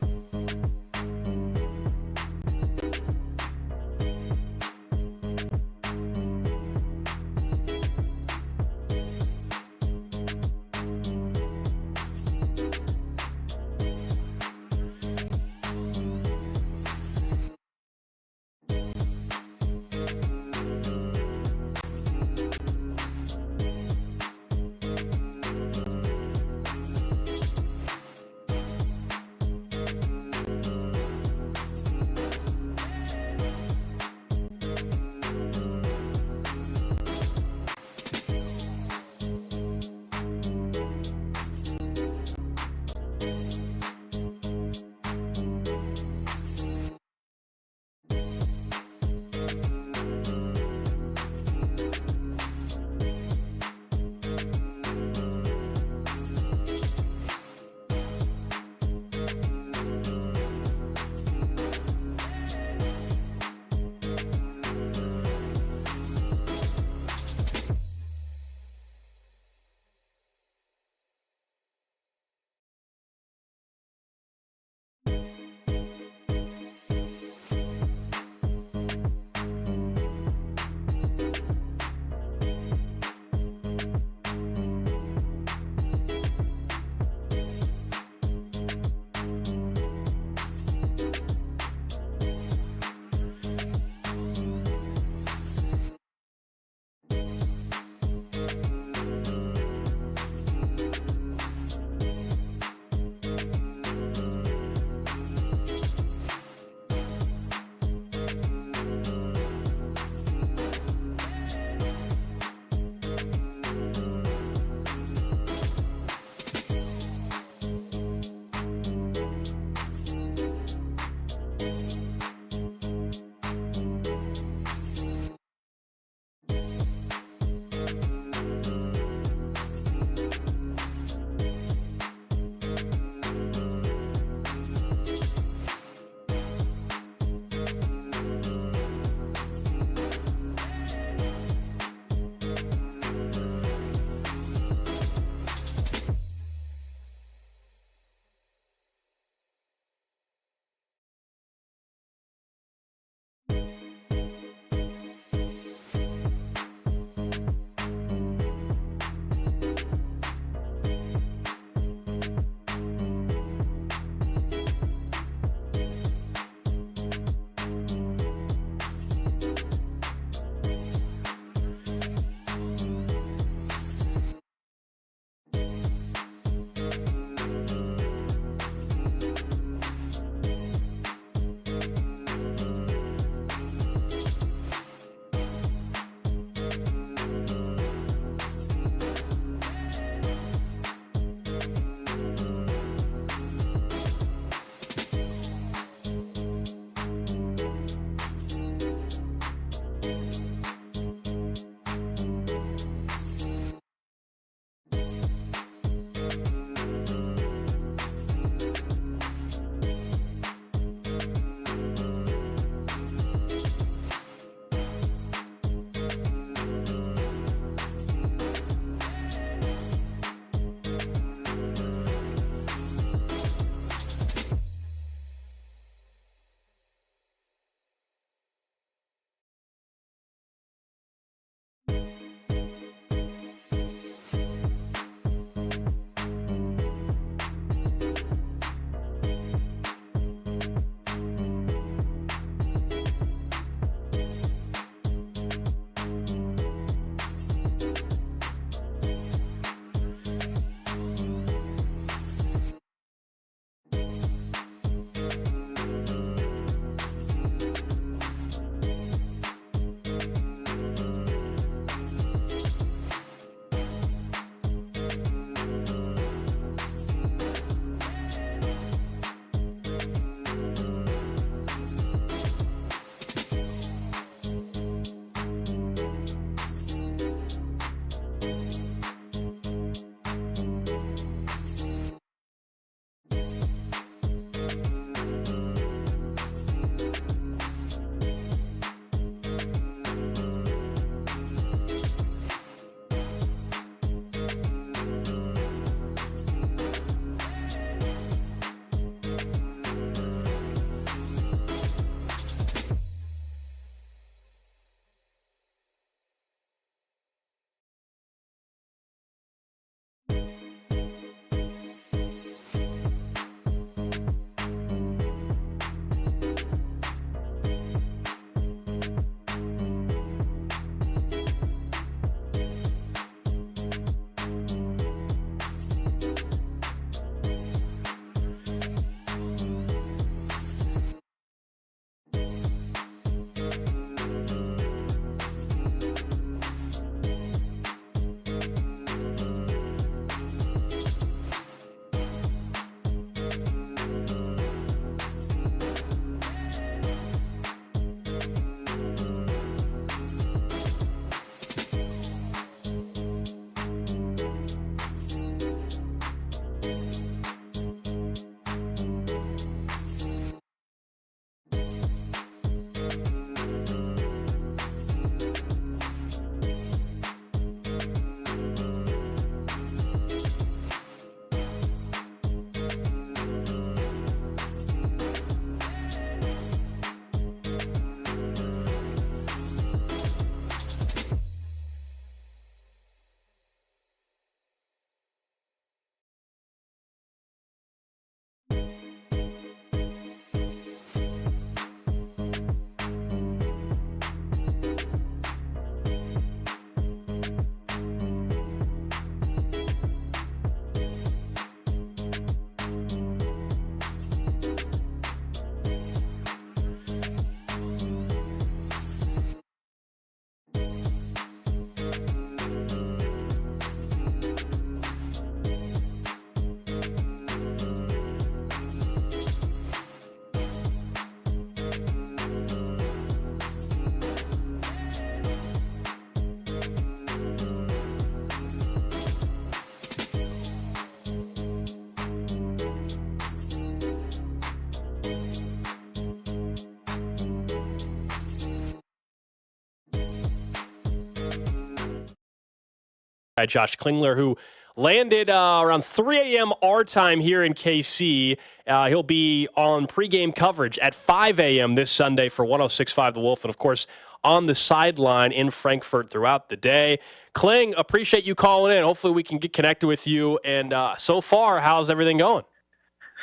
By Josh Klingler, who landed around 3 a.m. our time here in KC. He'll be on pregame coverage at 5 a.m. this Sunday for 106.5 The Wolf, and, of course, on the sideline in Frankfurt throughout the day. Kling, appreciate you calling in. Hopefully we can get connected with you. And so far, how's everything going?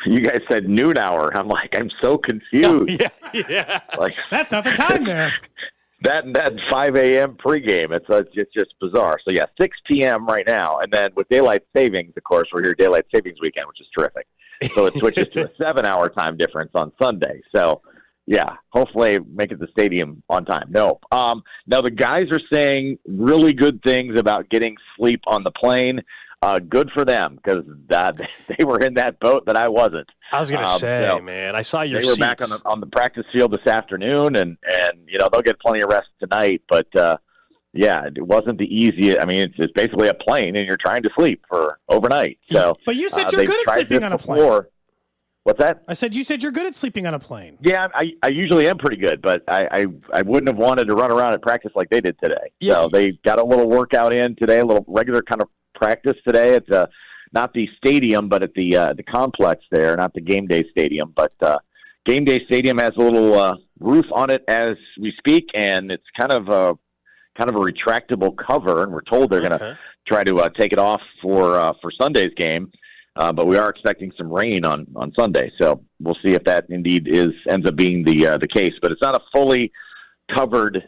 You guys said noon hour. I'm like, I'm so confused. Yeah. Like That's not the time there. That 5 a.m. pregame, it's just bizarre. So, 6 p.m. right now. And then with daylight savings, of course, we're here daylight savings weekend, which is terrific. So it switches to a 7-hour time difference on Sunday. So, hopefully make it to the stadium on time. No. Now, the guys are saying really good things about getting sleep on the plane. Good for them, because they were in that boat that I wasn't. I was going to say, man, I saw your They were seats. back on the practice field this afternoon, and they'll get plenty of rest tonight. But, it wasn't the easiest. I mean, it's basically a plane, and you're trying to sleep for overnight. So, But you said you're good at sleeping on a plane. Before. What's that? I said you said you're good at sleeping on a plane. Yeah, I usually am pretty good, but I wouldn't have wanted to run around at practice like they did today. So they got a little workout in today, a little regular kind of practice today at not the stadium, but at the complex there, not the game day stadium. But game day stadium has a little roof on it as we speak, and it's kind of a retractable cover, and we're told they're going to try to take it off for Sunday's game. But we are expecting some rain on Sunday, so we'll see if that indeed ends up being the case. But it's not a fully covered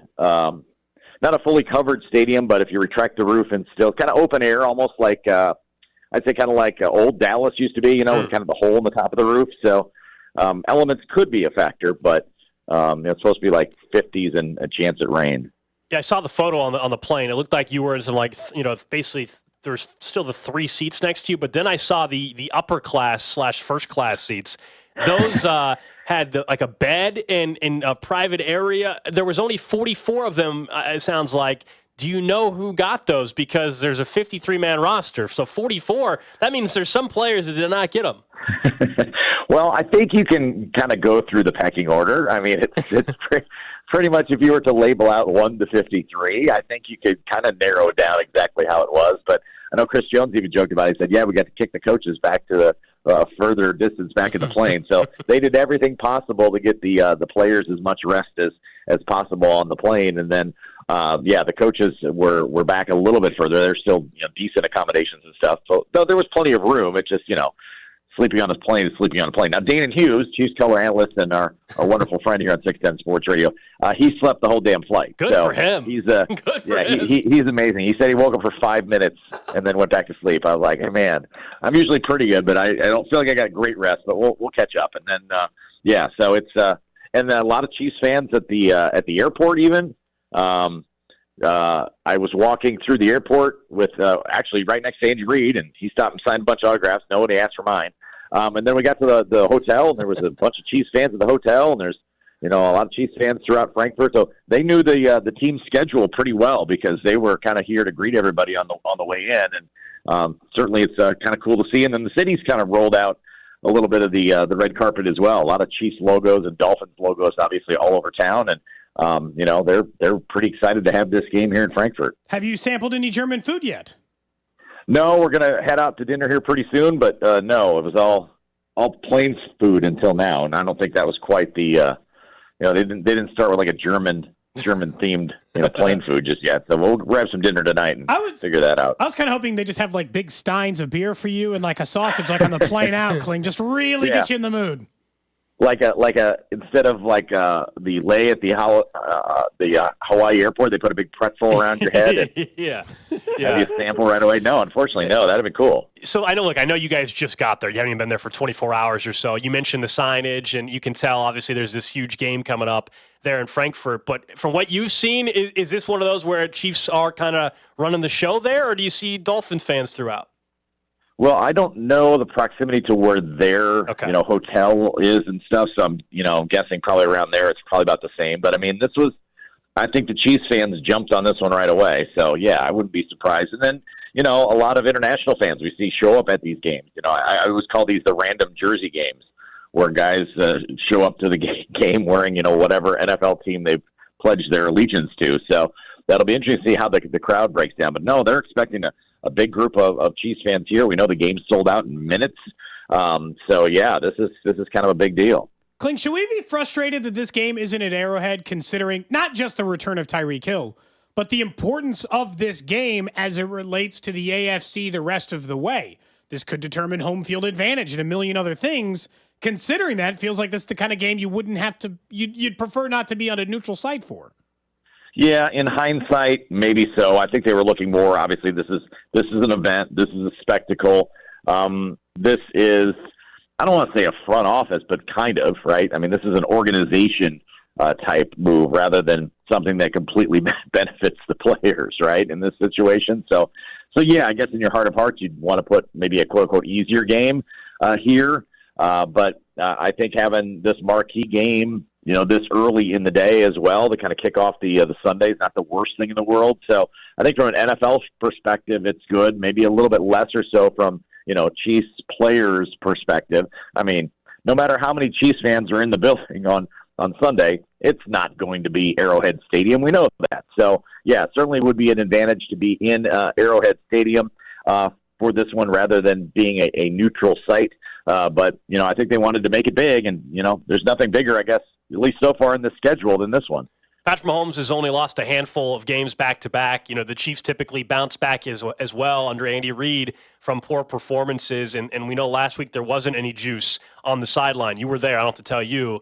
stadium. But if you retract the roof and still kind of open air, almost like I'd say kind of like old Dallas used to be, with kind of the hole in the top of the roof. So elements could be a factor, but it's supposed to be like 50s and a chance at rain. Yeah, I saw the photo on the plane. It looked like you were in some basically. There's still the 3 seats next to you, but then I saw the upper class / first class seats. Those had like a bed and a private area. There was only 44 of them, it sounds like. Do you know who got those? Because there's a 53-man roster. So 44, that means there's some players that did not get them. Well, I think you can kind of go through the pecking order. I mean, it's pretty much if you were to label out 1 to 53, I think you could kind of narrow down exactly how it was. But I know Chris Jones even joked about it. He said, we got to kick the coaches back to the further distance back in the plane. So they did everything possible to get the players as much rest as possible on the plane. And then, the coaches were back a little bit further. There's still decent accommodations and stuff. So there was plenty of room. It's just, sleeping on this plane is sleeping on a plane. Now, Danon Hughes, Chiefs color analyst and our wonderful friend here on 610 Sports Radio, he slept the whole damn flight. Good for him. He's Good for him. He's amazing. He said he woke up for 5 minutes and then went back to sleep. I was like, hey, man, I'm usually pretty good, but I don't feel like I got great rest, but we'll catch up. And then, so it's and then a lot of Chiefs fans at the airport even. I was walking through the airport with actually right next to Andy Reid, and he stopped and signed a bunch of autographs. Nobody asked for mine. And then we got to the hotel, and there was a bunch of Chiefs fans at the hotel, and there's a lot of Chiefs fans throughout Frankfurt. So they knew the team's schedule pretty well because they were kind of here to greet everybody on the way in, and certainly it's kind of cool to see. And then the city's kind of rolled out a little bit of the red carpet as well. A lot of Chiefs logos and Dolphins logos, obviously all over town, and they're pretty excited to have this game here in Frankfurt. Have you sampled any German food yet? No, we're going to head out to dinner here pretty soon, but no, it was all plain food until now, and I don't think that was quite the they didn't start with like a German themed plain food just yet. So we'll grab some dinner tonight and figure that out. I was kind of hoping they just have like big steins of beer for you and like a sausage like on the plane out, Kling, just really get you in the mood. Like a instead of like the lay at the Hawaii airport, they put a big pretzel around your head and yeah. have you sample right away. No, unfortunately, no. That'd have been cool. So I know you guys just got there. You haven't even been there for 24 hours or so. You mentioned the signage, and you can tell obviously there's this huge game coming up there in Frankfurt. But from what you've seen, is this one of those where Chiefs are kind of running the show there, or do you see Dolphins fans throughout? Well, I don't know the proximity to where their hotel is and stuff, so I'm guessing probably around there. It's probably about the same. But I mean, I think the Chiefs fans jumped on this one right away. So yeah, I wouldn't be surprised. And then a lot of international fans we see show up at these games. I always call these the random jersey games, where guys show up to the game wearing whatever NFL team they've pledged their allegiance to. So that'll be interesting to see how the crowd breaks down. But no, they're expecting a big group of Chiefs fans here. We know the game's sold out in minutes. So yeah, this is kind of a big deal. Kling, should we be frustrated that this game isn't at Arrowhead, considering not just the return of Tyreek Hill, but the importance of this game as it relates to the AFC the rest of the way? This could determine home field advantage and a million other things. Considering that, it feels like this is the kind of game you wouldn't have to, you'd prefer not to be on a neutral site for. Yeah, in hindsight, maybe so. I think they were looking more. Obviously, this is an event. This is a spectacle. This is, I don't want to say a front office, but kind of, right? I mean, this is an organization type move rather than something that completely benefits the players, right, in this situation. So yeah, I guess in your heart of hearts, you'd want to put maybe a quote-unquote easier game here. But I think having this marquee game, this early in the day as well to kind of kick off the Sunday is not the worst thing in the world. So I think from an NFL perspective, it's good. Maybe a little bit less or so from, Chiefs players' perspective. I mean, no matter how many Chiefs fans are in the building on Sunday, it's not going to be Arrowhead Stadium. We know that. So, yeah, certainly would be an advantage to be in Arrowhead Stadium for this one rather than being a neutral site. But, I think they wanted to make it big, and, there's nothing bigger, I guess, at least so far in the schedule than this one. Patrick Mahomes has only lost a handful of games back-to-back. The Chiefs typically bounce back as well under Andy Reid from poor performances, and we know last week there wasn't any juice on the sideline. You were there. I don't have to tell you.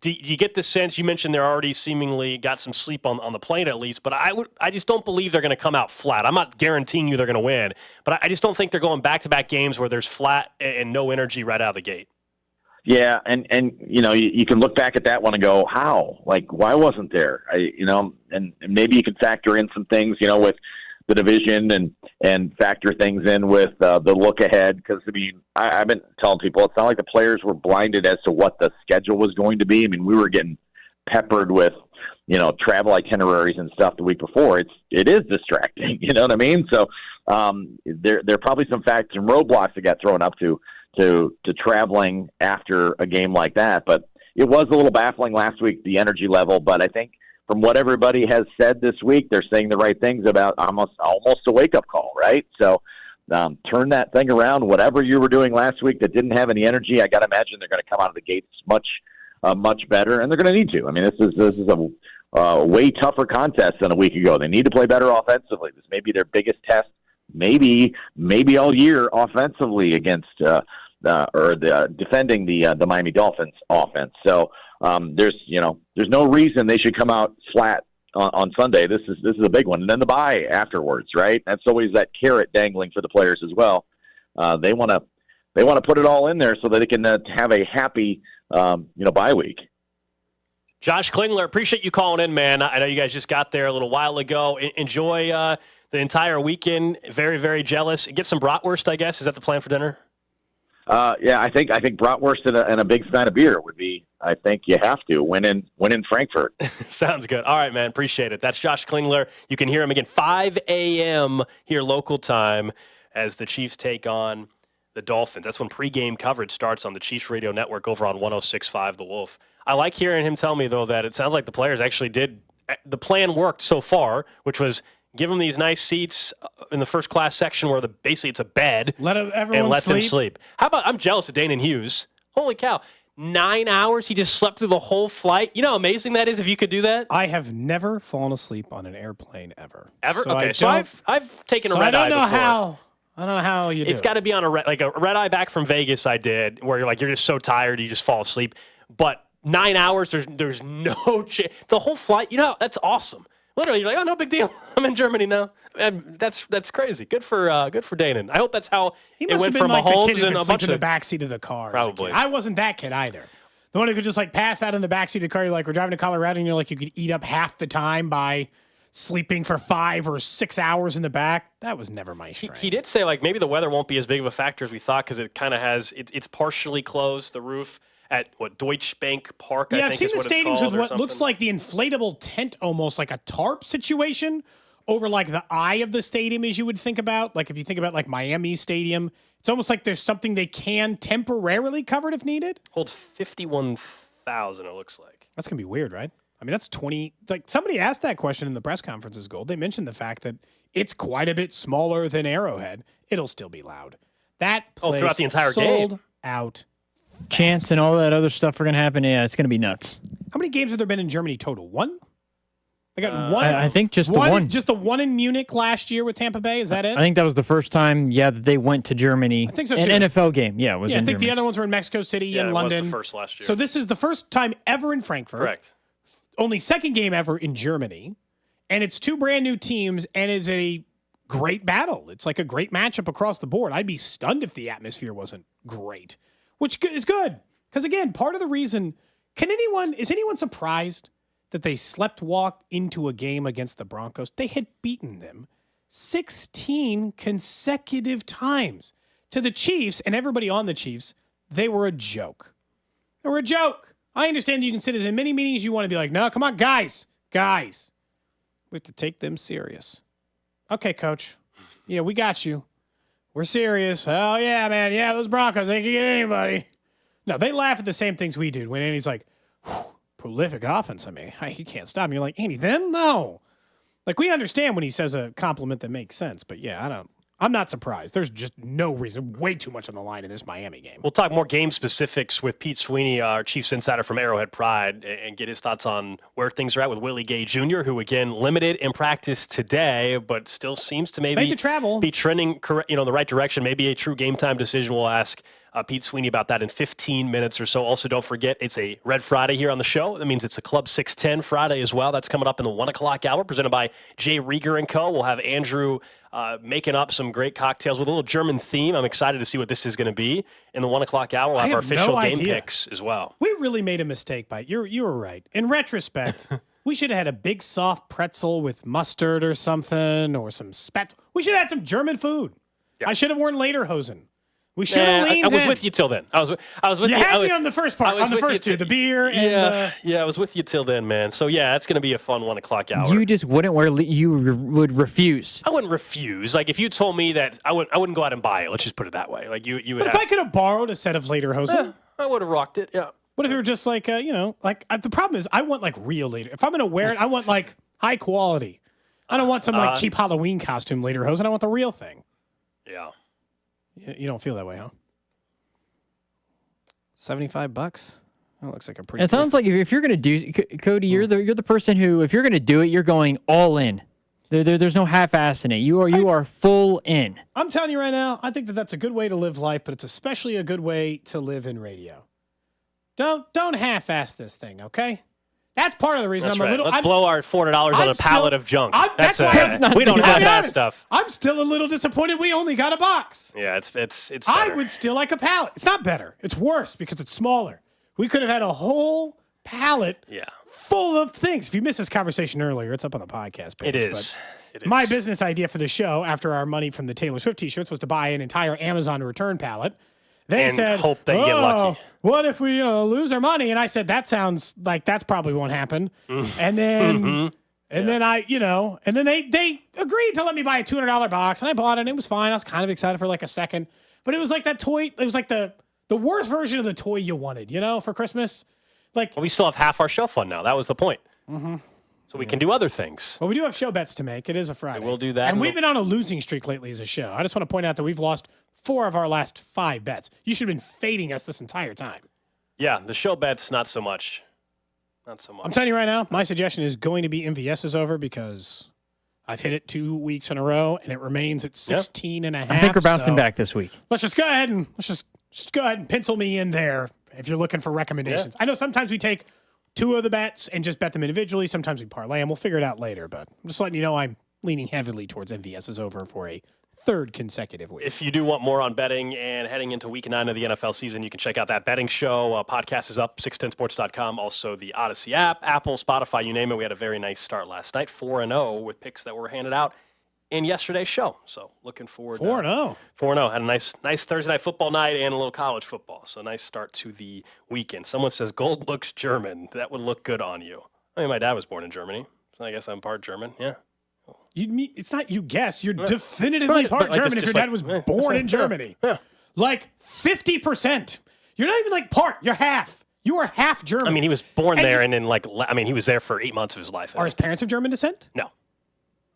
Do you get the sense, you mentioned they're already seemingly got some sleep on the plane at least, but I just don't believe they're going to come out flat. I'm not guaranteeing you they're going to win, but I just don't think they're going back-to-back games where there's flat and no energy right out of the gate. Yeah, and you can look back at that one and go, how? Like, why wasn't there? And maybe you can factor in some things, with the division and factor things in with the look ahead. Because, I've been telling people it's not like the players were blinded as to what the schedule was going to be. I mean, we were getting peppered with, travel itineraries and stuff the week before. It is distracting, you know what I mean? So there are probably some factors and roadblocks that got thrown up to traveling after a game like that. But it was a little baffling last week, the energy level. But I think from what everybody has said this week, they're saying the right things about almost a wake-up call, right? So turn that thing around. Whatever you were doing last week that didn't have any energy, I got to imagine they're going to come out of the gates much better, and they're going to need to. I mean, this is a way tougher contest than a week ago. They need to play better offensively. This may be their biggest test, maybe all year offensively against defending the Miami Dolphins offense. So there's no reason they should come out flat on Sunday. This is a big one, and then the bye afterwards, right? That's always that carrot dangling for the players as well. They want to put it all in there so that they can have a happy bye week. Josh Klingler, appreciate you calling in, man. I know you guys just got there a little while ago. Enjoy the entire weekend. Very, very jealous. Get some bratwurst, I guess. Is that the plan for dinner? Yeah, I think bratwurst and a big stein of beer would be. I think you have to win in Frankfurt. Sounds good. All right, man. Appreciate it. That's Josh Klingler. You can hear him again 5 a.m. here local time as the Chiefs take on the Dolphins. That's when pregame coverage starts on the Chiefs Radio Network over on 106.5 The Wolf. I like hearing him tell me, though, that it sounds like the players actually did – the plan worked so far, which was give them these nice seats in the first-class section where basically it's a bed let them sleep. How about – I'm jealous of Danon Hughes. Holy cow. 9 hours, he just slept through the whole flight. You know how amazing that is if you could do that? I have never fallen asleep on an airplane ever. Ever? So okay, so I've taken a red eye before. I don't know how you do it. It's got to be on a red eye back from Vegas I did, where you're just so tired you just fall asleep. But 9 hours, there's no chance. The whole flight, that's awesome. Literally, you're like, oh, no big deal. I'm in Germany now. And that's crazy. Good for Danon. I hope that's how he it must went have been from like Mahomes the kid who and could a sleep bunch in the of backseat of the car. Probably. I wasn't that kid either. The one who could just pass out in the backseat of the car. You're like, we're driving to Colorado, and you're like, you could eat up half the time by sleeping for 5 or 6 hours in the back. That was never my strength. He did say maybe the weather won't be as big of a factor as we thought because it kind of has it's partially closed, the roof at Deutsche Bank Park. Yeah, I I've think seen is the what stadiums with what something. looks like the inflatable tent, almost like a tarp situation over the eye of the stadium, as you would think about. Like if you think about Miami Stadium, it's almost like there's something they can temporarily cover it if needed. Holds 51,000. It looks like that's gonna be weird, right? I mean, that's 20. Like, somebody asked that question in the press conferences, Gold. They mentioned the fact that it's quite a bit smaller than Arrowhead. It'll still be loud. That place throughout the entire sold game. out. Chance and all that other stuff are going to happen. Yeah, it's going to be nuts. How many games have there been in Germany total? One? I got one. I think just the one. Just the one in Munich last year with Tampa Bay. Is that it? I think that was the first time, that they went to Germany. I think so, An too. NFL game. Yeah, it was I in think Germany. the other ones were in Mexico City and London. It was the first last year. So this is the first time ever in Frankfurt. Correct. Only second game ever in Germany. And it's two brand new teams, and it's a great battle. It's like a great matchup across the board. I'd be stunned if the atmosphere wasn't great, which is good. Because, again, part of the reason, is anyone surprised that they walked into a game against the Broncos? They had beaten them 16 consecutive times. To the Chiefs and everybody on the Chiefs, they were a joke. They were a joke. I understand that you can sit in many meetings you want to be like, no, come on, guys. We have to take them serious. Okay, coach. Yeah, we got you. We're serious. Oh, yeah, man. Yeah, those Broncos, they can get anybody. No, they laugh at the same things we do. When Andy's like, prolific offense. I mean, he can't stop me. You're like, Andy, them? No. Like, we understand when he says a compliment that makes sense. But, yeah, I'm not surprised. There's just no reason. Way too much on the line in this Miami game. We'll talk more game specifics with Pete Sweeney, our Chiefs insider from Arrowhead Pride, and get his thoughts on where things are at with Willie Gay Jr., who, again, limited in practice today, but still seems to maybe be trending in the right direction. Maybe a true game time decision. We'll ask Pete Sweeney about that in 15 minutes or so. Also, don't forget, it's a Red Friday here on the show. That means it's a Club 610 Friday as well. That's coming up in the 1 o'clock hour, presented by Jay Rieger & Co. We'll have Andrew making up some great cocktails with a little German theme. I'm excited to see what this is going to be. In the 1 o'clock hour, we'll have our official game picks as well. We really made a mistake, you were right. In retrospect, we should have had a big soft pretzel with mustard or something, or some We should have had some German food. Yeah. I should have worn lederhosen. We should have leaned in. I was with you till then. I was with you. You had me on the first part, on the first two, the beer and I was with you till then, man. So, yeah, it's going to be a fun 1 o'clock hour. You just wouldn't you would refuse. I wouldn't refuse. Like, if you told me that, I wouldn't go out and buy it. Let's just put it that way. Like, you would But if I could have borrowed a set of lederhosen. I would have rocked it, yeah. What if you were just like, the problem is I want, like, real leder. If I'm going to wear it, I want, like, high quality. I don't want some, like, cheap Halloween costume lederhosen. I want the real thing. Yeah. You don't feel that way, huh? $75? That looks like a pretty. It sounds like if you're going to do, Cody, you're the person who, if you're going to do it, you're going all in. There's no half-ass in it. You are full in. I'm telling you right now, I think that's a good way to live life, but it's especially a good way to live in radio. Don't half-ass this thing, okay? That's part of the reason I'm a little. Let's blow our $400 on a pallet of junk. We don't have that stuff. I'm still a little disappointed we only got a box. Yeah, it's better. I would still like a pallet. It's not better. It's worse because it's smaller. We could have had a whole pallet full of things. If you missed this conversation earlier, it's up on the podcast page. It is. My business idea for the show, after our money from the Taylor Swift t-shirts, was to buy an entire Amazon return pallet. They said, hope that you get lucky. What if we lose our money? And I said, that sounds like that's probably won't happen. And then and then they agreed to let me buy a $200 box, and I bought it, and it was fine. I was kind of excited for like a second. But it was like that toy. It was like the worst version of the toy you wanted, for Christmas. Like, we still have half our show fund now. That was the point. Mm-hmm. So we can do other things. Well, we do have show bets to make. It is a Friday. We'll do that. And we've been on a losing streak lately as a show. I just want to point out that we've lost 4 of our last 5 bets. You should have been fading us this entire time. Yeah, the show bets, not so much. Not so much. I'm telling you right now, my suggestion is going to be MVS is over because I've hit it 2 weeks in a row, and it remains at 16 and a half. I think we're bouncing back this week. Let's just go ahead and pencil me in there if you're looking for recommendations. I know sometimes we take 2 of the bets and just bet them individually. Sometimes we parlay them. We'll figure it out later, but I'm just letting you know I'm leaning heavily towards MVS is over for a 3rd consecutive week. If you do want more on betting and heading into week 9 of the NFL season, you can check out that betting show. Podcast is up, 610sports.com. Also, the Odyssey app, Apple, Spotify, you name it. We had a very nice start last night, 4-0 with picks that were handed out in yesterday's show. So looking forward. 4-0. 4-0. Had a nice Thursday night football night and a little college football. So nice start to the weekend. Someone says Gold looks German. That would look good on you. I mean, my dad was born in Germany, so I guess I'm part German. Yeah. It's not you guess. You're definitively part German if your dad was born in Germany. Yeah. Like 50%. You're not even like part. You're half. You are half German. I mean, he was born there, and then he was there for 8 months of his life. Are his parents of German descent? No.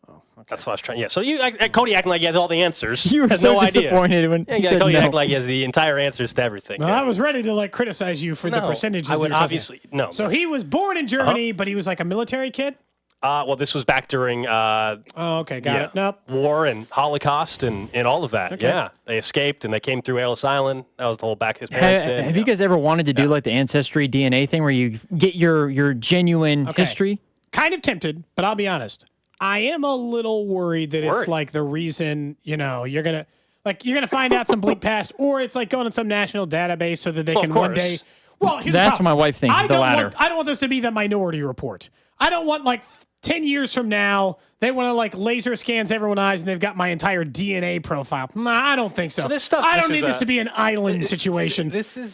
Oh, okay. That's what I was trying. Yeah. So Cody acting like he has all the answers. You were has so no disappointed idea. when he said Cody no. acting like he has the entire answers to everything. No, I was ready to criticize you for the percentages. I would that you're obviously no. So he was born in Germany, but he was like a military kid. Well, this was back during okay, got it. Nope. war and Holocaust and all of that. Okay. Yeah, they escaped and they came through Ellis Island. That was the whole back his parents did. Have you guys ever wanted to do like the ancestry DNA thing where you get your genuine history? Kind of tempted, but I'll be honest. I am a little worried that it's like the reason, you're gonna find out some bleak past, or it's like going in some national database so that they can one day. Well, here's That's the what my wife thinks. The latter. I don't want this to be the Minority Report. I don't want 10 years from now, they want to laser scans everyone's eyes and they've got my entire DNA profile. Nah, I don't think so. So this stuff, I don't need this to be an island situation.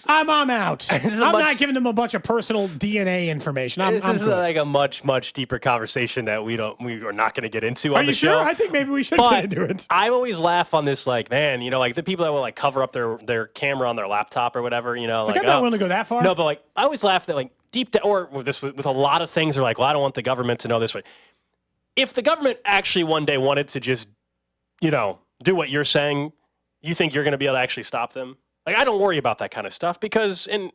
I'm out. I'm not giving them a bunch of personal DNA information. This is good. like a much deeper conversation that we are not going to get into Are on the you sure? show. I think maybe we should But get into it. I always laugh on this, the people that will cover up their camera on their laptop or whatever. I'm not willing to go that far. No, but I always laugh that deep down, or with a lot of things are well, I don't want the government to know this way. If the government actually one day wanted to just, do what you're saying, you think you're going to be able to actually stop them? I don't worry about that kind of stuff because, and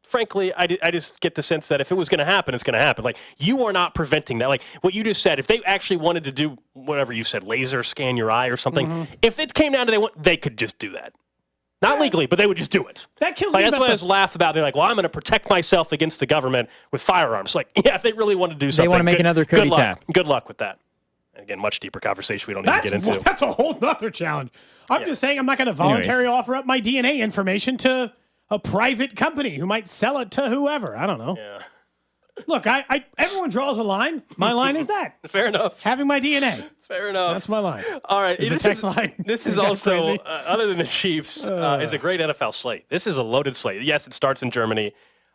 frankly, I just get the sense that if it was going to happen, it's going to happen. You are not preventing that. What you just said, if they actually wanted to do whatever you said, laser scan your eye or something, if it came down to they could just do that. Not legally, but they would just do it. That kills me. That's what I just laugh about. They're I'm going to protect myself against the government with firearms. If they really want to do something, They want to make another Cody tap. Good luck with that. Again, much deeper conversation we don't need to get into. That's a whole nother challenge. I'm just saying I'm not going to voluntarily offer up my DNA information to a private company who might sell it to whoever. I don't know. Yeah. Look, everyone draws a line. My line is that. Fair enough. Having my DNA. Fair enough. That's my line. All right. This is also, crazy? other than the Chiefs, is a great NFL slate. This is a loaded slate. Yes, it starts in Germany,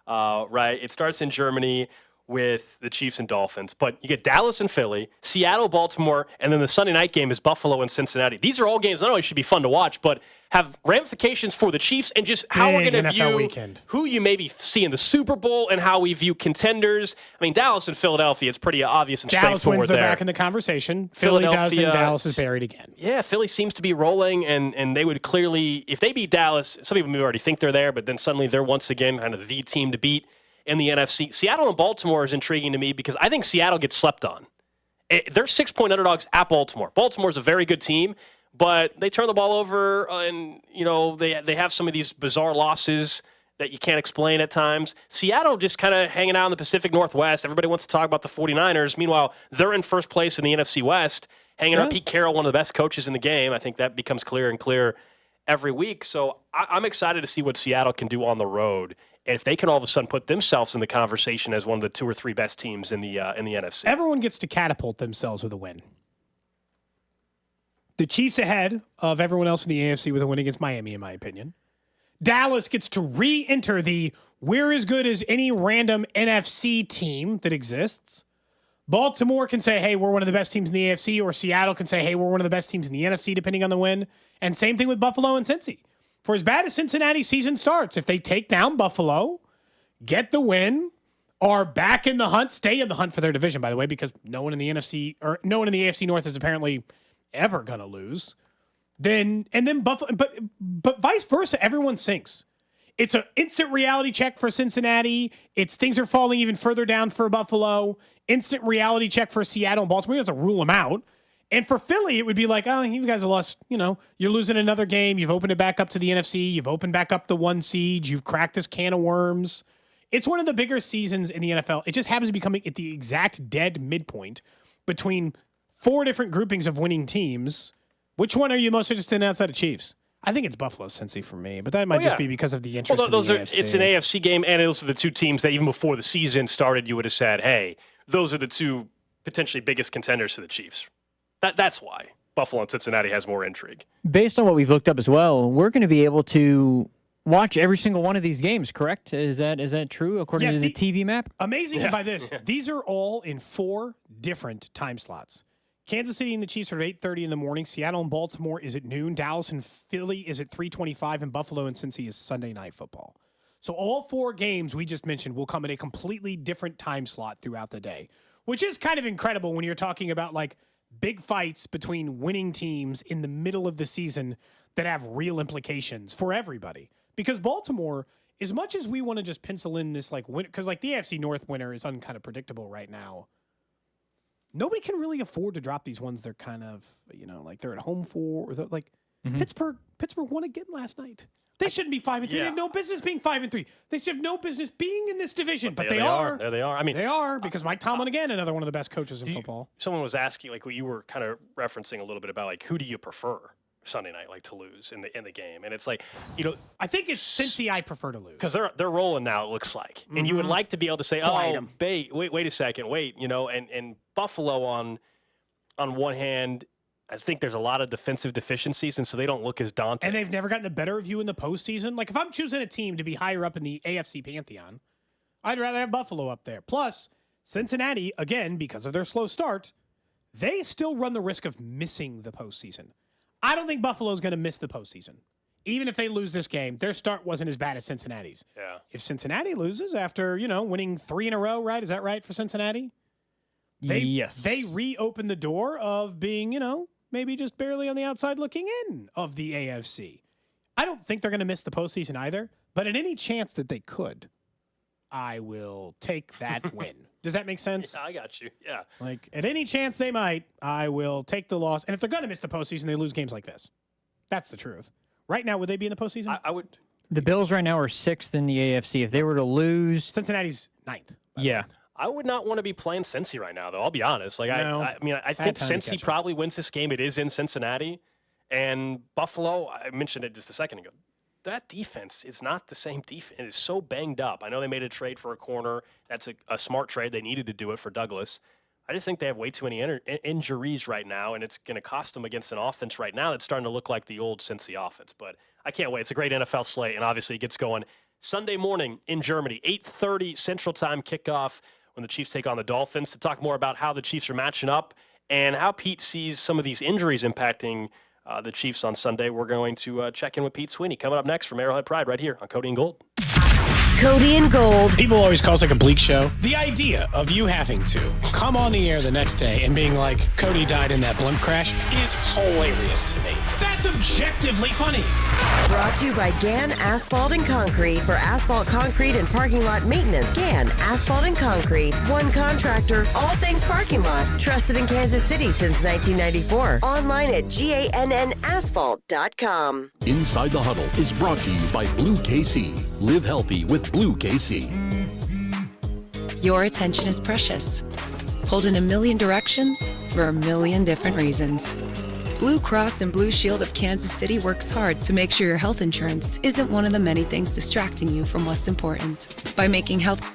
right? It starts in Germany with the Chiefs and Dolphins, but you get Dallas and Philly, Seattle, Baltimore, and then the Sunday night game is Buffalo and Cincinnati. These are all games not only should be fun to watch, but have ramifications for the Chiefs and just how we're going to view who you maybe see in the Super Bowl and how we view contenders. I mean, Dallas and Philadelphia, it's pretty obvious and Dallas straightforward wins, they're there. back in the conversation. Philly does, and Dallas is buried again. Yeah, Philly seems to be rolling, and they would clearly, if they beat Dallas, some people may already think they're there, but then suddenly they're once again kind of the team to beat in the NFC. Seattle and Baltimore is intriguing to me because I think Seattle gets slept on. They're 6-point underdogs at Baltimore. Baltimore's a very good team, but they turn the ball over and, they have some of these bizarre losses that you can't explain at times. Seattle just kind of hanging out in the Pacific Northwest. Everybody wants to talk about the 49ers. Meanwhile, they're in first place in the NFC West, hanging out. Pete Carroll, one of the best coaches in the game. I think that becomes clearer and clearer every week. So I'm excited to see what Seattle can do on the road. And if they can all of a sudden put themselves in the conversation as one of the 2 or 3 best teams in the NFC. Everyone gets to catapult themselves with a win. The Chiefs ahead of everyone else in the AFC with a win against Miami, in my opinion. Dallas gets to re-enter the we're as good as any random NFC team that exists. Baltimore can say, hey, we're one of the best teams in the AFC, or Seattle can say, hey, we're one of the best teams in the NFC, depending on the win. And same thing with Buffalo and Cincy. For as bad as Cincinnati's season starts, if they take down Buffalo, get the win, are back in the hunt, stay in the hunt for their division, by the way, because no one in the NFC or no one in the AFC North is apparently ever going to lose. Then Buffalo, but vice versa, everyone sinks. It's an instant reality check for Cincinnati. It's things are falling even further down for Buffalo. Instant reality check for Seattle and Baltimore. You have to rule them out. And for Philly, it would be like, oh, you guys have lost, you're losing another game. You've opened it back up to the NFC. You've opened back up the 1 seed. You've cracked this can of worms. It's one of the bigger seasons in the NFL. It just happens to be coming at the exact dead midpoint between 4 different groupings of winning teams. Which one are you most interested in outside of Chiefs? I think it's Buffalo Cincy for me, but that might just be because of the interest in the AFC. It's an AFC game, and those are the 2 teams that even before the season started, you would have said, hey, those are the 2 potentially biggest contenders to the Chiefs. That's why Buffalo and Cincinnati has more intrigue. Based on what we've looked up as well, we're going to be able to watch every single one of these games, correct? Is that true according to the TV map? Amazing by this. These are all in 4 different time slots. Kansas City and the Chiefs are at 8:30 in the morning. Seattle and Baltimore is at noon. Dallas and Philly is at 3:25, and Buffalo and Cincy is Sunday Night Football. So all 4 games we just mentioned will come at a completely different time slot throughout the day, which is kind of incredible when you're talking about like big fights between winning teams in the middle of the season that have real implications for everybody. Because Baltimore, as much as we want to just pencil in this like win, because like the AFC North winner is kind of predictable right now. Nobody can really afford to drop these ones. They're kind of, like they're at home for, or like Pittsburgh won again last night. They shouldn't be 5-3. They have no business being 5-3. They should have no business being in this division, but they are. There they are. I mean, they are because Mike Tomlin again, another one of the best coaches in football. Someone was asking, like what you were kind of referencing a little bit about, like who do you prefer Sunday night, like to lose in the game? And it's like, I think it's Cincy I prefer to lose because they're rolling now. It looks like, and you would like to be able to say, wait a second, and Buffalo on one hand. I think there's a lot of defensive deficiencies, and so they don't look as daunting. And they've never gotten the better of you in the postseason. Like, if I'm choosing a team to be higher up in the AFC Pantheon, I'd rather have Buffalo up there. Plus, Cincinnati, again, because of their slow start, they still run the risk of missing the postseason. I don't think Buffalo's going to miss the postseason. Even if they lose this game, their start wasn't as bad as Cincinnati's. Yeah. If Cincinnati loses after, winning 3 in a row, right? Is that right for Cincinnati? Yes. They reopen the door of being, maybe just barely on the outside looking in of the AFC. I don't think they're going to miss the postseason either, but at any chance that they could, I will take that win. Does that make sense? Yeah, I got you. Yeah. Like, at any chance they might, I will take the loss. And if they're going to miss the postseason, they lose games like this. That's the truth. Right now, would they be in the postseason? I would. The Bills right now are 6th in the AFC. If they were to lose, Cincinnati's 9th. Yeah. I would not want to be playing Cincy right now, though. I'll be honest. Like, No. I think Cincy probably wins this game. It is in Cincinnati. And Buffalo, I mentioned it just a second ago. That defense is not the same defense. It is so banged up. I know they made a trade for a corner. That's a smart trade. They needed to do it for Douglas. I just think they have way too many injuries right now, and it's going to cost them against an offense right now that's starting to look like the old Cincy offense. But I can't wait. It's a great NFL slate, and obviously it gets going Sunday morning in Germany, 8:30 Central Time kickoff when the Chiefs take on the Dolphins. To talk more about how the Chiefs are matching up and how Pete sees some of these injuries impacting the Chiefs on Sunday, we're going to check in with Pete Sweeney. Coming up next from Arrowhead Pride right here on Cody and Gold. Cody and Gold. People always call us like a bleak show. The idea of you having to come on the air the next day and being like, Cody died in that blimp crash is hilarious to me. That's objectively funny. Brought to you by Gann Asphalt and Concrete. For asphalt, concrete, and parking lot maintenance, Gann Asphalt and Concrete. One contractor, all things parking lot. Trusted in Kansas City since 1994. Online at GANNasphalt.com. Inside the Huddle is brought to you by Blue KC. Live healthy with Blue KC. Your attention is precious. Pulled in a million directions for a million different reasons. Blue Cross and Blue Shield of Kansas City works hard to make sure your health insurance isn't one of the many things distracting you from what's important. By making health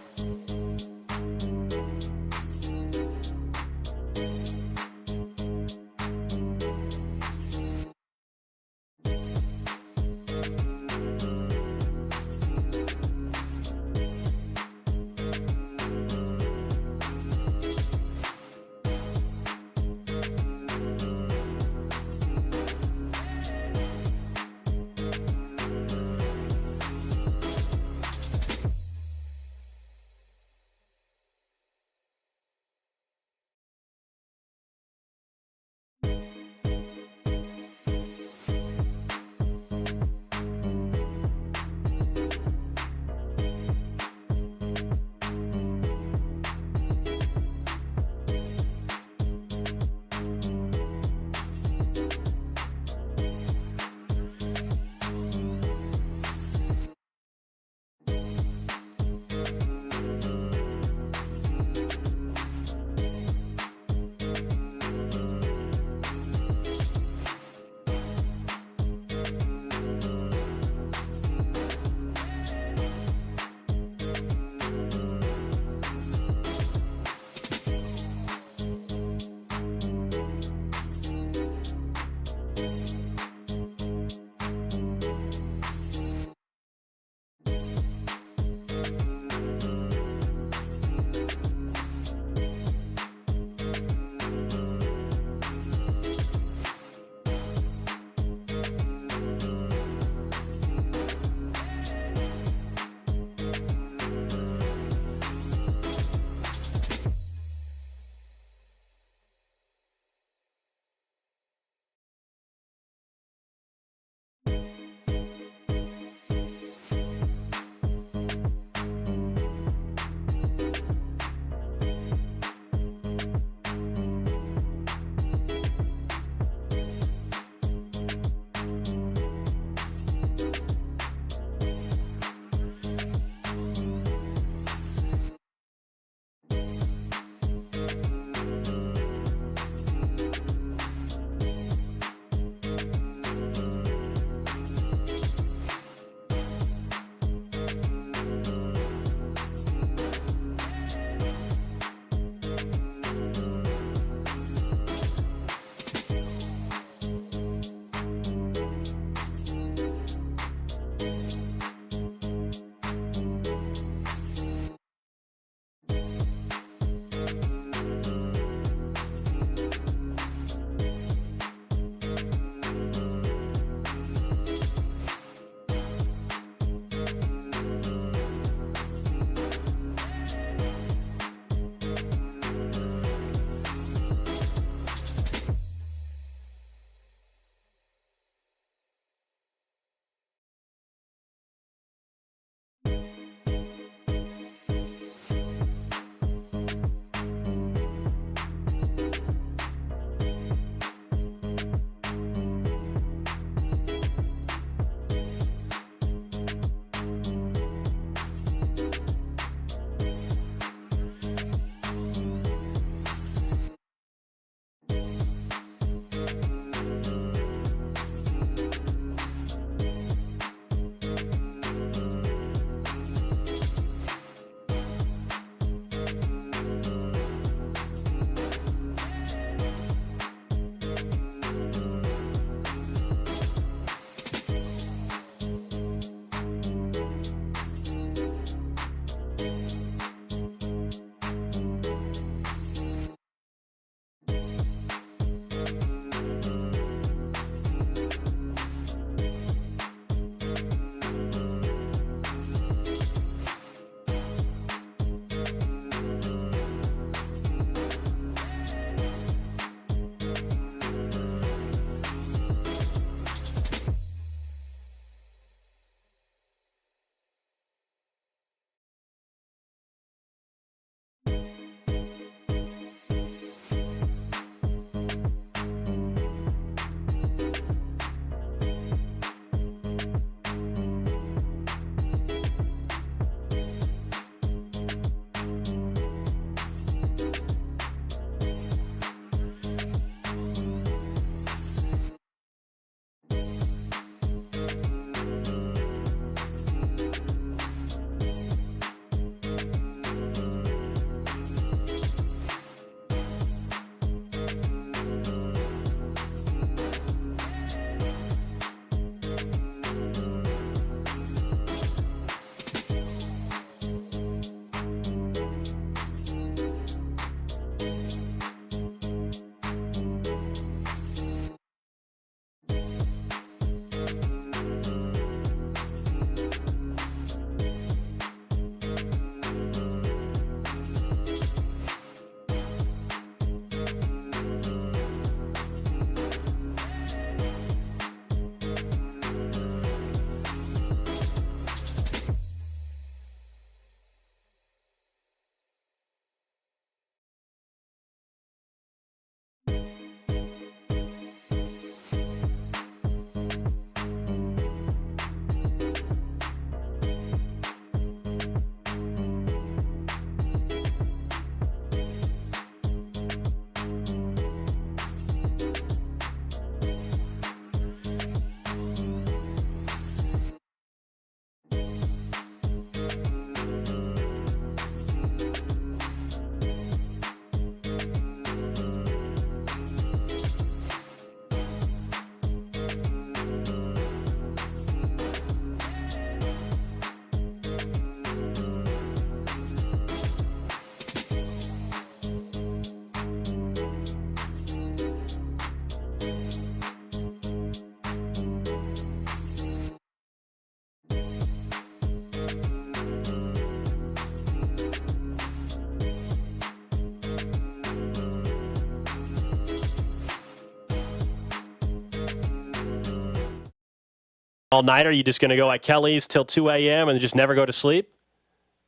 all night? Are you just going to go at Kelly's till 2 a.m. and just never go to sleep?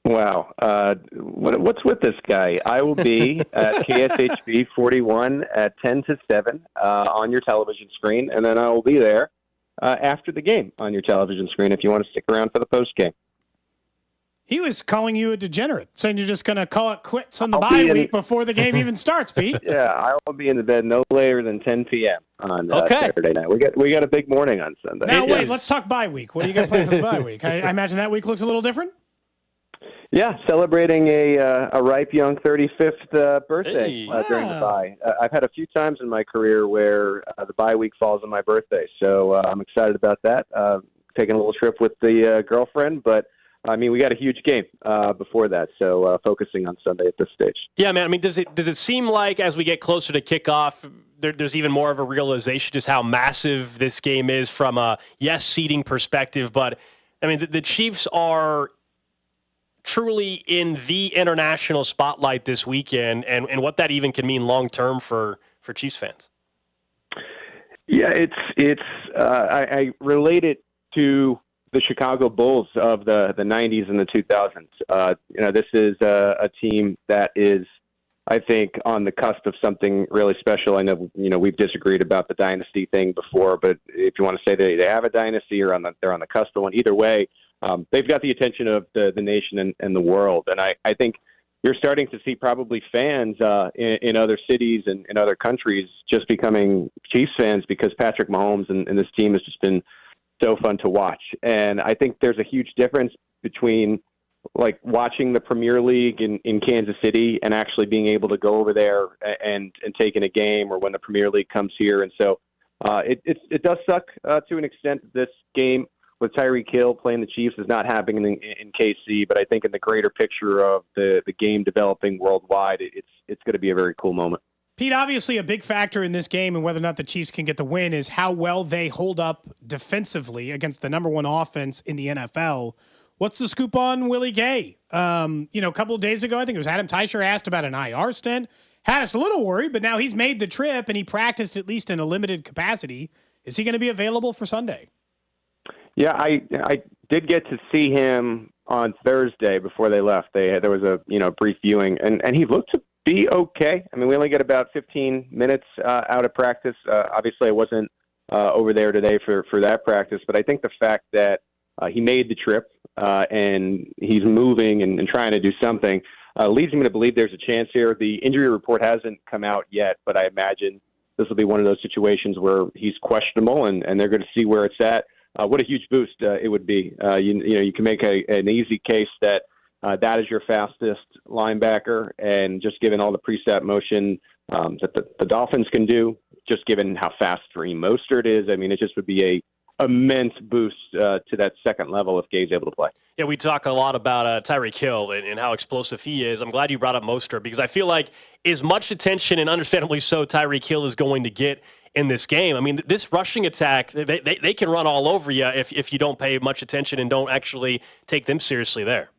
Wow. What's with this guy? I will be at KSHB 41 at 10 to 7 on your television screen, and then I will be there after the game on your television screen if you want to stick around for the post game. He was calling you a degenerate, saying you're just going to call it quits on the bye week before the game even starts, Pete. Yeah, I will be in the bed no later than 10 p.m. on Saturday night. We got a big morning on Sunday. Now, wait, let's talk bye week. What are you going to play for the bye week? I imagine that week looks a little different? Yeah, celebrating a ripe young 35th birthday during the bye. I've had a few times in my career where the bye week falls on my birthday, so I'm excited about that. Taking a little trip with the girlfriend, but I mean, we got a huge game before that, so focusing on Sunday at this stage. Yeah, man. I mean, does it seem like as we get closer to kickoff, there's even more of a realization just how massive this game is from a seeding perspective? But I mean, the Chiefs are truly in the international spotlight this weekend, and what that even can mean long term for Chiefs fans. Yeah, I relate it to the Chicago Bulls of the 90s and the 2000s. This is a team that is, I think, on the cusp of something really special. I know, we've disagreed about the dynasty thing before, but if you want to say they have a dynasty or they're on the cusp of one, either way, they've got the attention of the nation and the world. And I think you're starting to see probably fans in other cities and in other countries just becoming Chiefs fans because Patrick Mahomes and this team has just been so fun to watch. And I think there's a huge difference between like watching the Premier League in Kansas City and actually being able to go over there and take in a game, or when the Premier League comes here. And so it does suck to an extent that this game with Tyreek Hill playing the Chiefs is not happening in KC, but I think in the greater picture of the game developing worldwide, it's going to be a very cool moment. Pete, obviously a big factor in this game and whether or not the Chiefs can get the win is how well they hold up defensively against the number one offense in the NFL. What's the scoop on Willie Gay? A couple of days ago, I think it was Adam Teicher asked about an IR stint. Had us a little worried, but now he's made the trip and he practiced at least in a limited capacity. Is he going to be available for Sunday? Yeah, I did get to see him on Thursday before they left. There was a brief viewing, and he looked to be okay. I mean, we only get about 15 minutes out of practice. Obviously, I wasn't over there today for that practice, but I think the fact that he made the trip and he's moving and trying to do something leads me to believe there's a chance here. The injury report hasn't come out yet, but I imagine this will be one of those situations where he's questionable, and they're going to see where it's at. What a huge boost it would be. You can make an easy case that that is your fastest linebacker, and just given all the preset motion that the Dolphins can do, just given how fast Raheem Mostert is, I mean, it just would be a immense boost to that second level if Gay's able to play. Yeah, we talk a lot about Tyreek Hill and how explosive he is. I'm glad you brought up Mostert because I feel like as much attention, and understandably so, Tyreek Hill is going to get in this game. I mean, this rushing attack, they can run all over you if you don't pay much attention and don't actually take them seriously there.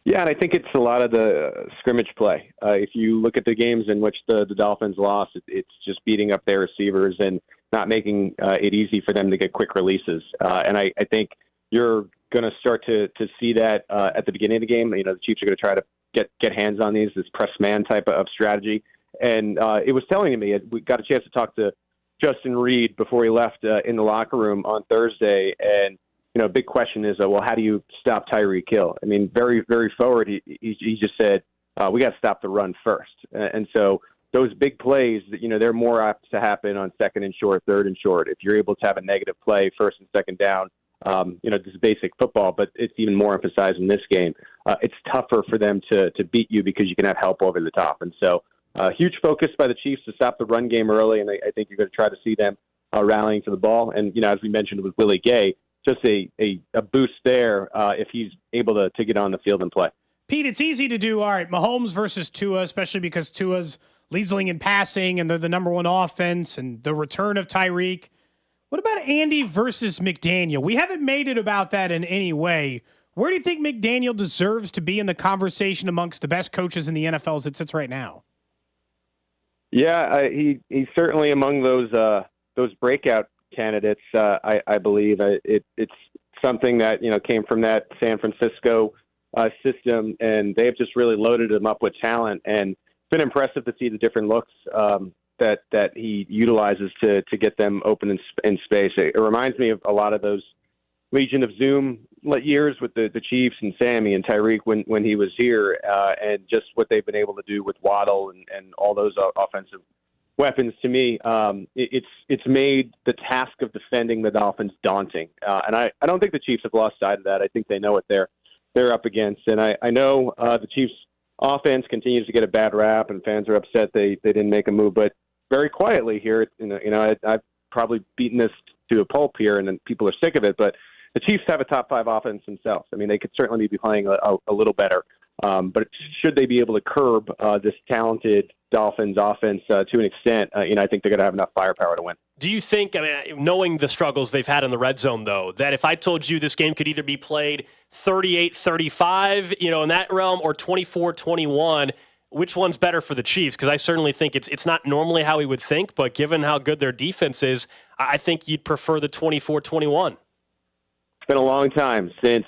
Yeah, and I think it's a lot of the scrimmage play. If you look at the games in which the Dolphins lost, it's just beating up their receivers and not making it easy for them to get quick releases. And I think you're going to start to see that at the beginning of the game. The Chiefs are going to try to get hands on this press man type of strategy. And it was telling me, we got a chance to talk to Justin Reed before he left in the locker room on Thursday, and big question is, well, how do you stop Tyreek Hill? I mean, very, very forward. He just said, we got to stop the run first. And so those big plays, they're more apt to happen on second and short, third and short. If you're able to have a negative play first and second down, this is basic football, but it's even more emphasized in this game. It's tougher for them to beat you because you can have help over the top. And so huge focus by the Chiefs to stop the run game early, and I think you're going to try to see them rallying to the ball. And, as we mentioned with Willie Gay, just a boost there if he's able to get on the field and play. Pete, it's easy to do, all right, Mahomes versus Tua, especially because Tua's leads the league in passing and they're the number one offense and the return of Tyreek. What about Andy versus McDaniel? We haven't made it about that in any way. Where do you think McDaniel deserves to be in the conversation amongst the best coaches in the NFL as it sits right now? Yeah, he's certainly among those breakout candidates. I believe it's something that came from that San Francisco system, and they've just really loaded him up with talent. And it's been impressive to see the different looks that he utilizes to get them open in space. It reminds me of a lot of those Legion of Zoom years with the Chiefs and Sammy and Tyreek when he was here, and just what they've been able to do with Waddle and all those offensive weapons. To me, it's made the task of defending the Dolphins daunting, and I don't think the Chiefs have lost sight of that. I think they know what they're up against, and I know the Chiefs' offense continues to get a bad rap, and fans are upset they didn't make a move, but very quietly here, I've probably beaten this to a pulp here, and then people are sick of it, but the Chiefs have a top 5 offense themselves. I mean, they could certainly be playing a little better, but should they be able to curb this talented Dolphins offense to an extent, I think they're going to have enough firepower to win. Do you think, knowing the struggles they've had in the red zone, though, that if I told you this game could either be played 38-35, in that realm, or 24-21, which one's better for the Chiefs? Because I certainly think it's not normally how we would think, but given how good their defense is, I think you'd prefer the 24-21. It's been a long time since,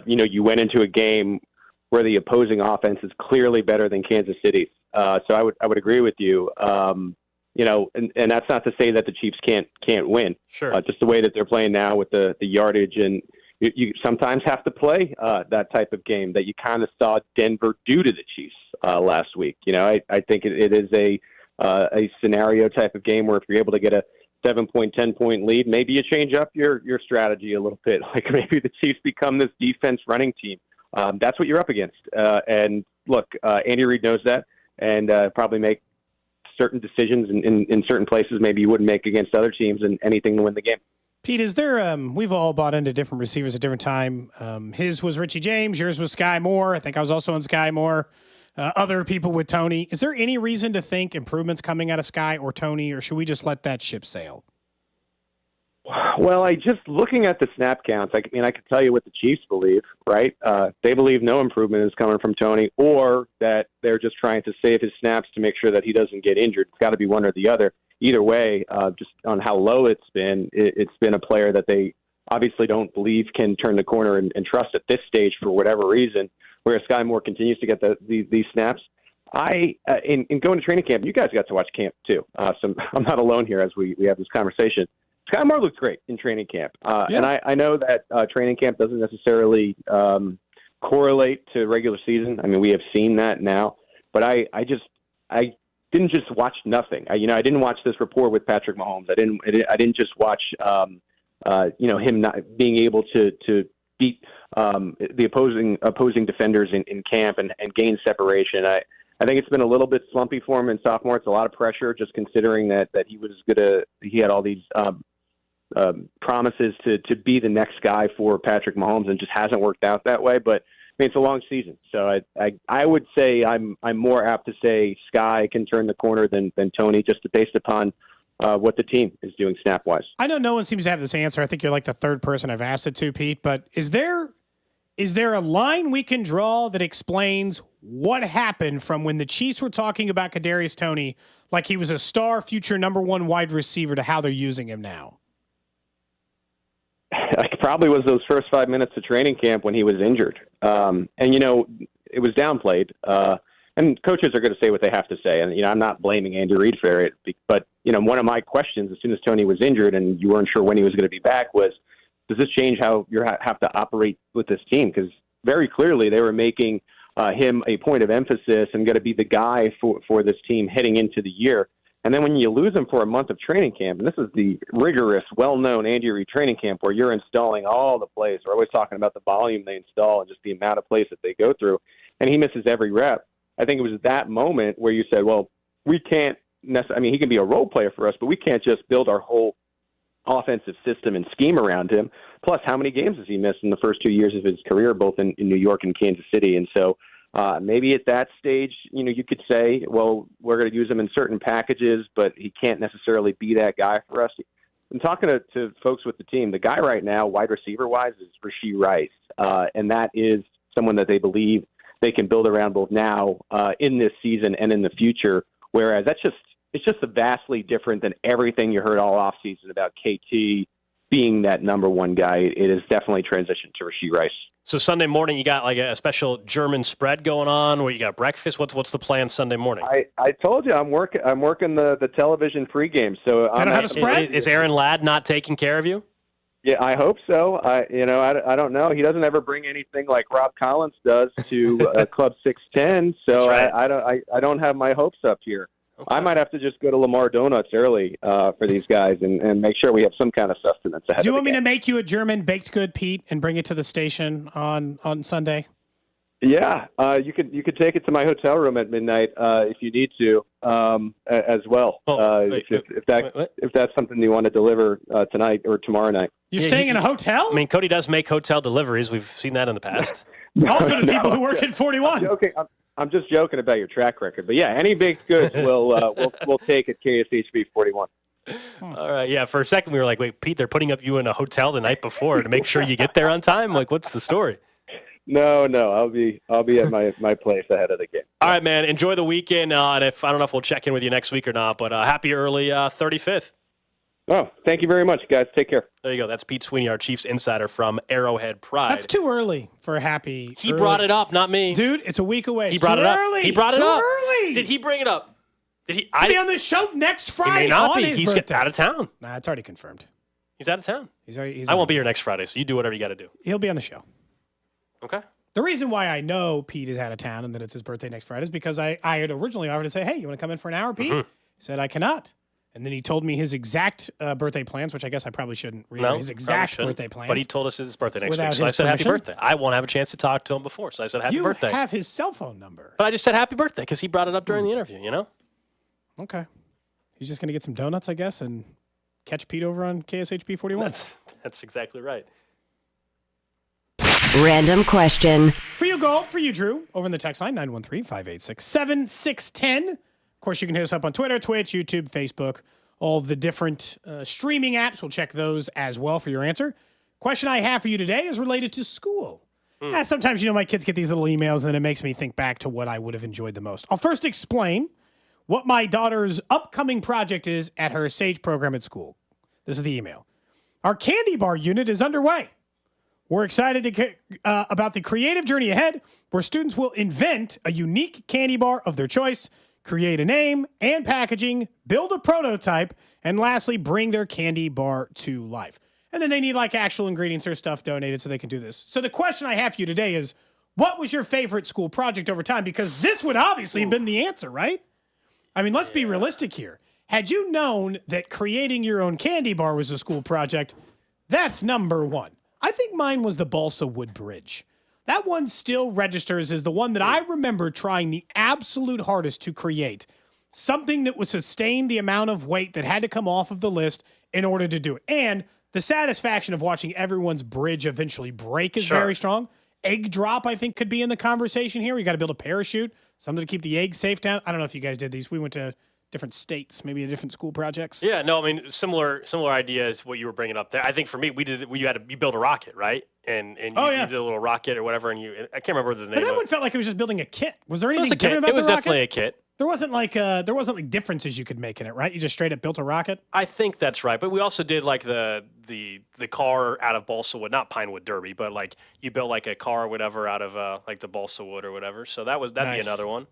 you went into a game where the opposing offense is clearly better than Kansas City. So I would agree with you. And that's not to say that the Chiefs can't win. Sure. Just the way that they're playing now with the yardage, and you sometimes have to play that type of game that you kind of saw Denver do to the Chiefs last week. I think it is a scenario type of game where if you're able to get a 7-point, 10-point lead, maybe you change up your strategy a little bit. Like maybe the Chiefs become this defense running team. That's what you're up against. And look, Andy Reid knows that, and probably make certain decisions in certain places maybe you wouldn't make against other teams, and anything to win the game. Pete, is there, we've all bought into different receivers at different time. His was Richie James, yours was Sky Moore. I think I was also on Sky Moore. Other people with Tony. Is there any reason to think improvements coming out of Sky or Tony, or should we just let that ship sail? Well, just looking at the snap counts, I can tell you what the Chiefs believe, right? They believe no improvement is coming from Tony, or that they're just trying to save his snaps to make sure that he doesn't get injured. It's got to be one or the other. Either way, just on how low it's been a player that they obviously don't believe can turn the corner and trust at this stage for whatever reason, whereas Sky Moore continues to get these snaps. In going to training camp, you guys got to watch camp too. So I'm not alone here as we have this conversation. Sky Moore looks great in training camp. And I know that training camp doesn't necessarily correlate to regular season. I mean, we have seen that now. But I didn't just watch nothing. I didn't watch this rapport with Patrick Mahomes. I didn't just watch him not being able to beat the opposing defenders in camp and gain separation. I think it's been a little bit slumpy for him in sophomore. It's a lot of pressure, just considering that he had all these promises to be the next guy for Patrick Mahomes, and just hasn't worked out that way. But it's a long season, so I would say I'm more apt to say Sky can turn the corner than Tony, just based upon what the team is doing snap-wise. I know no one seems to have this answer. I think you're like the third person I've asked it to, Pete. But is there a line we can draw that explains what happened from when the Chiefs were talking about Kadarius Toney like he was a star, future number 1 wide receiver, to how they're using him now? It probably was those first 5 minutes of training camp when he was injured. And, it was downplayed. And coaches are going to say what they have to say. And, I'm not blaming Andy Reid for it. But, one of my questions as soon as Tony was injured and you weren't sure when he was going to be back was, does this change how you have to operate with this team? Because very clearly they were making him a point of emphasis and going to be the guy for this team heading into the year. And then when you lose him for a month of training camp, and this is the rigorous, well-known Andy Reid training camp where you're installing all the plays. We're always talking about the volume they install and just the amount of plays that they go through. And he misses every rep. I think it was that moment where you said, well, we can't necessarily, he can be a role player for us, but we can't just build our whole offensive system and scheme around him. Plus, how many games has he missed in the first 2 years of his career, both in New York and Kansas City? And so maybe at that stage, you could say, well, we're going to use him in certain packages, but he can't necessarily be that guy for us. I'm talking to folks with the team. The guy right now, wide receiver-wise, is Rashee Rice, and that is someone that they believe they can build around both now in this season and in the future, whereas that's just it's just vastly different than everything you heard all offseason about KT being that number one guy. It is definitely transitioned to Rashee Rice. So Sunday morning, you got like a special German spread going on where you got breakfast. What's the plan Sunday morning? I told you I'm working the television pregame. So I don't have a spread. Is Aaron Ladd not taking care of you? Yeah, I hope so. I don't know. He doesn't ever bring anything like Rob Collins does to Club 610. So Right. I don't have my hopes up here. Okay. I might have to just go to Lamar Donuts early for these guys and make sure we have some kind of sustenance ahead. Do you want me to make you a German baked good, Pete, and bring it to the station on Sunday? Yeah, you could take it to my hotel room at midnight if you need to as well. If that's something you want to deliver tonight or tomorrow night. You're staying in a hotel? I mean, Cody does make hotel deliveries. We've seen that in the past. Also to people who work at 41. I'm just joking about your track record, but yeah, any baked goods we'll take at KSHB 41. All right, yeah. For a second, we were like, "Wait, Pete, they're putting up you in a hotel the night before to make sure you get there on time." Like, what's the story? No, I'll be at my place ahead of the game. All right, man. Enjoy the weekend. And if I don't know if we'll check in with you next week or not, but happy early 35th. Oh, thank you very much, guys. Take care. There you go. That's Pete Sweeney, our Chiefs insider from Arrowhead Pride. That's too early for a happy. He brought it up, not me. Dude, it's a week away. He brought it up. He brought it up. Too early. Did he bring it up? Did he? I'll be on the show next Friday. He may not on be. his He's birthday. out of town. Nah, it's already confirmed. He's out of town. He's I won't be here next Friday, so you do whatever you got to do. He'll be on the show. Okay. The reason why I know Pete is out of town and that it's his birthday next Friday is because I had originally offered to say, hey, you want to come in for an hour, Pete? Mm-hmm. He said, I cannot. And then he told me his exact birthday plans, which I guess I probably shouldn't read. His exact birthday plans. But he told us his birthday next without week, so I his said happy permission? birthday. I won't have a chance to talk to him before, so I said happy birthday. You have his cell phone number. But I just said happy birthday because he brought it up during the interview, you know? Okay. He's just going to get some donuts, I guess, and catch Pete over on KSHB 41. That's exactly right. Random question. For you, Gold. For you, Drew. Over in the text line, 913-586-7610. Of course, you can hit us up on Twitter, Twitch, YouTube, Facebook, all the different streaming apps. We'll check those as well for your answer. Question I have for you today is related to school. Sometimes, my kids get these little emails, and then it makes me think back to what I would have enjoyed the most. I'll first explain what my daughter's upcoming project is at her SAGE program at school. This is the email. Our candy bar unit is underway. We're excited about the creative journey ahead, where students will invent a unique candy bar of their choice, create a name and packaging, build a prototype, and lastly, bring their candy bar to life. And then they need actual ingredients or stuff donated so they can do this. So the question I have for you today is, what was your favorite school project over time? Because this would obviously have been the answer, right? I mean, let's be realistic here. Had you known that creating your own candy bar was a school project, that's number one. I think mine was the Balsa Wood Bridge. That one still registers as the one that I remember trying the absolute hardest to create. Something that would sustain the amount of weight that had to come off of the list in order to do it. And the satisfaction of watching everyone's bridge eventually break is very strong. Egg drop, I think, could be in the conversation here. You got to build a parachute, something to keep the egg safe down. I don't know if you guys did these. We went to different states, maybe different school projects. Yeah, no, I mean, similar idea is what you were bringing up there. I think for me, you built a rocket, right? And you did a little rocket or whatever, and I can't remember the name. But that of one felt like it was just building a kit. Was there anything it was a different kit. about It was the rocket? definitely a kit. There wasn't like differences you could make in it, right? You just straight up built a rocket. I think that's right, but we also did like the car out of balsa wood, not pine wood derby, but like you built like a car or whatever out of like the balsa wood or whatever. So that'd be another one.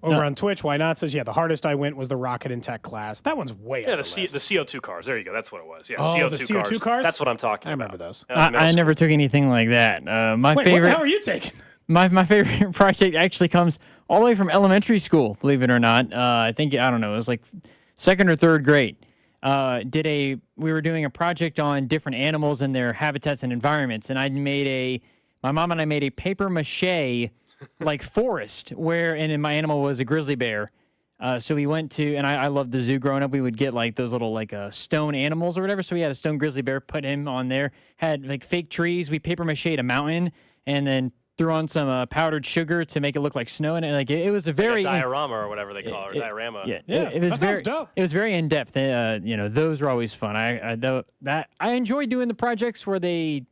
Over on Twitch, Why Not says, the hardest I went was the rocket and tech class. That one's way the up the list. the CO2 cars. There you go. That's what it was. Yeah, the CO2 cars? That's what I'm talking about. I remember those. I never took anything like that. My Wait, favorite. what the hell are you taking? My favorite project actually comes all the way from elementary school, believe it or not. I don't know, it was like second or third grade. We were doing a project on different animals and their habitats and environments, and my mom and I made a paper mache like forest and my animal was a grizzly bear. So we went to, and I loved the zoo growing up. We would get like those little stone animals or whatever. So we had a stone grizzly bear, put him on there, had like fake trees. We paper mached a mountain and then threw on some powdered sugar to make it look like snow. And it was a very diorama or whatever they call it, or diorama. Yeah, it was that very sounds dope. It was very in depth. Those were always fun. I enjoy doing the projects where they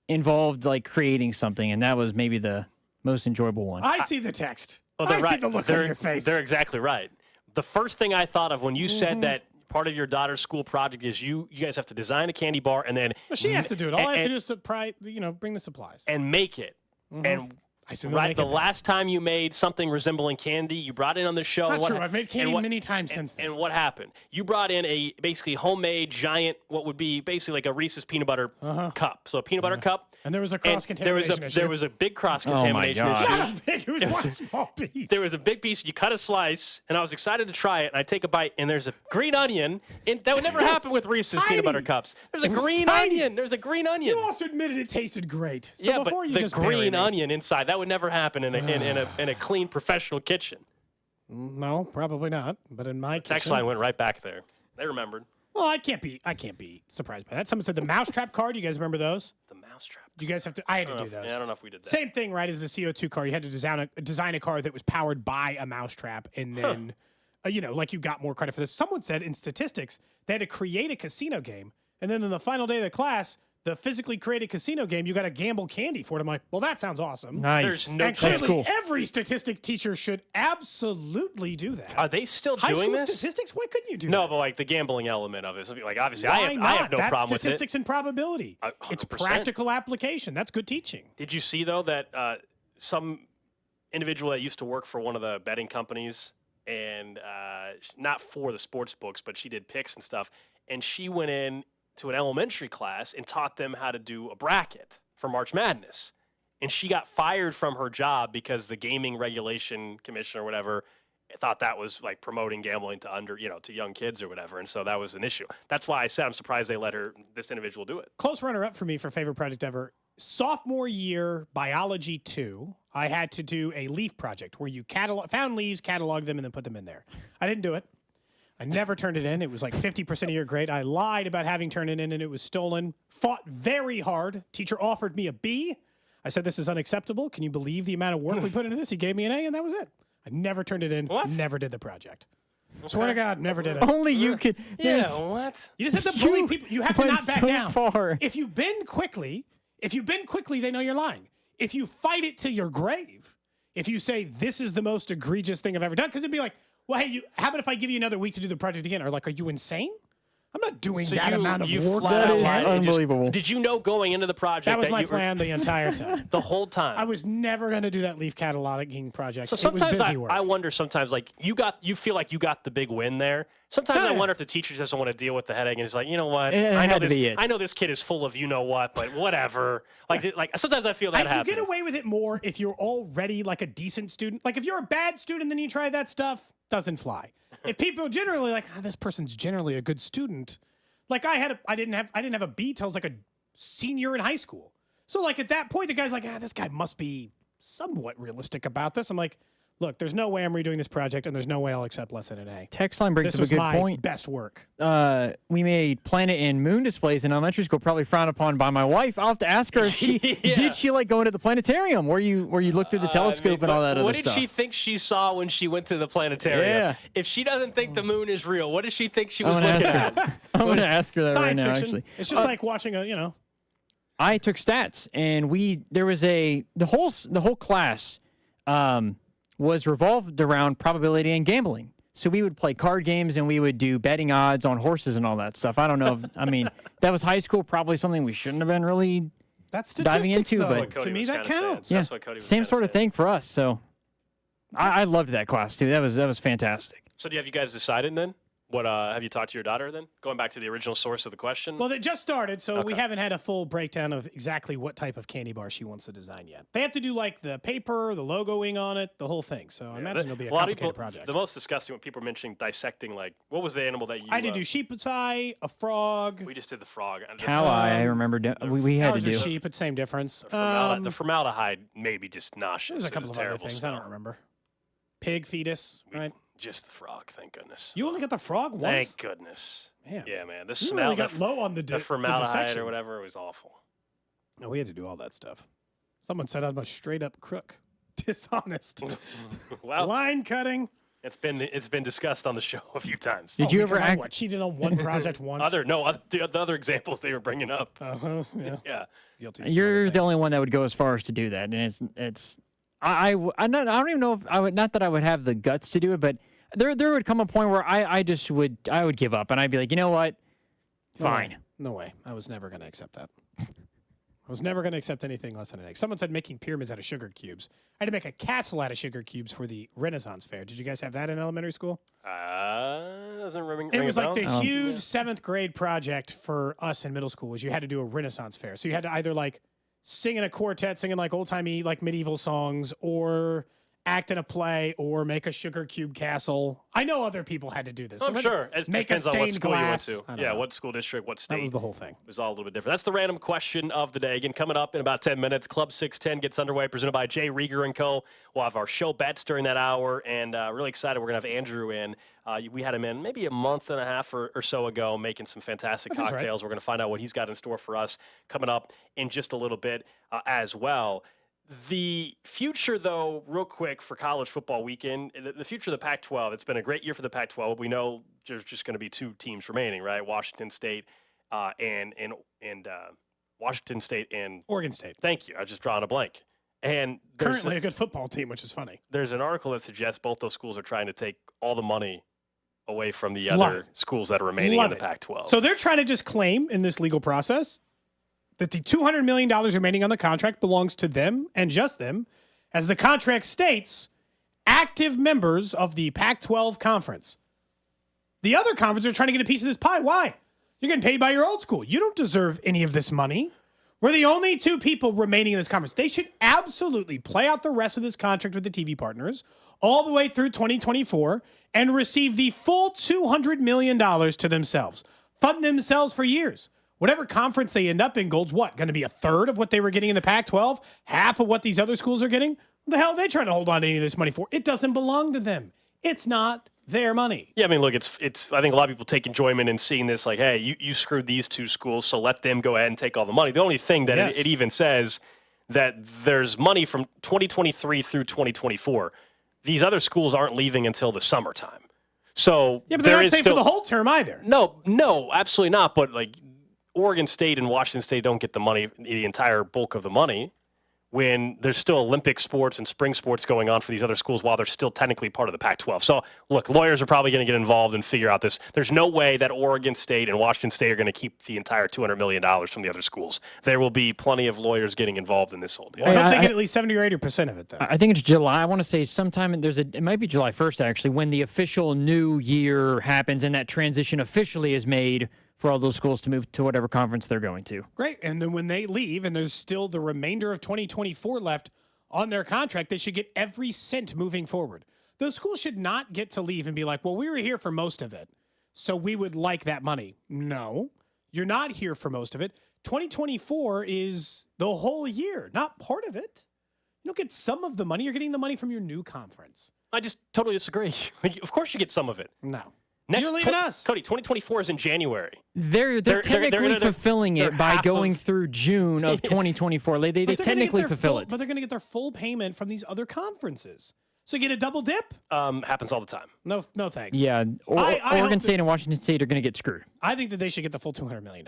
involved like creating something, and that was maybe the most enjoyable one. I see the text. Well, they're I right. see the look on your face. They're exactly right. the first thing I thought of when you said that part of your daughter's school project is you guys have to design a candy bar and then Well, she has to do it. All I have to do is bring the supplies. and make it. And I assume they'll make the it then. last time you made something resembling candy, you brought it on the show. It's not What true. ha- I've made candy and what- many times since then. And what happened? You brought in a basically homemade giant, what would be basically like a Reese's peanut butter cup. So a peanut butter cup. And there was a And cross-contamination issue. There was a big cross my contamination God. issue. Not big, it was one small piece. There was a big piece. You cut a slice, and I was excited to try it. And I take a bite, and there's a green onion. And that would never happen with Reese's peanut butter cups. There's a It was green tiny. onion. There's a green onion. You also admitted it tasted great. So yeah, before but you the just bury green me- onion inside, that would never happen in a clean professional kitchen. No, probably not. But in my Text kitchen, line went right back there. They remembered. well, I can't be surprised by that. Someone said the mousetrap card. You guys remember those? The mousetrap. You guys have to. I had to do those. Yeah, I don't know if we did that. Same thing, right? As the CO2 car, you had to design a car that was powered by a mousetrap, and then, like you got more credit for this. Someone said in statistics they had to create a casino game, and then in the final day of the class, the physically created casino game, you got to gamble candy for it. I'm like, well, that sounds awesome. Nice. There's no And chance. clearly, every statistic teacher should absolutely do that. Are they still High doing school this? statistics? Why couldn't you do No, that? but like the gambling element of it. So, like obviously, Why I not? have no That's problem with it. statistics and probability. 100%. It's practical application. That's good teaching. Did you see though that some individual that used to work for one of the betting companies, and not for the sports books, but she did picks and stuff, and she went in to an elementary class and taught them how to do a bracket for March Madness, and she got fired from her job because the gaming regulation commission or whatever thought that was like promoting gambling to to young kids or whatever, and so that was an issue. That's why I said I'm surprised they let this individual do it. Close runner-up for me for favorite project ever. Sophomore year, biology 2, I had to do a leaf project where you found leaves, catalog them, and then put them in there. I didn't do it. I never turned it in. It was like 50% of your grade. I lied about having turned it in, and it was stolen. Fought very hard. Teacher offered me a B. I said, this is unacceptable. Can you believe the amount of work we put into this? He gave me an A, and that was it. I never turned it in. What? Never did the project. Swear to God, never did it. Only you could. Yeah, there's- what? You just have to bully people. You have to went not back so down. far. If you bend quickly, they know you're lying. If you fight it to your grave, if you say this is the most egregious thing I've ever done, because it'd be like, well, hey, how about if I give you another week to do the project again? Or like, are you insane? I'm not doing So that you- amount of you work. flat out is lied and just- unbelievable. Did you know going into the project That was my you were- plan the entire time. the whole time? I was never going to do that leaf cataloging project. So It was sometimes busy work. I wonder sometimes like you feel like you got the big win there. Sometimes I Yeah. wonder if the teacher doesn't want to deal with the headache and is like, you know what? It I know had to this. be it. I know this kid is full of you know what, but whatever. like sometimes I feel that You happens. get away with it more if you're already like a decent student. Like if you're a bad student, then you try that stuff, doesn't fly. If people generally like, this person's generally a good student. Like I didn't have a B till I was like a senior in high school. So like at that point, the guy's like, this guy must be somewhat realistic about this. I'm like, look, there's no way I'm redoing this project, and there's no way I'll accept less than an A. Text line brings This up a was good my point. best work. We made planet and moon displays in elementary school, probably frowned upon by my wife. I'll have to ask her if she did she like going to the planetarium where you look through the telescope and all that What other did stuff. she think she saw when she went to the planetarium? Yeah. If she doesn't think the moon is real, what does she think she I'm was gonna looking ask at? I'm going to ask her that right Science now. fiction. Actually, It's just like watching I took stats, and the whole class was revolved around probability and gambling. So we would play card games, and we would do betting odds on horses and all that stuff. I don't know. That was high school, probably something we shouldn't have been really That's diving statistics, into, though. but To me, that counts. yeah, That's what Cody was same kinda sort of thing for us. So I loved that class too. That was fantastic. So have you guys decided then? What have you talked to your daughter then? Going back to the original source of the question. Well, they just started, so we Okay. haven't had a full breakdown of exactly what type of candy bar she wants to design yet. They have to do like the paper, the logoing on it, the whole thing. So I imagine it'll be a lot of complicated people, project. The most disgusting when people are mentioning dissecting, like what was the animal that you? I did do sheep's eye, a frog. We just did the frog. Cow eye, I remember. We had to Ours are do. sheep, it's same difference. The formaldehyde maybe just nauseous. There's a couple It was of other terrible things. smell. I don't remember. Pig fetus, right? Just the frog, thank goodness. You only got the frog once? Thank goodness. Man. Yeah, man. The You smell really got low on the formaldehyde dissection. or whatever was awful. No, we had to do all that stuff. Someone said I'm a straight up crook. Dishonest. Well, Line cutting. it's been discussed on the show a few times. Did you ever because I, act? cheated on one project once? The other exampeople they were bringing up. Uh-huh, yeah. Yeah. Guilty. of some You're other the things. only one that would go as far as to do that, and I don't even know if I would. Not that I would have the guts to do it, but There would come a point where I would give up, and I'd be like, you know what? Fine. No way. I was never going to accept that. I was never going to accept anything less than an egg. Someone said making pyramids out of sugar cubes. I had to make a castle out of sugar cubes for the Renaissance Fair. Did you guys have that in elementary school? Doesn't ring It was a like bell? the huge 7th grade project for us in middle school was you had to do a Renaissance Fair. So you had to either like sing in a quartet, singing like old-timey, like medieval songs, or act in a play, or make a sugar cube castle. I know other people had to do this. I'm sure. It Make a depends on what stained school glass. you went to. Yeah, what school district, what state. That was the whole thing. It was all a little bit different. That's the random question of the day. Again, coming up in about 10 minutes, Club 610 gets underway, presented by Jay Rieger & Co. We'll have our show bets during that hour, and really excited. We're going to have Andrew in. We had him in maybe a month and a half or so ago making some fantastic cocktails. We're going to find out what he's got in store for us coming up in just a little bit as well. The future, though, real quick for college football weekend, the future of the Pac-12, it's been a great year for the Pac-12. We know there's just going to be 2 teams remaining, right? Washington State and Washington State and Oregon State. Thank you. I was just drawing a blank. And Currently a good football team, which is funny. There's an article that suggests both those schools are trying to take all the money away from the other schools that are remaining in the Pac-12. So they're trying to just claim in this legal process that the $200 million remaining on the contract belongs to them and just them, as the contract states, active members of the Pac-12 conference. The other conferences are trying to get a piece of this pie. Why? You're getting paid by your old school. You don't deserve any of this money. We're the only 2 people remaining in this conference. They should absolutely play out the rest of this contract with the TV partners all the way through 2024 and receive the full $200 million to themselves. Fund themselves for years. Whatever conference they end up in, Gold's what? Going to be a third of what they were getting in the Pac-12? Half of what these other schools are getting? What the hell are they trying to hold on to any of this money for? It doesn't belong to them. It's not their money. Yeah, I mean, look, it's. I think a lot of people take enjoyment in seeing this, like, hey, you screwed these 2 schools, so let them go ahead and take all the money. The only thing that it even says that there's money from 2023 through 2024. These other schools aren't leaving until the summertime. So yeah, but they're not saying for the whole term either. No, absolutely not. But like Oregon State and Washington State don't get the money, the entire bulk of the money, when there's still Olympic sports and spring sports going on for these other schools while they're still technically part of the Pac-12. So, look, lawyers are probably going to get involved and figure out this. There's no way that Oregon State and Washington State are going to keep the entire $200 million from the other schools. There will be plenty of lawyers getting involved in this whole deal. Well, I'm thinking at least 70 or 80% of it, though. I think it's July. I want to say sometime it might be July 1st, actually, when the official new year happens and that transition officially is made for all those schools to move to whatever conference they're going to. Great. And then when they leave and there's still the remainder of 2024 left on their contract, they should get every cent moving forward. Those schools should not get to leave and be like, well, we were here for most of it, so we would like that money. No, you're not here for most of it. 2024 is the whole year, not part of it. You don't get some of the money. You're getting the money from your new conference. I just totally disagree. Of course you get some of it. No. You're leaving us. Cody, 2024 is in January. They're technically fulfilling it by going through June of 2024. They technically fulfill it. But they're going to get their full payment from these other conferences. So you get a double dip? Happens all the time. No thanks. Yeah, Oregon State and Washington State are going to get screwed. I think that they should get the full $200 million.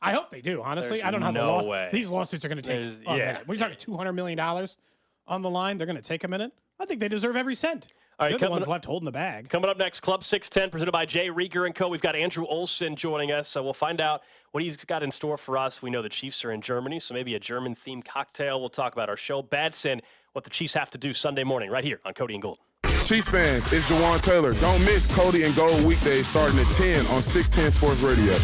I hope they do, honestly. There's I don't know no how way. These lawsuits are going to take a minute. We're talking $200 million on the line. They're going to take a minute. I think they deserve every cent. All right, They're the ones left holding the bag. Coming up next, Club 610, presented by Jay Rieger & Co. We've got Andrew Olson joining us, so we'll find out what he's got in store for us. We know the Chiefs are in Germany, so maybe a German-themed cocktail. We'll talk about our show bets and what the Chiefs have to do Sunday morning right here on Cody and Gold. Chiefs fans, it's Jawan Taylor. Don't miss Cody and Gold weekdays starting at 10 on 610 Sports Radio.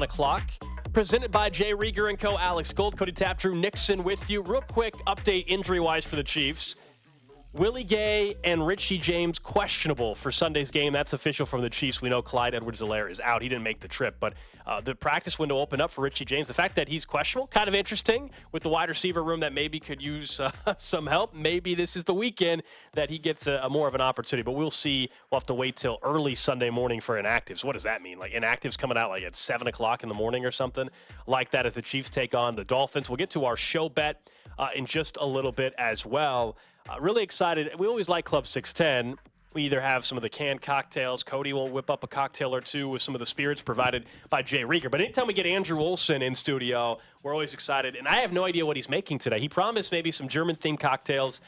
1 o'clock. Presented by Jay Rieger & Co. Alex Gold, Cody Tapp, Drew Nixon with you. Real quick update injury-wise for the Chiefs. Willie Gay and Richie James questionable for Sunday's game. That's official from the Chiefs. We know Clyde Edwards-Helaire is out. He didn't make the trip, but the practice window opened up for Richie James. The fact that he's questionable, kind of interesting with the wide receiver room that maybe could use some help. Maybe this is the weekend that he gets a more of an opportunity, but we'll see. We'll have to wait till early Sunday morning for inactives. What does that mean? Like inactives coming out like at 7 o'clock in the morning or something like that as the Chiefs take on the Dolphins. We'll get to our show bet in just a little bit as well. Really excited. We always like Club 610. We either have some of the canned cocktails. Cody will whip up a cocktail or two with some of the spirits provided by Jay Rieger. But anytime we get Andrew Olson in studio, we're always excited. And I have no idea what he's making today. He promised maybe some German-themed cocktails.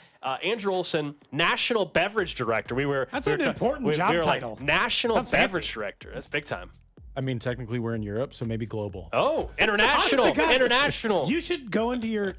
Andrew Olson, National Beverage Director. That's an important job title. Like, National Sounds Beverage fancy. Director. That's big time. I mean, technically we're in Europe, so maybe global. Oh, international. Honest to God, International. You should go into your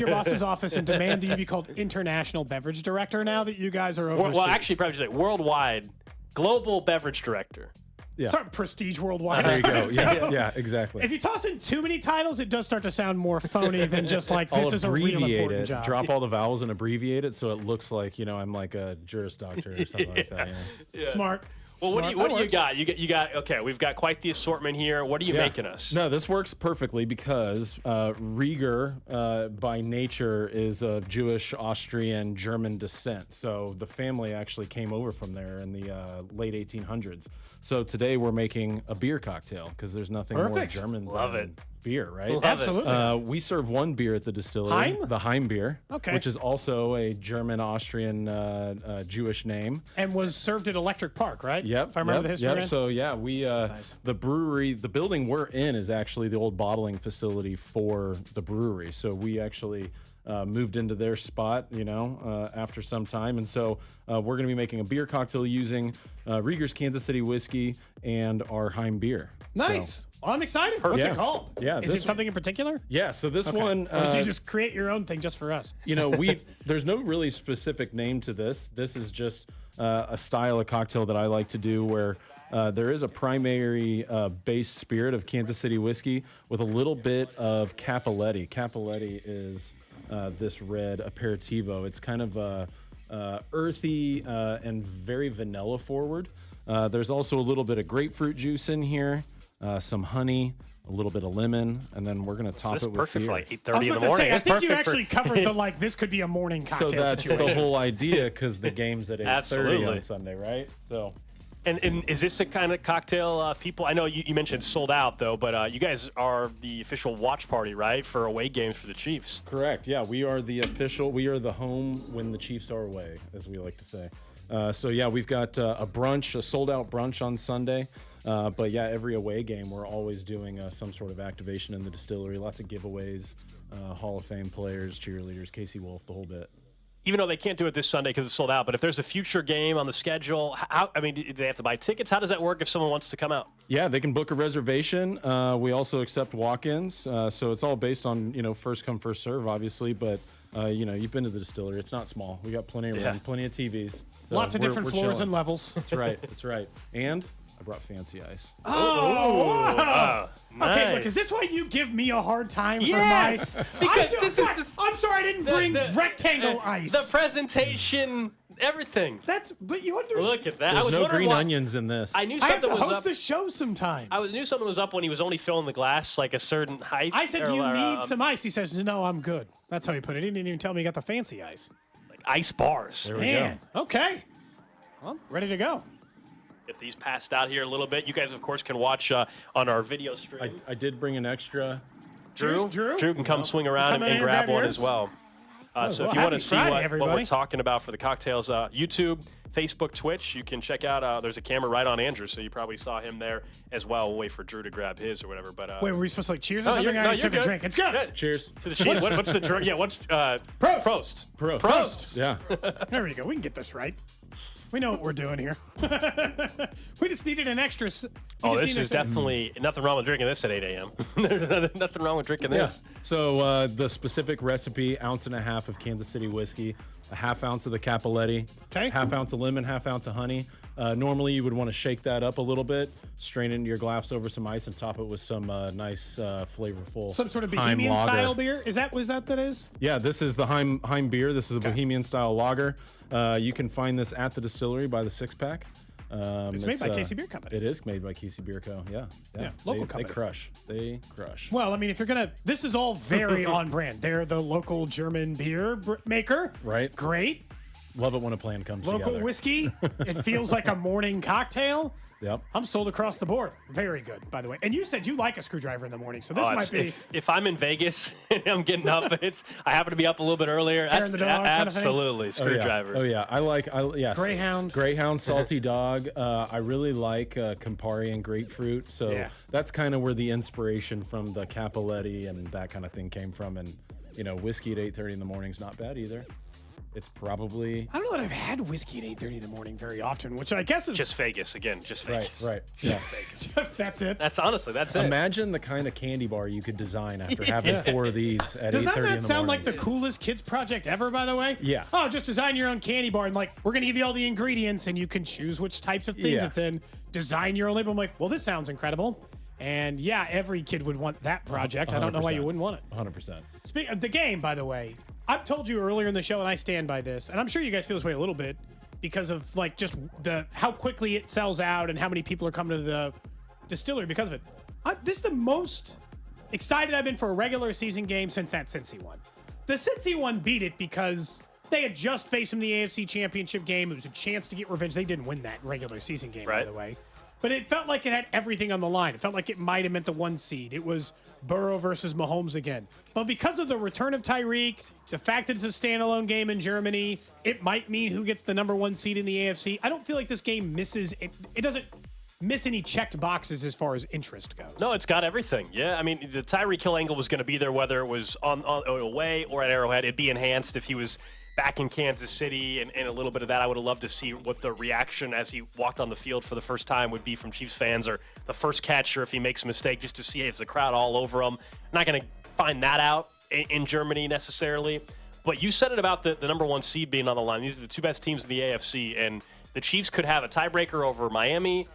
boss's office and demand that you be called International Beverage Director now that you guys are overseas. Well, actually, probably say worldwide, global beverage director. Yeah. Sorry, Prestige Worldwide. There you go. So, Yeah, exactly. If you toss in too many titles, it does start to sound more phony than just like this is a real important job. Drop all the vowels and abbreviate it so it looks like, I'm like a Juris Doctor or something like that. Yeah. Smart. Well, what do you Works. got? You got okay. We've got quite the assortment here. What are you making us? No, this works perfectly because Rieger, by nature, is of Jewish, Austrian, German descent. So the family actually came over from there in the late 1800s. So today we're making a beer cocktail because there's nothing Perfect. more German Love than beer, right? Love Absolutely. We serve one beer at the distillery, Heim? the Heim beer, Okay. which is also a German, Austrian, Jewish name. And was served at Electric Park, right? Yep. If I remember the history right. So yeah, we the brewery, the building we're in is actually the old bottling facility for the brewery. So we actually moved into their spot, after some time, and so we're going to be making a beer cocktail using Rieger's Kansas City whiskey and our Heim beer. Nice. So, Well, I'm excited. What's Yeah. it called? Yeah, Is this it something in particular? yeah. So this Okay. one, Or did you just create your own thing just for us? there's no really specific name to this. This is just a style of cocktail that I like to do where there is a primary base spirit of Kansas City whiskey with a little bit of Cappelletti. Cappelletti is this red aperitivo. It's kind of earthy and very vanilla forward. There's also a little bit of grapefruit juice in here, some honey, a little bit of lemon, and then we're going to top This it is with perfect beer. for like I 8:30 was in the about to morning. say, I That's think you perfect actually covered the this could be a morning So cocktail that's situation. the whole idea because the game's at 8:30 Absolutely. on Sunday, right? So And is this the kind of cocktail people? I know you mentioned sold out though, but you guys are the official watch party, right, for away games for the Chiefs? correct. Yeah, we are the home when the Chiefs are away, as we like to say. So yeah, we've got a brunch, a sold out brunch on Sunday. But yeah, every away game, we're always doing some sort of activation in the distillery. Lots of giveaways, Hall of Fame players, cheerleaders, Casey Wolf, the whole bit. Even though they can't do it this Sunday because it's sold out, but if there's a future game on the schedule, do they have to buy tickets? How does that work if someone wants to come out? Yeah, they can book a reservation. We also accept walk-ins, so it's all based on first come first serve, obviously. But you've been to the distillery; it's not small. We got plenty of room, plenty of TVs, so Lots of different we're floors chilling. and levels. That's right. That's right. And I brought fancy ice. Oh, wow. Nice. Okay, look, is this why you give me a hard time Yes, for my... because I'm sorry I didn't bring rectangle ice. The presentation, everything. But you understand. Look at that. There's I was no wondering green why- onions in this. I knew I have something to was host up. the show sometimes. Knew something was up when he was only filling the glass like a certain height. I said, do you or, need some ice? He says, no, I'm good. That's how he put it. He didn't even tell me he got the fancy ice. like ice bars? There we Man, go. okay. Well, ready to go. Get these passed out here a little bit. You guys, of course, can watch on our video stream. I did bring an extra. Drew can come swing around Come in and here, grab grab one yours. as well. So if you well, want to happy see Friday, what we're everybody. talking about for the cocktails, YouTube, Facebook, Twitch, you can check out. There's a camera right on Andrew, so you probably saw him there as well. We'll wait for Drew to grab his or whatever. But Wait, were we supposed to cheers or no, something? you're- I no, already took you're a good. drink. It's good. Cheers. to the cheers. What's the drink? Yeah, what's Prost. Prost. Yeah. There we go. We can get this right. We know what we're doing here. We just needed an extra. Oh, this is definitely nothing wrong with drinking this at 8 a.m. There's nothing wrong with drinking this. Yeah. So the specific recipe: 1.5 ounces of Kansas City whiskey, a 1/2 ounce of the Cappelletti, Okay. 1/2 ounce of lemon, 1/2 ounce of honey, Normally, you would want to shake that up a little bit, strain it into your glass over some ice, and top it with some nice, flavorful Some sort of Heim Bohemian lager. style beer? Is that that is? Yeah, this is the Heim beer. This is a Bohemian style lager. You can find this at the distillery by the 6-pack. It's made by Casey Beer Company. It is made by Casey Beer Co. Yeah, local they company. crush. They crush. Well, I mean, if you're gonna, this is all very on brand. They're the local German beer maker. Right. Great. Love it when a plan comes Local together. whiskey. It feels like a morning cocktail. Yep. I'm sold across the board. Very good, by the way. And you said you like a screwdriver in the morning, so this might be. If I'm in Vegas and I'm getting up, I happen to be up a little bit earlier. Hair in That's the dog kind of thing? absolutely screwdriver. Oh yeah, yes. Greyhound, salty dog. I really like Campari and grapefruit. So Yeah. that's kind of where the inspiration from the Cappelletti and that kind of thing came from. And whiskey at 8:30 in the morning is not bad either. It's probably I don't know that I've had whiskey at 8:30 in the morning very often, which I guess is Just Vegas again. Just Vegas. right. Just Vegas. just that's it. That's honestly that's it. Imagine the kind of candy bar you could design after having 4 of these at 8:30 Does that in the not sound morning. like the coolest kids project ever, by the way? Yeah. Oh, just design your own candy bar and we're gonna give you all the ingredients and you can choose which types of things Yeah. it's in. Design your own label. I'm like, well, this sounds incredible. And yeah, every kid would want that project. I don't know why you wouldn't want it. 100%. Speaking of the game, by the way, I've told you earlier in the show, and I stand by this, and I'm sure you guys feel this way a little bit because of just how quickly it sells out and how many people are coming to the distillery because of it. This is the most excited I've been for a regular season game since that Cincy one. The Cincy one beat it because they had just faced him in the AFC Championship game. It was a chance to get revenge. They didn't win that regular season game, by the way. But it felt like it had everything on the line. It felt like it might have meant the 1 seed. It was Burrow versus Mahomes again. But because of the return of Tyreek, the fact that it's a standalone game in Germany, it might mean who gets the number 1 seed in the AFC. I don't feel like this game misses it. It doesn't miss any checked boxes as far as interest goes. No, it's got everything. Yeah, I mean, the Tyreek Hill angle was going to be there whether it was on away or at Arrowhead. It'd be enhanced if he was back in Kansas City, and a little bit of that. I would have loved to see what the reaction as he walked on the field for the first time would be from Chiefs fans, or the first catch, or if he makes a mistake, just to see if the crowd all over him. Not going to find that out in Germany necessarily. But you said it about the number 1 seed being on the line. These are the 2 best teams in the AFC, and the Chiefs could have a tiebreaker over Miami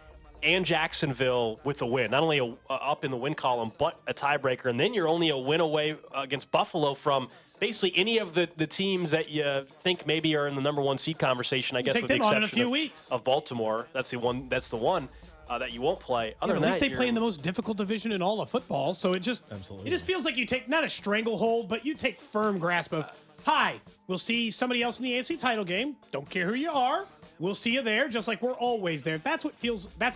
and Jacksonville with a win. Not only up in the win column, but a tiebreaker. And then you're only a win away against Buffalo from basically any of the teams that you think maybe are in the number 1 seed conversation, I guess, take with the them on in a exception few weeks. of Baltimore. That's the one that you won't play. Other at than least that, they play in the most difficult division in all of football, so it just feels like you take not a stranglehold, but you take firm grasp of, hi, we'll see somebody else in the AFC title game. Don't care who you are. We'll see you there, just like we're always there. That's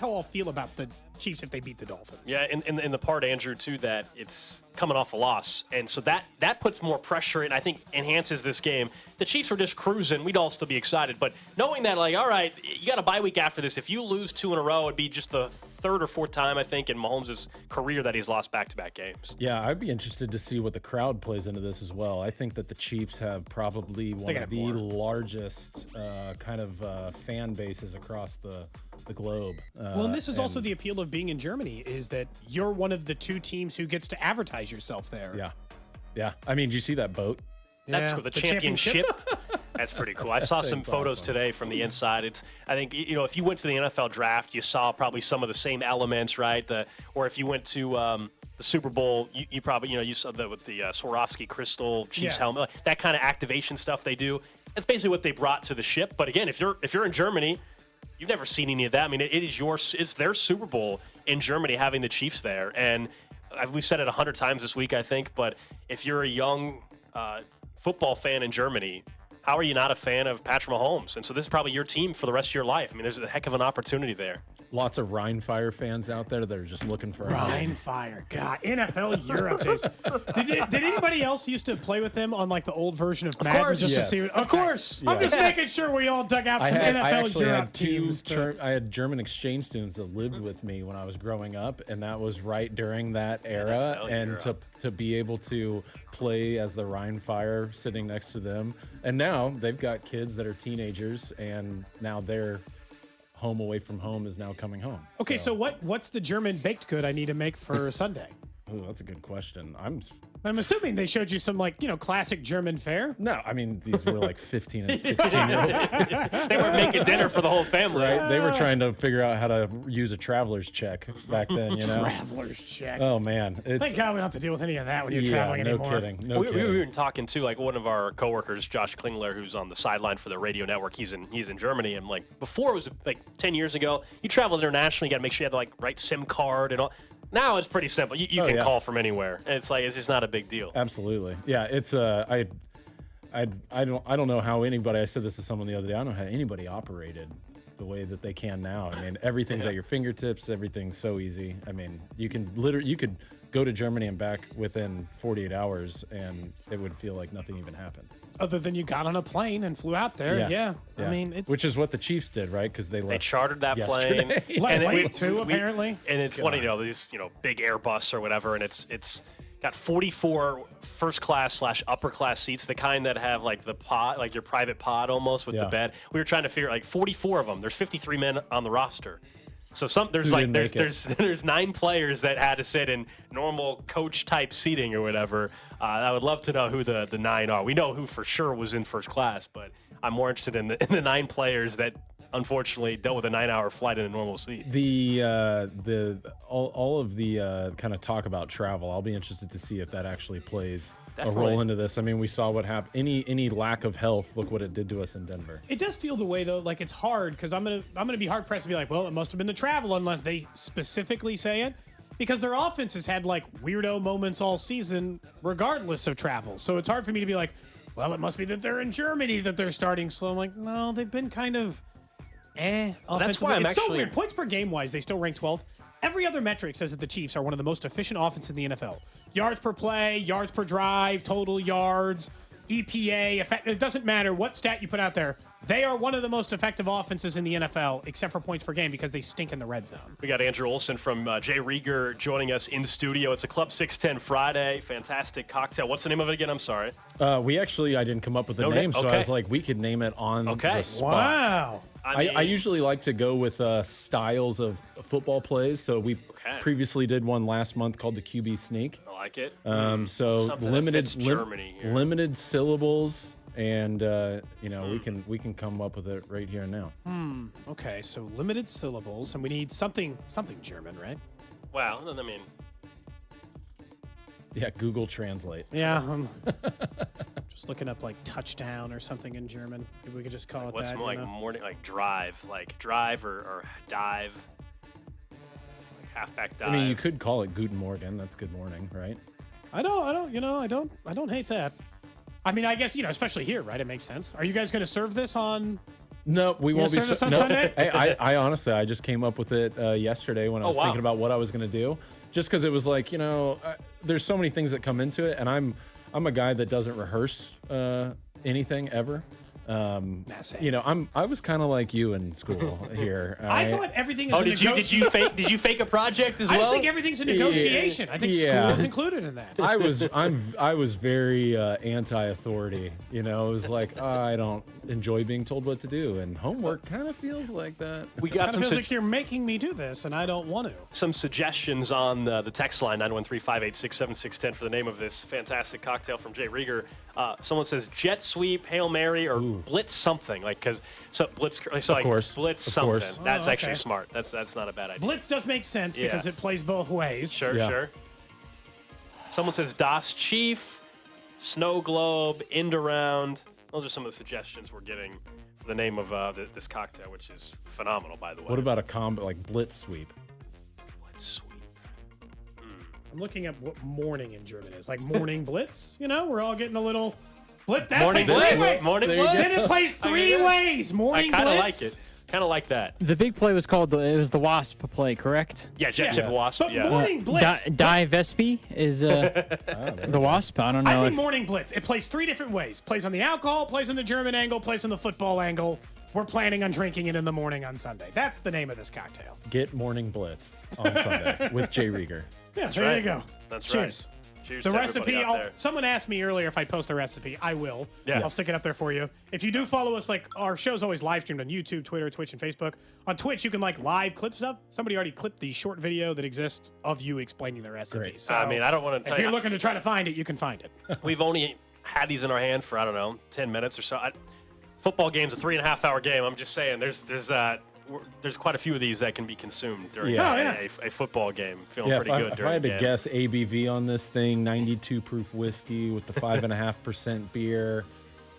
how I'll feel about the Chiefs if they beat the Dolphins. Yeah, in the part, Andrew, too, that it's coming off a loss. And so that puts more pressure and I think enhances this game. The Chiefs were just cruising. We'd all still be excited. But knowing that, all right, you got a bye week after this. If you lose 2 in a row, it'd be just the 3rd or 4th time, I think, in Mahomes' career that he's lost back-to-back games. Yeah, I'd be interested to see what the crowd plays into this as well. I think that the Chiefs have probably one of the largest fan bases across the globe. Well, and this is also the appeal of being in Germany, is that you're one of the 2 teams who gets to advertise yourself there. Yeah. I mean, did you see that boat? That's the championship. That's pretty cool. I saw some photos today from the inside. I think, if you went to the NFL draft, you saw probably some of the same elements, right? Or if you went to the Super Bowl, you probably, you saw that with the Swarovski crystal Chiefs helmet, that kind of activation stuff they do. That's basically what they brought to the ship. But again, if you're in Germany, you've never seen any of that. I mean, it's their Super Bowl in Germany, having the Chiefs there. And we've said it 100 times this week, I think. But if you're a young football fan in Germany, how are you not a fan of Patrick Mahomes? And so this is probably your team for the rest of your life. I mean, there's a heck of an opportunity there. Lots of Rheinfire fans out there that are just looking for Rheinfire. God, NFL Europe days. Did anybody else used to play with them on the old version of Madden? Course. Just to see Of course. I'm just making sure we all dug out some NFL Europe teams. I had German exchange students that lived with me when I was growing up, and that was right during that era. NFL and Europe. to be able to play as the Rheinfire sitting next to them. And now they've got kids that are teenagers, and now their home away from home is now coming home. Okay, so what's the German baked good I need to make for Sunday? Oh, that's a good question. I'm assuming they showed you some classic German fare. No, I mean these were like 15 and 16-year-olds. They were making dinner for the whole family. Right? They were trying to figure out how to use a traveler's check back then, Traveler's check. Oh man. Thank God we don't have to deal with any of that when you're traveling no anymore. Kidding. No we kidding. were talking to like one of our coworkers, Josh Klingler, who's on the sideline for the radio network. He's in Germany, and like before it was like 10 years ago, you traveled internationally, you got to make sure you had the right SIM card and all. Now it's pretty simple. You can call from anywhere. It's just not a big deal. Absolutely. Yeah, it's I don't know how anybody, I said this to someone the other day, I don't know how anybody operated the way that they can now. I mean, everything's at your fingertips, everything's so easy. I mean, you could go to Germany and back within 48 hours and it would feel like nothing even happened. Other than you got on a plane and flew out there. Yeah. I mean, it's which is what the Chiefs did, right? Because they chartered that yesterday. plane. late too, apparently. And it's funny, these big Airbus or whatever, and it's got 44 first class / upper class seats, the kind that have like the pod, like your private pod almost with the bed. We were trying to figure 44 of them. There's 53 men on the roster. So there's 9 players that had to sit in normal coach type seating or whatever. I would love to know who the 9 are. We know who for sure was in first class, but I'm more interested in the 9 players that unfortunately dealt with a 9-hour flight in a normal seat. All of the kind of talk about travel, I'll be interested to see if that actually plays Definitely. a role into this. I mean, we saw what happened. Any lack of health, look what it did to us in Denver. It does feel the way though, like it's hard because I'm gonna be hard pressed to be like, well, it must have been the travel unless they specifically say it, because their offense has had like weirdo moments all season regardless of travel. So it's hard for me to be like, well, it must be that they're in Germany that they're starting slow. I'm like, no, they've been kind of That's why I'm it's so actually weird. Points per game wise, they still rank 12th. Every other metric says that the Chiefs are one of the most efficient offenses in the NFL. Yards per play, yards per drive, total yards, EPA. It doesn't matter what stat you put out there. They are one of the most effective offenses in the NFL, except for points per game, because they stink in the red zone. We got Andrew Olson from Jay Rieger joining us in studio. It's a Club 610 Friday. Fantastic cocktail. What's the name of it again? I'm sorry. I didn't come up with the name, so I was like, we could name it on the spot. Wow. I usually like to go with styles of football plays. So we previously did one last month called the QB Sneak. I like it. So Something limited that fits Germany here. limited syllables, and we can come up with it right here and now. Okay, so limited syllables, and we need something German, right? Well, I mean, yeah, Google Translate. Yeah, just looking up like touchdown or something in German. Maybe we could just call it what's that. more like morning, like drive or dive, like halfback dive. I mean, you could call it Guten Morgen. That's good morning, right? I don't hate that. I mean, I guess, especially here, right? It makes sense. Are you guys going to serve this on? No, we won't be. Serve this on Sunday? I honestly, I just came up with it yesterday when I was thinking about what I was going to do. Just because it was like, there's so many things that come into it, and I'm a guy that doesn't rehearse anything ever. I was kind of like you in school here. I thought everything is a negotiation. Did you fake a project as well? I just think everything's a negotiation. I think school is included in that. I was very anti-authority. It was like I don't enjoy being told what to do, and homework kind of feels like that. We got it feels like you're making me do this, and I don't want to. Some suggestions on the text line 913-586-7610 for the name of this fantastic cocktail from Jay Rieger. Someone says jet sweep, Hail Mary, or blitz something, blitz something. Course. That's actually smart. That's not a bad idea. Blitz does make sense because it plays both ways. Sure. Someone says Das Chief, Snow Globe, End Around. Those are some of the suggestions we're getting for the name of this cocktail, which is phenomenal, by the way. What about a combo like blitz sweep? Blitz sweep. I'm looking at what morning in German is. Like morning blitz, we're all getting a little blitz. That Morning plays blitz. three ways. Morning blitz. Then it plays three ways. Morning blitz. I kind of like it. Kind of like that. The big play was called it was the Wasp play, correct? Yeah, Jet Chip Wasp. But Yeah. morning blitz. Die Vespi is the Wasp. I don't know. I think morning blitz. It plays three different ways. Plays on the alcohol, plays on the German angle, plays on the football angle. We're planning on drinking it in the morning on Sunday. That's the name of this cocktail. Get morning blitz on Sunday with Jay Rieger. Yeah, there you go. That's Cheers. right. Cheers The to recipe, everybody out there. someone asked me earlier if I post the recipe. I will. Yeah. I'll stick it up there for you. If you do follow us, like our show's always live streamed on YouTube, Twitter, Twitch, and Facebook. On Twitch, you can like live clip stuff. Somebody already clipped the short video that exists of you explaining the recipe. Great. So I mean, I don't want to tell if you. you're looking to try to find it, you can find it. We've only had these in our hand for, I don't know, 10 minutes or so. Football game's a 3.5-hour game. I'm just saying there's quite a few of these that can be consumed during a football game. Feeling pretty good if during I had the to game. guess ABV on this thing, 92 proof whiskey with the 5.5% beer,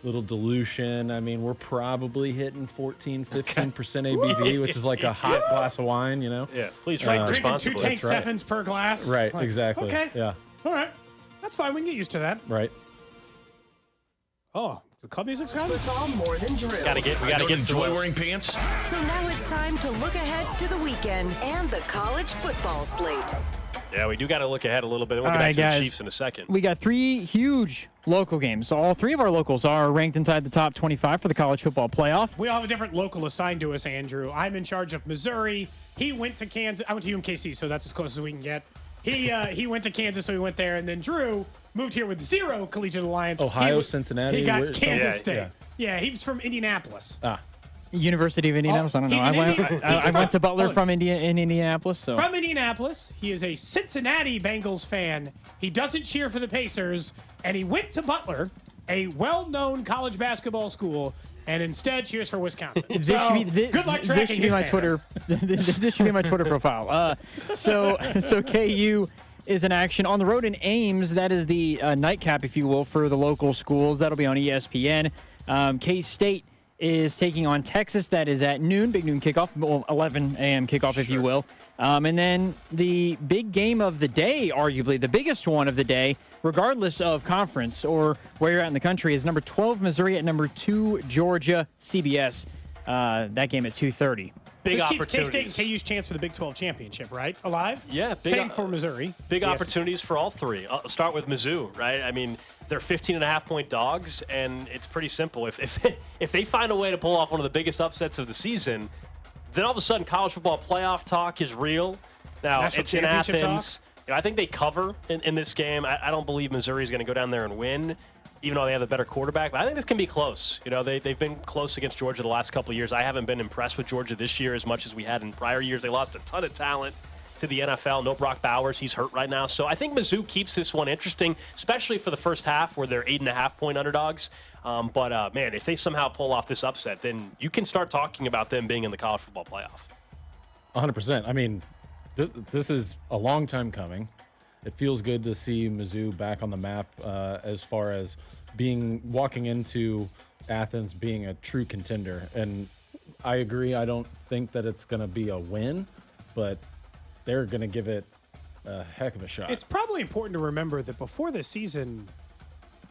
little dilution. I mean, we're probably hitting 14, 15% ABV, which is like a hot glass of wine, you know? Yeah, please drink Drinking responsibly. 2 tank sevens per glass. Right, Like, exactly. Okay. Yeah, All right. That's fine. We can get used to that. right. Oh, the club music's gone? Football more than drill. We gotta get Enjoy to wearing pants? So now it's time to look ahead to the weekend and the college football slate. Yeah, we do got to look ahead a little bit. We'll get All back right, to guys. the Chiefs in a second. We got 3 huge local games. So all 3 of our locals are ranked inside the top 25 for the college football playoff. We all have a different local assigned to us, Andrew. I'm in charge of Missouri. He went to Kansas. I went to UMKC, so that's as close as we can get. He went to Kansas, so he went there. And then Drew moved here with 0 collegiate alliance. Ohio, He Cincinnati, He got where- Kansas yeah, State. yeah. Yeah, he was from Indianapolis. University of Indianapolis. I don't know. he's an I went to Butler from in Indianapolis. So From Indianapolis, he is a Cincinnati Bengals fan. He doesn't cheer for the Pacers, and he went to Butler, a well-known college basketball school, and instead cheers for Wisconsin. This So, should be good luck this tracking should be his my fandom. Twitter. This should be my Twitter profile. So KU is in action on the road in Ames. That is the nightcap, if you will, for the local schools. That'll be on ESPN. K-State is taking on Texas. That is at noon, big noon kickoff, well, 11 a.m. kickoff, if you will. And then the big game of the day, arguably the biggest one of the day, regardless of conference or where you're at in the country, is number 12 Missouri at number 2 Georgia, CBS. That game at 2:30. Big This keeps opportunities. K-State and KU's chance for the Big 12 championship, right? Alive? Yeah. Same for Missouri. Big Yes. opportunities for all 3. I'll start with Mizzou, right? I mean, they're 15.5-point dogs, and it's pretty simple. If they find a way to pull off one of the biggest upsets of the season, then all of a sudden college football playoff talk is real. Now, National it's in championship Athens. I think they cover in this game. I don't believe Missouri is going to go down there and win, even though they have a better quarterback. But I think this can be close. You know, they've been close against Georgia the last couple of years. I haven't been impressed with Georgia this year as much as we had in prior years. They lost a ton of talent to the NFL. No Brock Bowers. He's hurt right now. So I think Mizzou keeps this one interesting, especially for the first half where they're 8.5-point underdogs. But man, if they somehow pull off this upset, then you can start talking about them being in the college football playoff. 100%. I mean, this is a long time coming. It feels good to see Mizzou back on the map as far as walking into Athens being a true contender. And I agree. I don't think that it's going to be a win, but they're going to give it a heck of a shot. It's probably important to remember that before this season,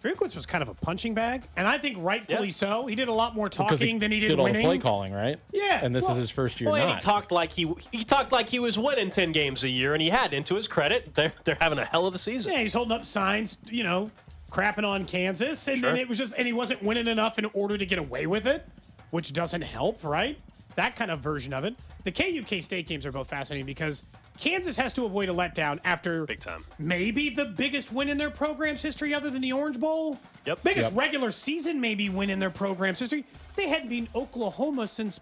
Drinkwitz was kind of a punching bag, and I think rightfully so. He did a lot more Because talking than he did all winning. the play calling, right? Yeah, And this well- is his first year Well, and not. he talked like he was winning 10 games a year, and he had. And to his credit, they're having a hell of a season. Yeah, he's holding up signs, crapping on Kansas, and then and he wasn't winning enough in order to get away with it, which doesn't help, right? That kind of version of it. The KU K-State games are both fascinating because Kansas has to avoid a letdown after big time. Maybe the biggest win in their program's history other than the Orange Bowl. Yep. Biggest regular season maybe win in their program's history. They hadn't beaten Oklahoma since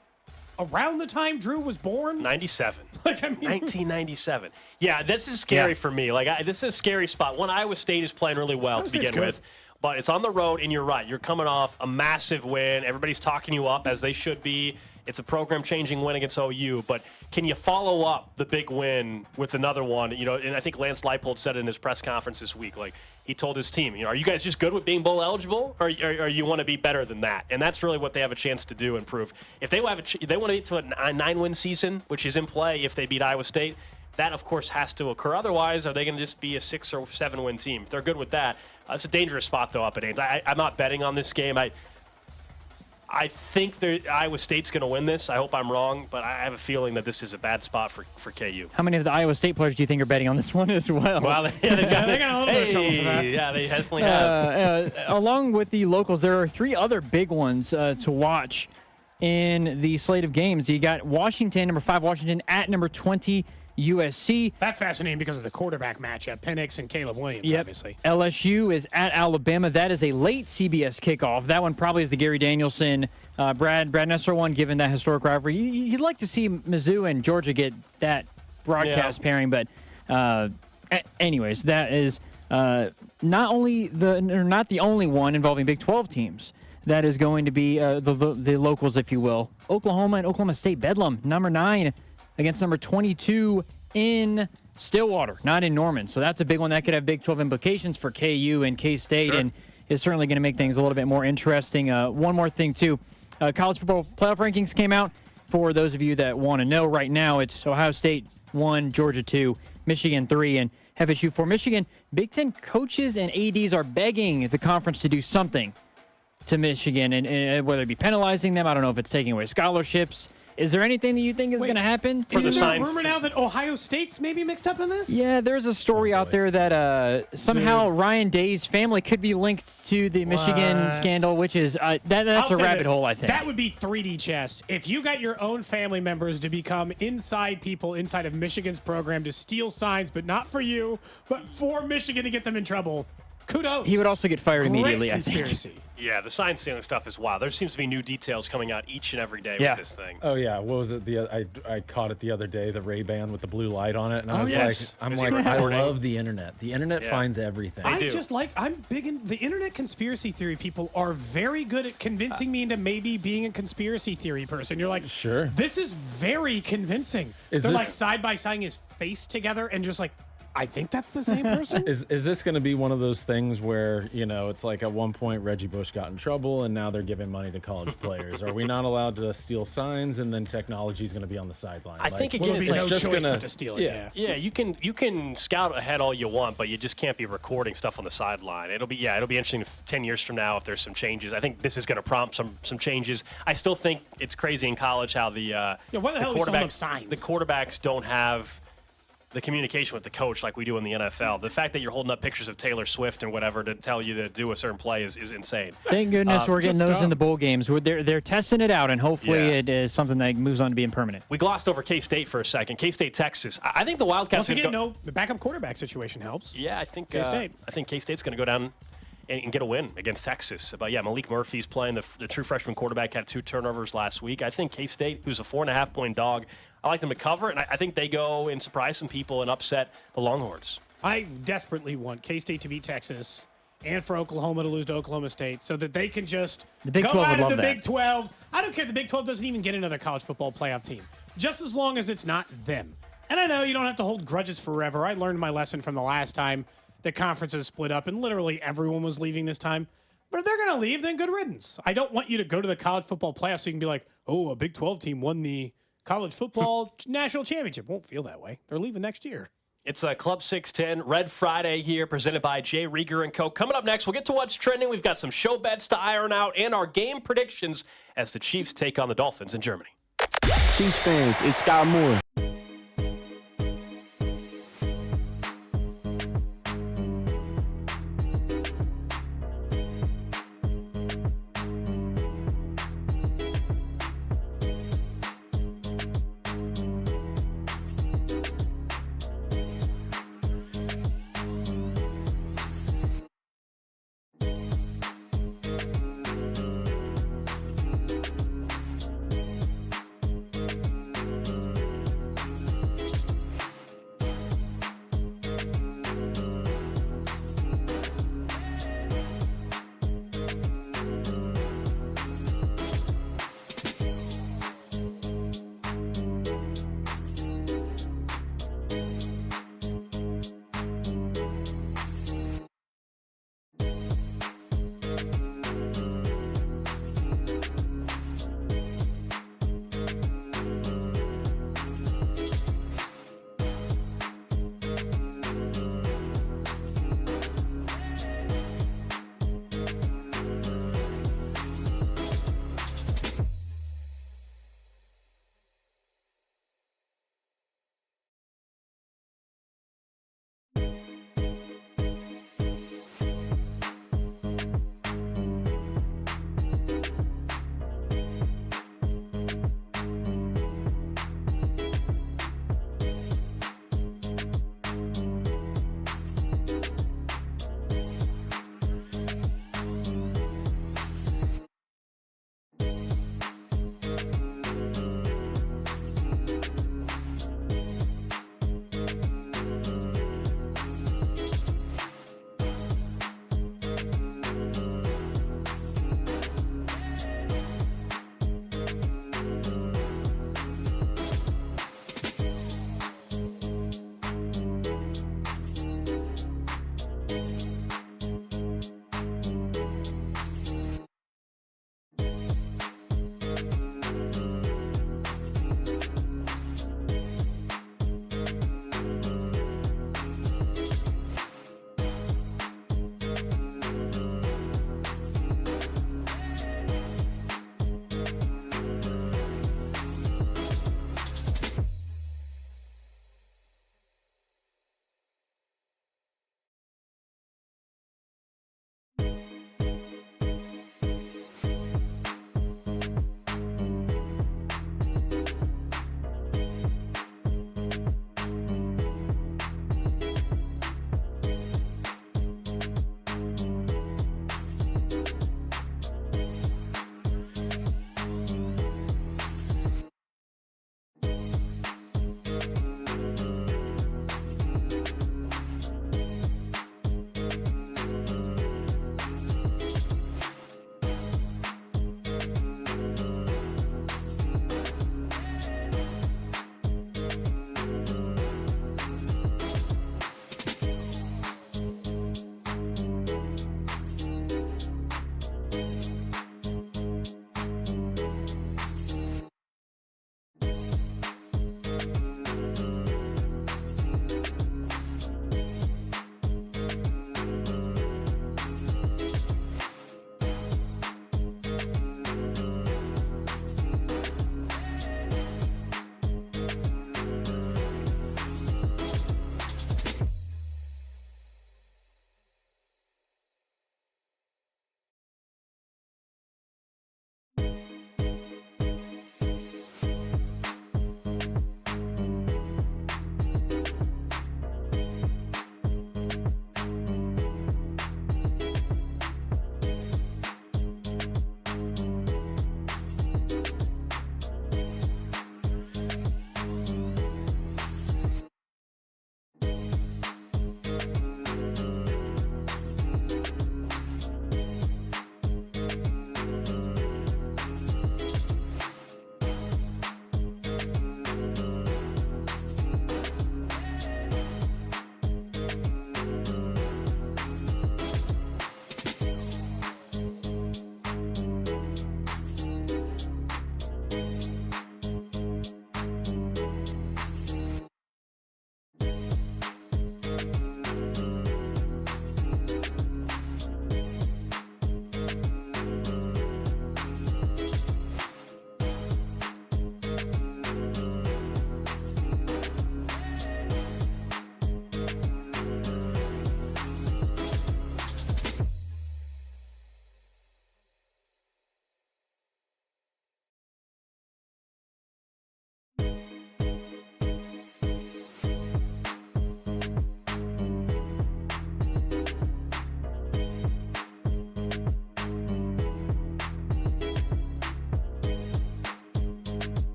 around the time Drew was born. 97. 1997. Yeah, this is Yeah. scary for me. This is a scary spot. One, Iowa State is playing really well Iowa to State's begin good. with. But it's on the road, and you're right. You're coming off a massive win. Everybody's talking you up, as they should be. It's a program-changing win against OU. But can you follow up the big win with another one? And I think Lance Leipold said it in his press conference this week. He told his team, are you guys just good with being bowl eligible, or you want to be better than that? And that's really what they have a chance to do and prove. If they want to get to a 9-win season, which is in play if they beat Iowa State, that, of course, has to occur. Otherwise, are they going to just be a 6 or 7-win team? If they're good with that, it's a dangerous spot, though, up at Ames. I'm not betting on this game. I think Iowa State's going to win this. I hope I'm wrong, but I have a feeling that this is a bad spot for KU. How many of the Iowa State players do you think are betting on this one as well? Well, they got a little bit of trouble for that. Yeah, they definitely have. Along with the locals, there are 3 other big ones to watch in the slate of games. You got Washington, number 5 Washington, at number 20 USC. That's fascinating because of the quarterback matchup, Penix and Caleb Williams, obviously. LSU is at Alabama. That is a late CBS kickoff. That one probably is the Gary Danielson, Brad Nessler one, given that historic rivalry. You'd like to see Mizzou and Georgia get that broadcast pairing, but anyways, that is not the only one involving Big 12 teams. That is going to be the locals, if you will. Oklahoma and Oklahoma State Bedlam, number 9 against number 22 in Stillwater, not in Norman. So that's a big one. That could have Big 12 implications for KU and K-State, and is certainly going to make things a little bit more interesting. One more thing, too. College football playoff rankings came out. For those of you that want to know, right now it's Ohio State 1, Georgia 2, Michigan 3, and FSU 4. Michigan, Big Ten coaches and ADs are begging the conference to do something to Michigan, and whether it be penalizing them, I don't know if it's taking away scholarships. Is there anything that you think is going to happen? Is there a rumor now that Ohio State's maybe mixed up in this? Yeah, there's a story out there that somehow Ryan Day's family could be linked to the Michigan scandal, which is that's a rabbit hole, I think. That would be 3D chess. If you got your own family members to become people inside of Michigan's program to steal signs, but not for you, but for Michigan to get them in trouble, kudos. He would also get fired immediately, I think. Conspiracy. Yeah, the sign stealing stuff is wild. There seems to be new details coming out each and every day with this thing. Oh yeah, what was it? I caught it the other day, the Ray-Ban with the blue light on it, and I was like, I love the internet. The internet finds everything. I'm big in the internet conspiracy theory. People are very good at convincing me into maybe being a conspiracy theory person. You're like, sure, this is very convincing. They're like side by side his face together and just like, I think that's the same person. Is this going to be one of those things where, it's like at one point Reggie Bush got in trouble and now they're giving money to college players? Are we not allowed to steal signs and then technology is going to be on the sideline? I think again, it's just going to steal it. Yeah, you can scout ahead all you want, but you just can't be recording stuff on the sideline. It'll be interesting 10 years from now if there's some changes. I think this is going to prompt some changes. I still think it's crazy in college how why the hell are we selling signs? The quarterbacks don't have the communication with the coach like we do in the NFL. The fact that you're holding up pictures of Taylor Swift and whatever to tell you to do a certain play is insane. Thank goodness we're getting those in the bowl games. They're testing it out, and hopefully it is something that moves on to being permanent. We glossed over K-State for a second. K-State, Texas. I think the Wildcats... Once again, the backup quarterback situation helps. Yeah, I think K-State. I think K-State's going to go down and get a win against Texas. But yeah, Malik Murphy's playing. The true freshman quarterback had 2 turnovers last week. I think K-State, who's a 4.5-point dog, I like them to cover, and I think they go and surprise some people and upset the Longhorns. I desperately want K-State to beat Texas and for Oklahoma to lose to Oklahoma State so that they can just go out of the Big 12. I don't care. The Big 12 doesn't even get another college football playoff team, just as long as it's not them. And I know you don't have to hold grudges forever. I learned my lesson from the last time the conferences split up and literally everyone was leaving this time. But if they're going to leave, then good riddance. I don't want you to go to the college football playoffs so you can be like, oh, a Big 12 team won the college football national championship. Won't feel that way. They're leaving next year. It's Club 610 Red Friday here, presented by Jay Rieger & Co. Coming up next, we'll get to what's trending. We've got some show bets to iron out and our game predictions as the Chiefs take on the Dolphins in Germany. Chiefs fans, it's Scott Moore.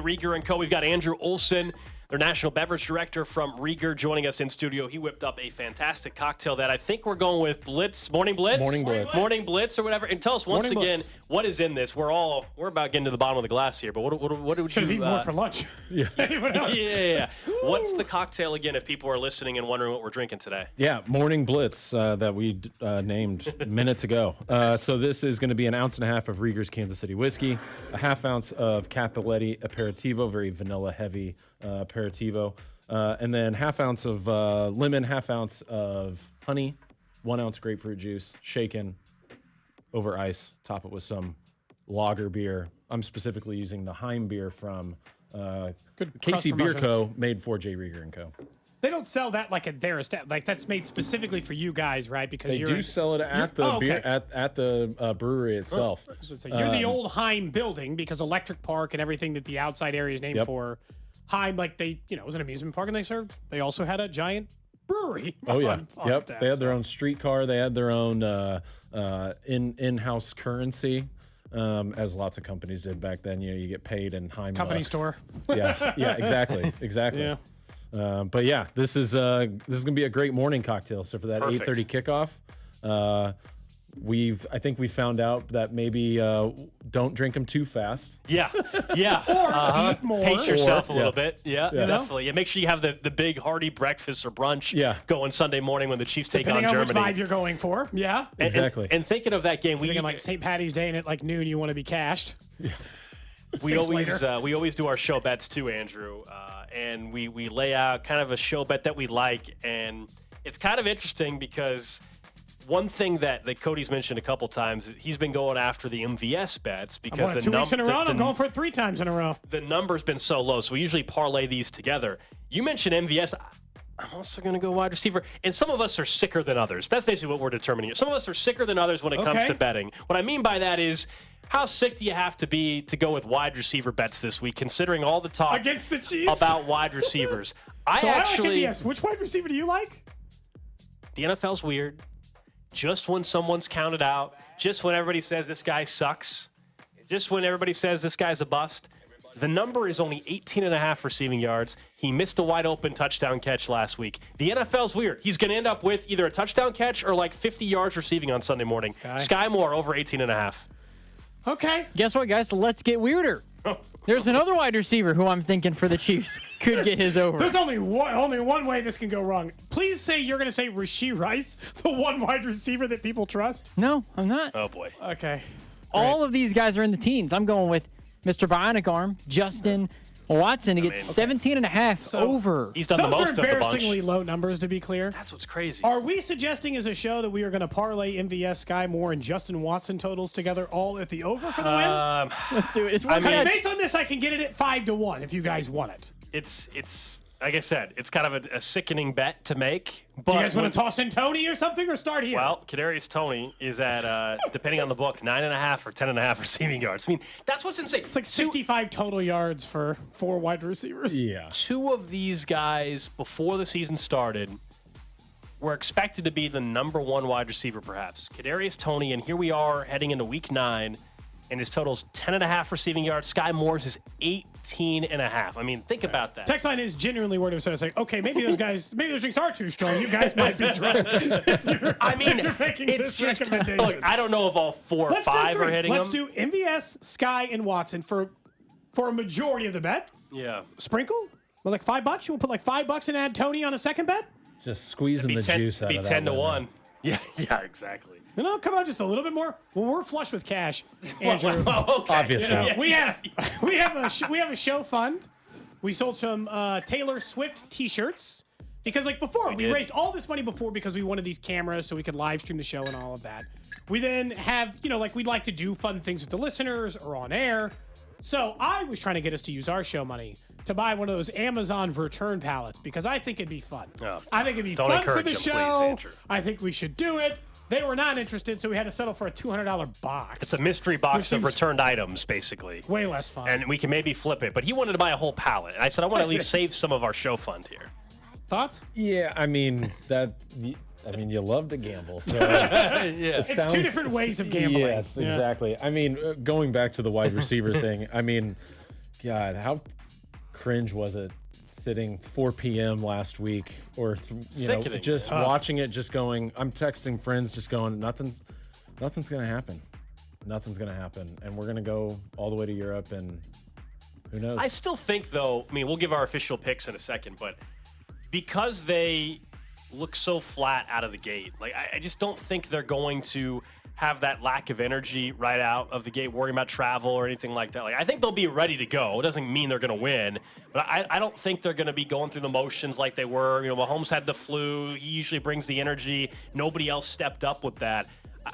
Rieger & Co. We've got Andrew Olson, their national beverage director from Rieger, joining us in studio. He whipped up a fantastic cocktail that I think we're going with Blitz. Morning Blitz? Morning Blitz or whatever. And tell us once again, what is in this? We're about getting to the bottom of the glass here, but what would you... Should have eaten more for lunch. Yeah. Anyone else? Yeah. What's the cocktail again if people are listening and wondering what we're drinking today? Yeah, Morning Blitz that we named minutes ago. So this is going to be an 1.5 ounces of Rieger's Kansas City whiskey, a 1/2 ounce of Cappelletti Aperitivo, very vanilla heavy aperitivo, and then 1/2 ounce of lemon, 1/2 ounce of honey, 1 ounce grapefruit juice, shaken over ice. Top it with some lager beer. I'm specifically using the Heim beer from Casey Beer Co., made for J. Rieger & Co. They don't sell that like at their estate. Like that's made specifically for you guys, right? Because they do sell it at the beer at the brewery itself. So you're the old Heim building because Electric Park and everything that the outside area is named for. Heim, like it was an amusement park, and they also had a giant brewery. Oh yeah, they had their own streetcar. They had their own in-house currency. As lots of companies did back then. You get paid in Heim company bucks. store. Yeah, exactly. Yeah. But yeah, this is gonna be a great morning cocktail. So for that 8:30 kickoff, I think we found out that maybe don't drink them too fast. Yeah. Or eat more. Pace yourself a little bit. Yeah, Yeah. definitely. Yeah, make sure you have the big hearty breakfast or brunch going Sunday morning when the Chiefs take Depending on on Germany. which vibe you're going for. Yeah. Exactly. And thinking of that game, thinking like St. Patty's Day and at like noon you want to be cashed. We always do our show bets too, Andrew, and we lay out kind of a show bet that we like, and it's kind of interesting because one thing that Cody's mentioned a couple times, he's been going after the MVS bets because I'm 2 weeks in a row. I'm going for it 3 times in a row. The number's been so low, so we usually parlay these together. You mentioned MVS. I'm also going to go wide receiver. And some of us are sicker than others. That's basically what we're determining. Some of us are sicker than others when it comes to betting. What I mean by that is, how sick do you have to be to go with wide receiver bets this week, considering all the talk against the Chiefs about wide receivers? I like MVS. Which wide receiver do you like? The NFL's weird. Just when someone's counted out, just when everybody says this guy sucks, just when everybody says this guy's a bust, the number is only 18.5 receiving yards. He missed a wide open touchdown catch last week. The NFL's weird. He's going to end up with either a touchdown catch or like 50 yards receiving on Sunday morning. Sky Moore over 18.5. Okay. Guess what, guys? Let's get weirder. There's another wide receiver who I'm thinking for the Chiefs could get his over. There's only one way this can go wrong. Please say you're going to say Rashee Rice, the one wide receiver that people trust. No, I'm not. Oh, boy. Okay. All of these guys are in the teens. I'm going with Mr. Bionic Arm, Justin Watson, to get 17.5 over. He's done the most of the bunch. Those are embarrassingly low numbers, to be clear. That's what's crazy. Are we suggesting as a show that we are going to parlay MVS, Sky Moore, and Justin Watson totals together all at the over for the win? Let's do it. It's based on this, I can get it at 5-1 if you guys want it. It's like I said, it's kind of a sickening bet to make. But do you guys want to toss in Tony or something, or start here? Well, Kadarius Toney is at, depending on the book, 9.5 or 10.5 receiving yards. I mean, that's what's insane. It's like 65 total yards for 4 wide receivers. Yeah. 2 of these guys, before the season started, were expected to be the number 1 wide receiver, perhaps. Kadarius Toney, and here we are heading into week 9, and his total's 10.5 receiving yards. Sky Moore's is 18.5. I mean, think about that. Text line is genuinely worried about saying, okay, maybe those drinks are too strong. You guys might be drunk. I mean, it's just, look, I don't know if all 4 or 5 are hitting Let's them. do MVS, Sky, and Watson for a majority of the bet. Yeah. Sprinkle? Well, like $5? You want to put like $5 and add Tony on a second bet? Just squeezing the juice out of that. Be 10 to 1. Yeah, exactly. No, come on, just a little bit more. Well, we're flush with cash, Andrew. Okay. Obviously. We have a show fund. We sold some Taylor Swift T-shirts because, like before, we raised all this money before because we wanted these cameras so we could live stream the show and all of that. We then have, like we'd like to do fun things with the listeners or on air. So I was trying to get us to use our show money to buy one of those Amazon return pallets because I think it'd be fun. I think it'd be fun for the show. Please, I think we should do it. They were not interested, so we had to settle for a $200 box. It's a mystery box of returned items, basically. Way less fun. And we can maybe flip it. But he wanted to buy a whole pallet. And I said, I want to at least save some of our show fund here. Thoughts? Yeah, I mean, you love to gamble. So It's 2 different ways of gambling. Yes, exactly. I mean, going back to the wide receiver thing, I mean, God, how cringe was it sitting 4 p.m. last week or, Sickening, just man. watching it, just going, I'm texting friends, just going, nothing's going to happen. Nothing's going to happen. And we're going to go all the way to Europe, and who knows? I still think, though, I mean, we'll give our official picks in a second, but because they look so flat out of the gate, like, I just don't think they're going to have that lack of energy right out of the gate, worrying about travel or anything like that. Like, I think they'll be ready to go. It doesn't mean they're going to win, but I don't think they're going to be going through the motions like they were. You know, Mahomes had the flu. He usually brings the energy. Nobody else stepped up with that.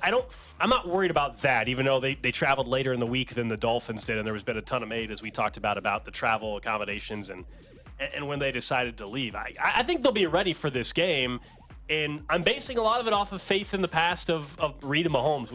I'm not worried about that, even though they traveled later in the week than the Dolphins did, and there has been a ton of made, as we talked about the travel accommodations and when they decided to leave. I think they'll be ready for this game. And I'm basing a lot of it off of faith in the past of Reed and Mahomes.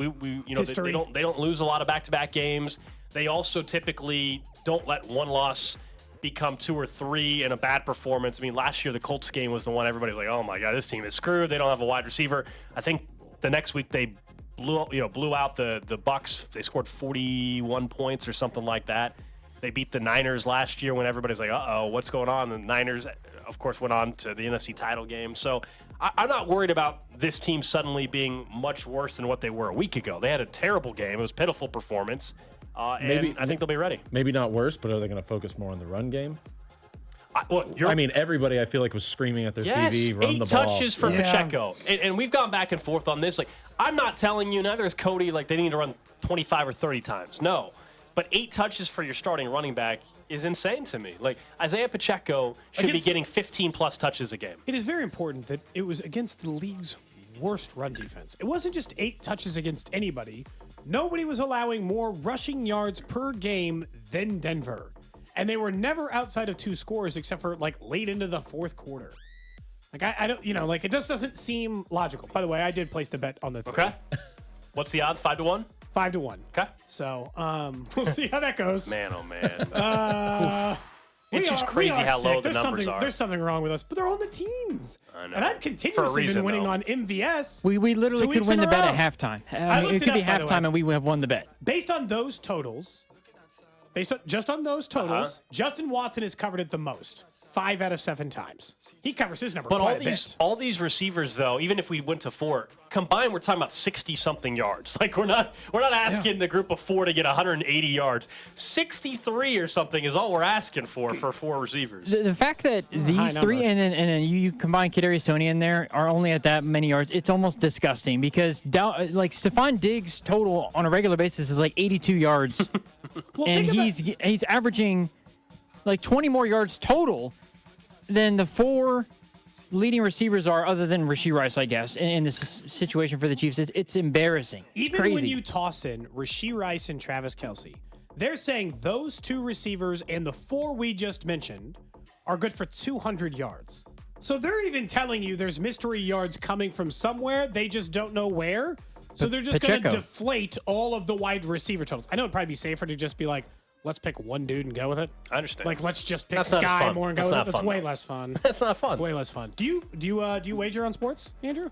They don't lose a lot of back-to-back games. They also typically don't let one loss become 2 or 3 in a bad performance. I mean, last year the Colts game was the one everybody's like, oh my God, this team is screwed. They don't have a wide receiver. I think the next week they blew out the Bucks. They scored 41 points or something like that. They beat the Niners last year when everybody's like, uh-oh, what's going on? And the Niners, of course, went on to the NFC title game. So I'm not worried about this team suddenly being much worse than what they were a week ago. They had a terrible game. It was a pitiful performance. And I think they'll be ready. Maybe not worse, but are they going to focus more on the run game? Everybody I feel like was screaming at their TV, run the ball. 8 touches for Pacheco. And we've gone back and forth on this. Like, I'm not telling you, neither is Cody, like they need to run 25 or 30 times. No. But 8 touches for your starting running back is insane to me. Like, Isaiah Pacheco should be getting 15-plus touches a game. It is very important that it was against the league's worst run defense. It wasn't just 8 touches against anybody. Nobody was allowing more rushing yards per game than Denver. And they were never outside of 2 scores except for, like, late into the fourth quarter. Like, I don't, it just doesn't seem logical. By the way, I did place the bet on the 3. Okay. What's the odds? 5-1? 5-1. Okay. So, we'll see how that goes. Man, oh man. It's just crazy how low the numbers are. There's something wrong with us, but they're on the teens. I know. And I've continuously been winning on MVS. We literally could win the bet at halftime. It could be halftime, and we have won the bet. Based on those totals, Justin Watson is covered it the most. 5 out of 7 times. He covers his number. But quite a bit. all these receivers, though, even if we went to 4 combined, we're talking about 60-something yards. Like we're not asking the group of 4 to get 180 yards. 63 or something is all we're asking for 4 receivers. The fact that these 3 and then you combine Kadarius Toney in there are only at that many yards, it's almost disgusting because like Stephon Diggs' total on a regular basis is like 82 yards, and he's averaging like 20 more yards total than the 4 leading receivers are, other than Rashee Rice, I guess, in this situation for the Chiefs. It's embarrassing. It's Even crazy. when you toss in Rashee Rice and Travis Kelce, they're saying those 2 receivers and the 4 we just mentioned are good for 200 yards. So they're even telling you there's mystery yards coming from somewhere. They just don't know where. So they're just going to deflate all of the wide receiver totals. I know it'd probably be safer to just be like, let's pick one dude and go with it. I understand. Like, let's just pick Sky Moore and go with it. That's way less fun. That's not fun. Way less fun. Do you wager on sports, Andrew?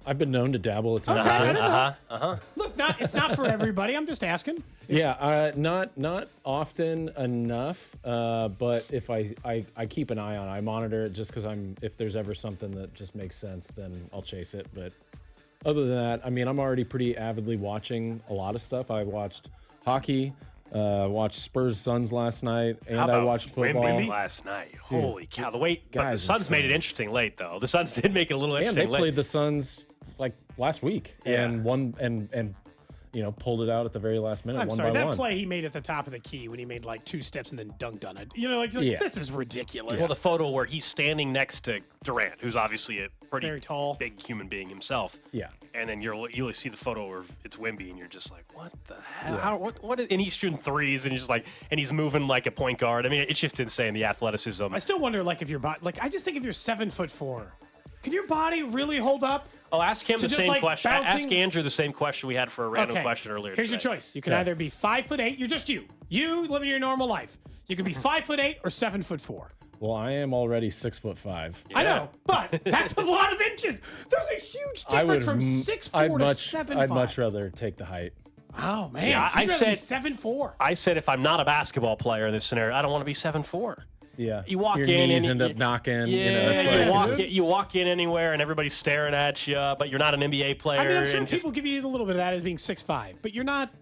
I've been known to dabble at times. Look, it's not for everybody. I'm just asking. Yeah, not often enough. But if I keep an eye on it, I monitor it just because if there's ever something that just makes sense, then I'll chase it. But other than that, I mean, I'm already pretty avidly watching a lot of stuff. I watched hockey. Watched Spurs Suns last night, and I watched football Wemby last night. Holy cow! But the Suns made it interesting late, though. The Suns did make it a little interesting. And they played the Suns like last week and won and pulled it out at the very last minute. I'm sorry, that play he made at the top of the key when he made like 2 steps and then dunked on it. This is ridiculous. Well, the photo where he's standing next to Durant, who's obviously a pretty very tall, big human being himself. Yeah. And then you'll see the photo where it's Wemby, and you're just like, what the hell? Yeah. What? And he's shooting threes, and he's moving like a point guard. I mean, it's just insane, the athleticism. I still wonder, like, if your body, like, I just think if you're 7'4", can your body really hold up? Oh, ask him the same question. Bouncing? Ask Andrew the same question we had for a random question earlier. Here's your choice. You can either be 5'8". You're just you living your normal life. You can be 5'8" or 7'4". Well, I am already 6'5". Yeah. I know, but that's a lot of inches. There's a huge difference from 6'4" to 7'5". I'd much rather take the height. Oh man, See, I said 7-4. I said if I'm not a basketball player in this scenario, I don't want to be 7-4. Yeah. You walk Your in knees and end up knocking. Yeah, it's you walk in anywhere and everybody's staring at you, but you're not an NBA player. I mean, I'm sure and people give you a little bit of that as being 6'5", but you're not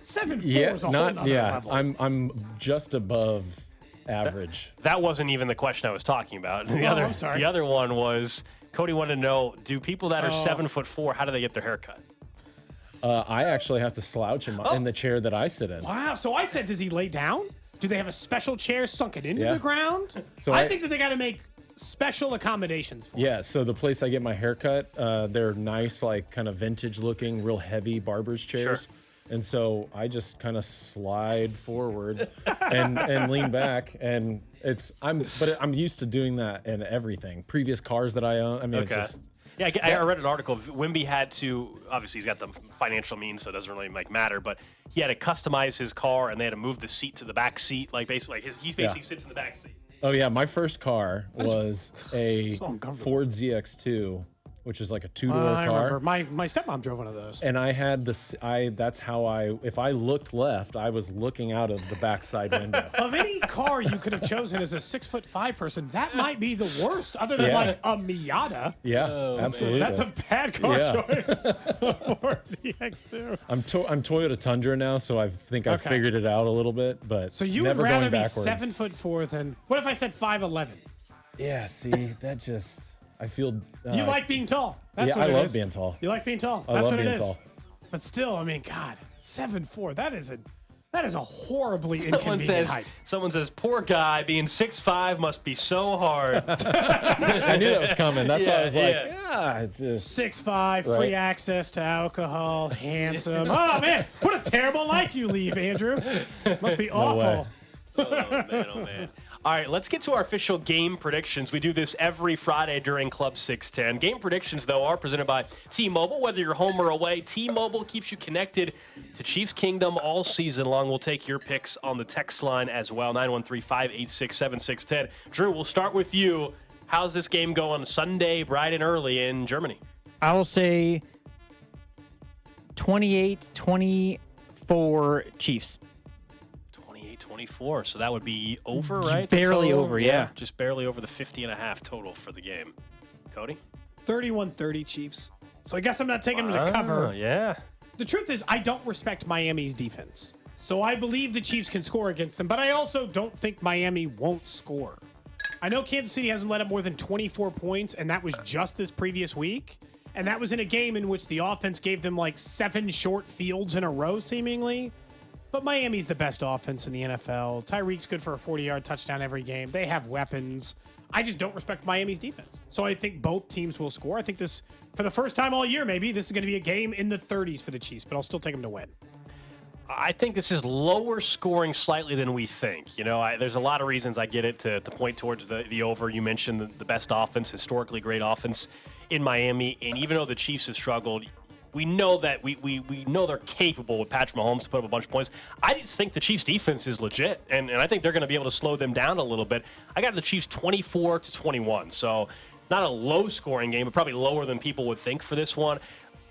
7'4" Yeah, is a whole nother level. I'm just above average. That wasn't even the question I was talking about. I'm sorry. The other one was Cody wanted to know: do people that are Oh. 7'4", how do they get their hair cut? I actually have to slouch in the chair that I sit in. Wow. So I said, does he lay down? Do they have a special chair sunken into Yeah. the ground? So I think that they got to make special accommodations for. Yeah, so the place I get my hair cut, they're nice, like kind of vintage looking, real heavy barber's chairs. And so I just kind of slide forward and lean back, and I'm used to doing that in everything. Previous cars that I own, I mean, it's just. Yeah, I read an article. Wimby had to, obviously he's got the financial means, so it doesn't really matter, but he had to customize his car, and they had to move the seat to the back seat. Like, basically, he basically sits in the back seat. Oh, yeah, my first car was a Ford ZX2, which is like a two-door I car. remember. My stepmom drove one of those. And I had this, that's how if I looked left, I was looking out of the backside window. Of any car you could have chosen as a 6'5" person, that might be the worst, other than Yeah. like a Miata. Yeah, absolutely. That's a bad car Yeah. choice. Ford ZX2. I'm Toyota Tundra now, so I think I've Okay. figured it out a little bit, but So you never would rather going be backwards. 7'4" than what if I said 5'11"? Yeah, see, that just I feel. You like being tall. That's yeah, what I it love is. being tall. You like being tall. I That's love what it being is. tall. But still, I mean, God, 7'4". That is a horribly Someone inconvenient says, height. poor guy, being 6'5" must be so hard. I knew that was coming. That's why I was like, yeah. it's just 6'5", Right. free access to alcohol, handsome. Oh man, what a terrible life you lead, Andrew. Must be awful. Oh man, oh man. All right, let's get to our official game predictions. We do this every Friday during Club 610. Game predictions, though, are presented by T-Mobile. Whether you're home or away, T-Mobile keeps you connected to Chiefs Kingdom all season long. We'll take your picks on the text line as well, 913-586-7610. Drew, we'll start with you. How's this game going Sunday, bright and early in Germany? I will say 28-24 Chiefs. 28-24, so that would be over, right? Barely Total? over, yeah. Just barely over the 50.5 total for the game. Cody? 31-30 Chiefs. So I guess I'm not taking them to cover. Yeah. The truth is, I don't respect Miami's defense. So I believe the Chiefs can score against them, but I also don't think Miami won't score. I know Kansas City hasn't let up more than 24 points, and that was just this previous week. And that was in a game in which the offense gave them like 7 short fields in a row, seemingly. But Miami's the best offense in the NFL. Tyreek's good for a 40-yard touchdown every game. They have weapons. I just don't respect Miami's defense. So I think both teams will score. I think this, for the first time all year, maybe, this is going to be a game in the 30s for the Chiefs, but I'll still take them to win. I think this is lower scoring slightly than we think. You know, there's a lot of reasons I get it to point towards the over. You mentioned the best offense, historically great offense in Miami. And even though the Chiefs have struggled, we know that we know they're capable with Patrick Mahomes to put up a bunch of points. I just think the Chiefs defense is legit, and I think they're going to be able to slow them down a little bit. I got the Chiefs 24-21, so not a low scoring game, but probably lower than people would think for this one.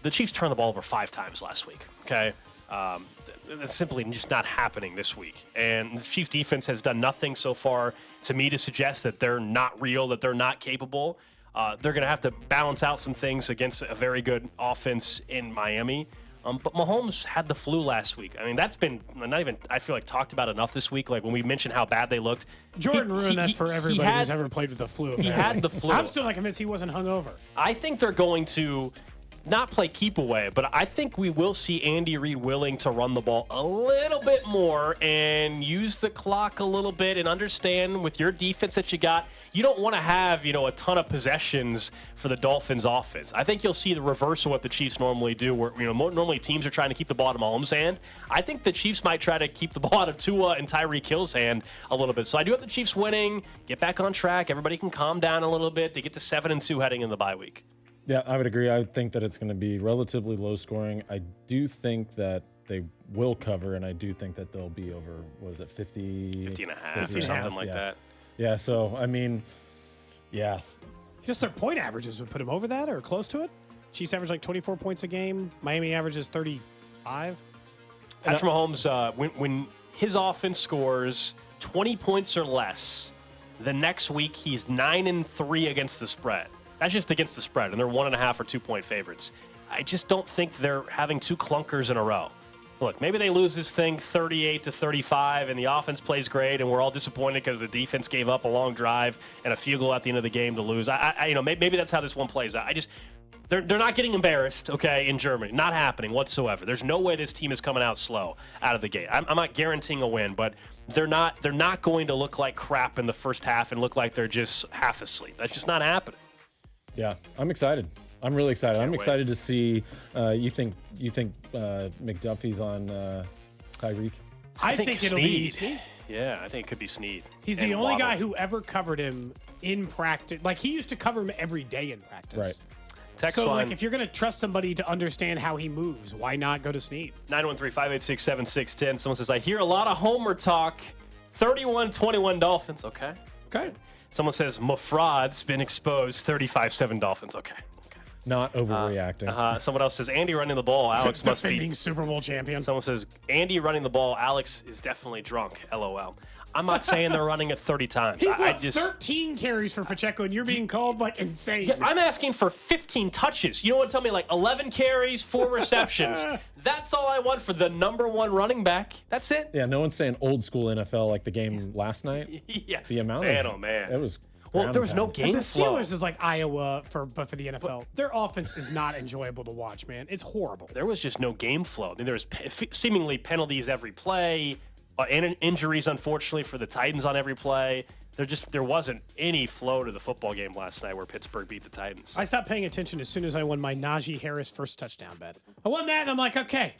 The Chiefs turned the ball over 5 times last week, okay? That's simply just not happening this week. And the Chiefs defense has done nothing so far to me to suggest that they're not real, that they're not capable. They're going to have to balance out some things against a very good offense in Miami. But Mahomes had the flu last week. I mean, that's been not even, I feel like, talked about enough this week. Like when we mentioned how bad they looked. Jordan ruined that for everybody who's ever played with the flu. He had the flu. I'm still not convinced he wasn't hungover. I think they're going to not play keep away, but I think we will see Andy Reid willing to run the ball a little bit more and use the clock a little bit and understand with your defense that you got, you don't want to have, a ton of possessions for the Dolphins offense. I think you'll see the reverse of what the Chiefs normally do, where, normally teams are trying to keep the ball out of Mahomes' hand. I think the Chiefs might try to keep the ball out of Tua and Tyreek Hill's hand a little bit. So I do have the Chiefs winning, get back on track. Everybody can calm down a little bit. They get to 7-2 heading in the bye week. Yeah, I would agree. I think that it's going to be relatively low scoring. I do think that they will cover, and I do think that they'll be over, 50? 50.5 or something like that. Yeah, so, I mean, yeah. Just their point averages would put them over that or close to it. Chiefs average like 24 points a game. Miami averages 35. Patrick Mahomes, when his offense scores 20 points or less, the next week he's 9-3 against the spread. That's just against the spread, and they're 1.5 or 2 point favorites. I just don't think they're having two clunkers in a row. Look, maybe they lose this thing 38-35, and the offense plays great, and we're all disappointed because the defense gave up a long drive and a field goal at the end of the game to lose. Maybe that's how this one plays out. They're not getting embarrassed, okay, in Germany. Not happening whatsoever. There's no way this team is coming out slow out of the gate. I'm not guaranteeing a win, but they're not going to look like crap in the first half and look like they're just half asleep. That's just not happening. Yeah, I'm excited. I'm really excited. I'm excited to see. You think McDuffie's on Tyreek? I think it'll be Snead. Yeah, I think it could be Snead. He's the only guy who ever covered him in practice. Like, he used to cover him every day in practice. Right. Like, if you're going to trust somebody to understand how he moves, why not go to Snead? 913-586-7610. Someone says, I hear a lot of homer talk. 31-21 Dolphins. Okay. Someone says, Mafraud's been exposed. 35-7 Dolphins. Okay. Not overreacting. Someone else says, Andy running the ball. Alex must be defending Super Bowl champion. Someone says, Andy running the ball. Alex is definitely drunk. LOL. I'm not saying they're running it 30 times. He's got 13 carries for Pacheco, and you're being called, like, insane. Yeah, I'm asking for 15 touches. You don't want to tell me, like, 11 carries, 4 receptions. That's all I want for the number one running back. That's it. Yeah, no one's saying old school NFL like the game last night. Yeah. The amount Man, of, oh, man. It was... Well, there was no game The flow. Steelers is like Iowa for the NFL. Their offense is not enjoyable to watch, man. It's horrible. There was just no game flow. I mean, there was seemingly penalties every play, and injuries, unfortunately, for the Titans on every play. There wasn't any flow to the football game last night where Pittsburgh beat the Titans. I stopped paying attention as soon as I won my Najee Harris first touchdown bet. I won that, and I'm like, okay,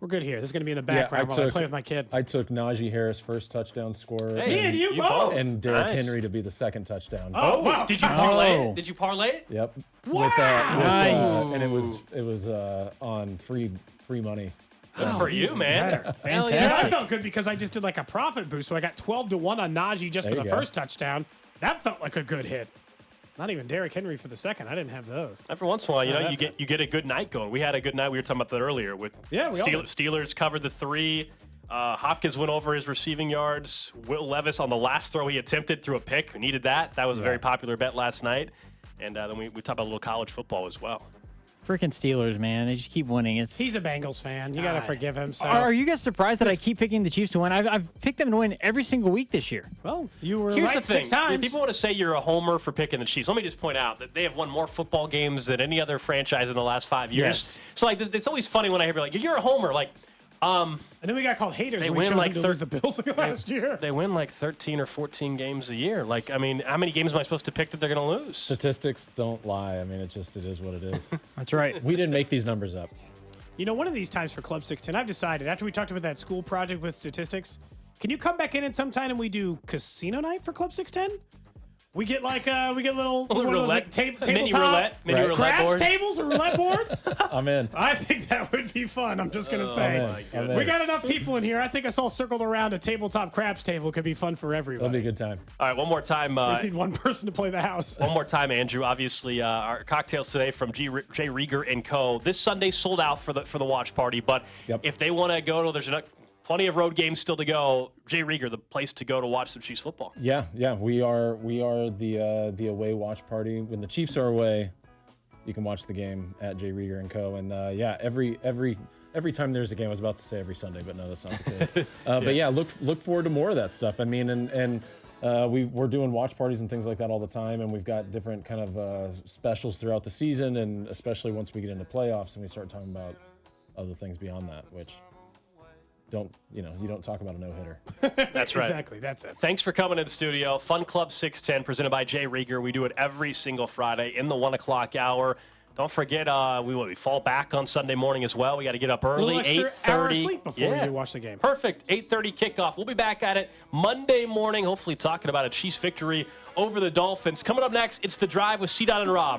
we're good here. This is going to be in the background while I play with my kid. I took Najee Harris first touchdown scorer. Hey, and you both. And Derrick Henry to be the second touchdown. Oh, wow. Did you parlay it? Did you parlay it? Yep. Wow. Nice. And it was on free money. Good for you, man. Fantastic. Yeah, I felt good because I just did like a profit boost, so I got 12-1 on Najee just for the first touchdown. That felt like a good hit. Not even Derrick Henry for the second. I didn't have those. Every once in a while, you get a good night going. We had a good night. We were talking about that earlier. With Steelers covered the 3. Hopkins went over his receiving yards. Will Levis on the last throw he attempted threw a pick. We needed that. That was a very popular bet last night. And then we talked about a little college football as well. Freaking Steelers, man. They just keep winning. He's a Bengals fan. You got to forgive him. So. Are you guys surprised that I keep picking the Chiefs to win? I've picked them to win every single week this year. Well, you were Here's right the thing. 6 times. People want to say you're a homer for picking the Chiefs. Let me just point out that they have won more football games than any other franchise in the last 5 years. Yes. So, like, it's always funny when I hear people like, you're a homer. Like, and then we got called haters when we chose them to lose the Bills last year. They win like 13 or 14 games a year. Like, I mean, how many games am I supposed to pick that they're going to lose? Statistics don't lie. I mean, it is what it is. That's right. We didn't make these numbers up. You know, one of these times for Club 610, I've decided, after we talked about that school project with statistics, can you come back in at some time and we do casino night for Club 610? We get like we get little roulette, mini tabletop roulette craps board. tables or roulette boards. I'm in. I think that would be fun. I'm just gonna say we got enough people in here. I think us all circled around a tabletop craps table could be fun for everybody. That'll be a good time. All right, one more time. We just need one person to play the house. One more time, Andrew. Obviously, our cocktails today from Jay Rieger and Co. This Sunday sold out for the watch party, but if they want to go to, there's plenty of road games still to go. Jay Rieger, the place to go to watch some Chiefs football. Yeah. We are the away watch party. When the Chiefs are away, you can watch the game at Jay Rieger and Co. And every time there's a game, I was about to say every Sunday, but no, that's not the case. But yeah, look forward to more of that stuff. I mean, and we're doing watch parties and things like that all the time, and we've got different kind of specials throughout the season, and especially once we get into playoffs and we start talking about other things beyond that, which. You don't talk about a no-hitter. That's right. Exactly. That's it. Thanks for coming in the studio. Fun Club 610 presented by Jay Rieger. We do it every single Friday in the 1 o'clock hour. Don't forget, we fall back on Sunday morning as well. We got to get up early, 8:30 sleep before you watch the game. Perfect. 8:30 kickoff. We'll be back at it Monday morning, hopefully talking about a Chiefs victory over the Dolphins. Coming up next, it's The Drive with C-Dot and Rob.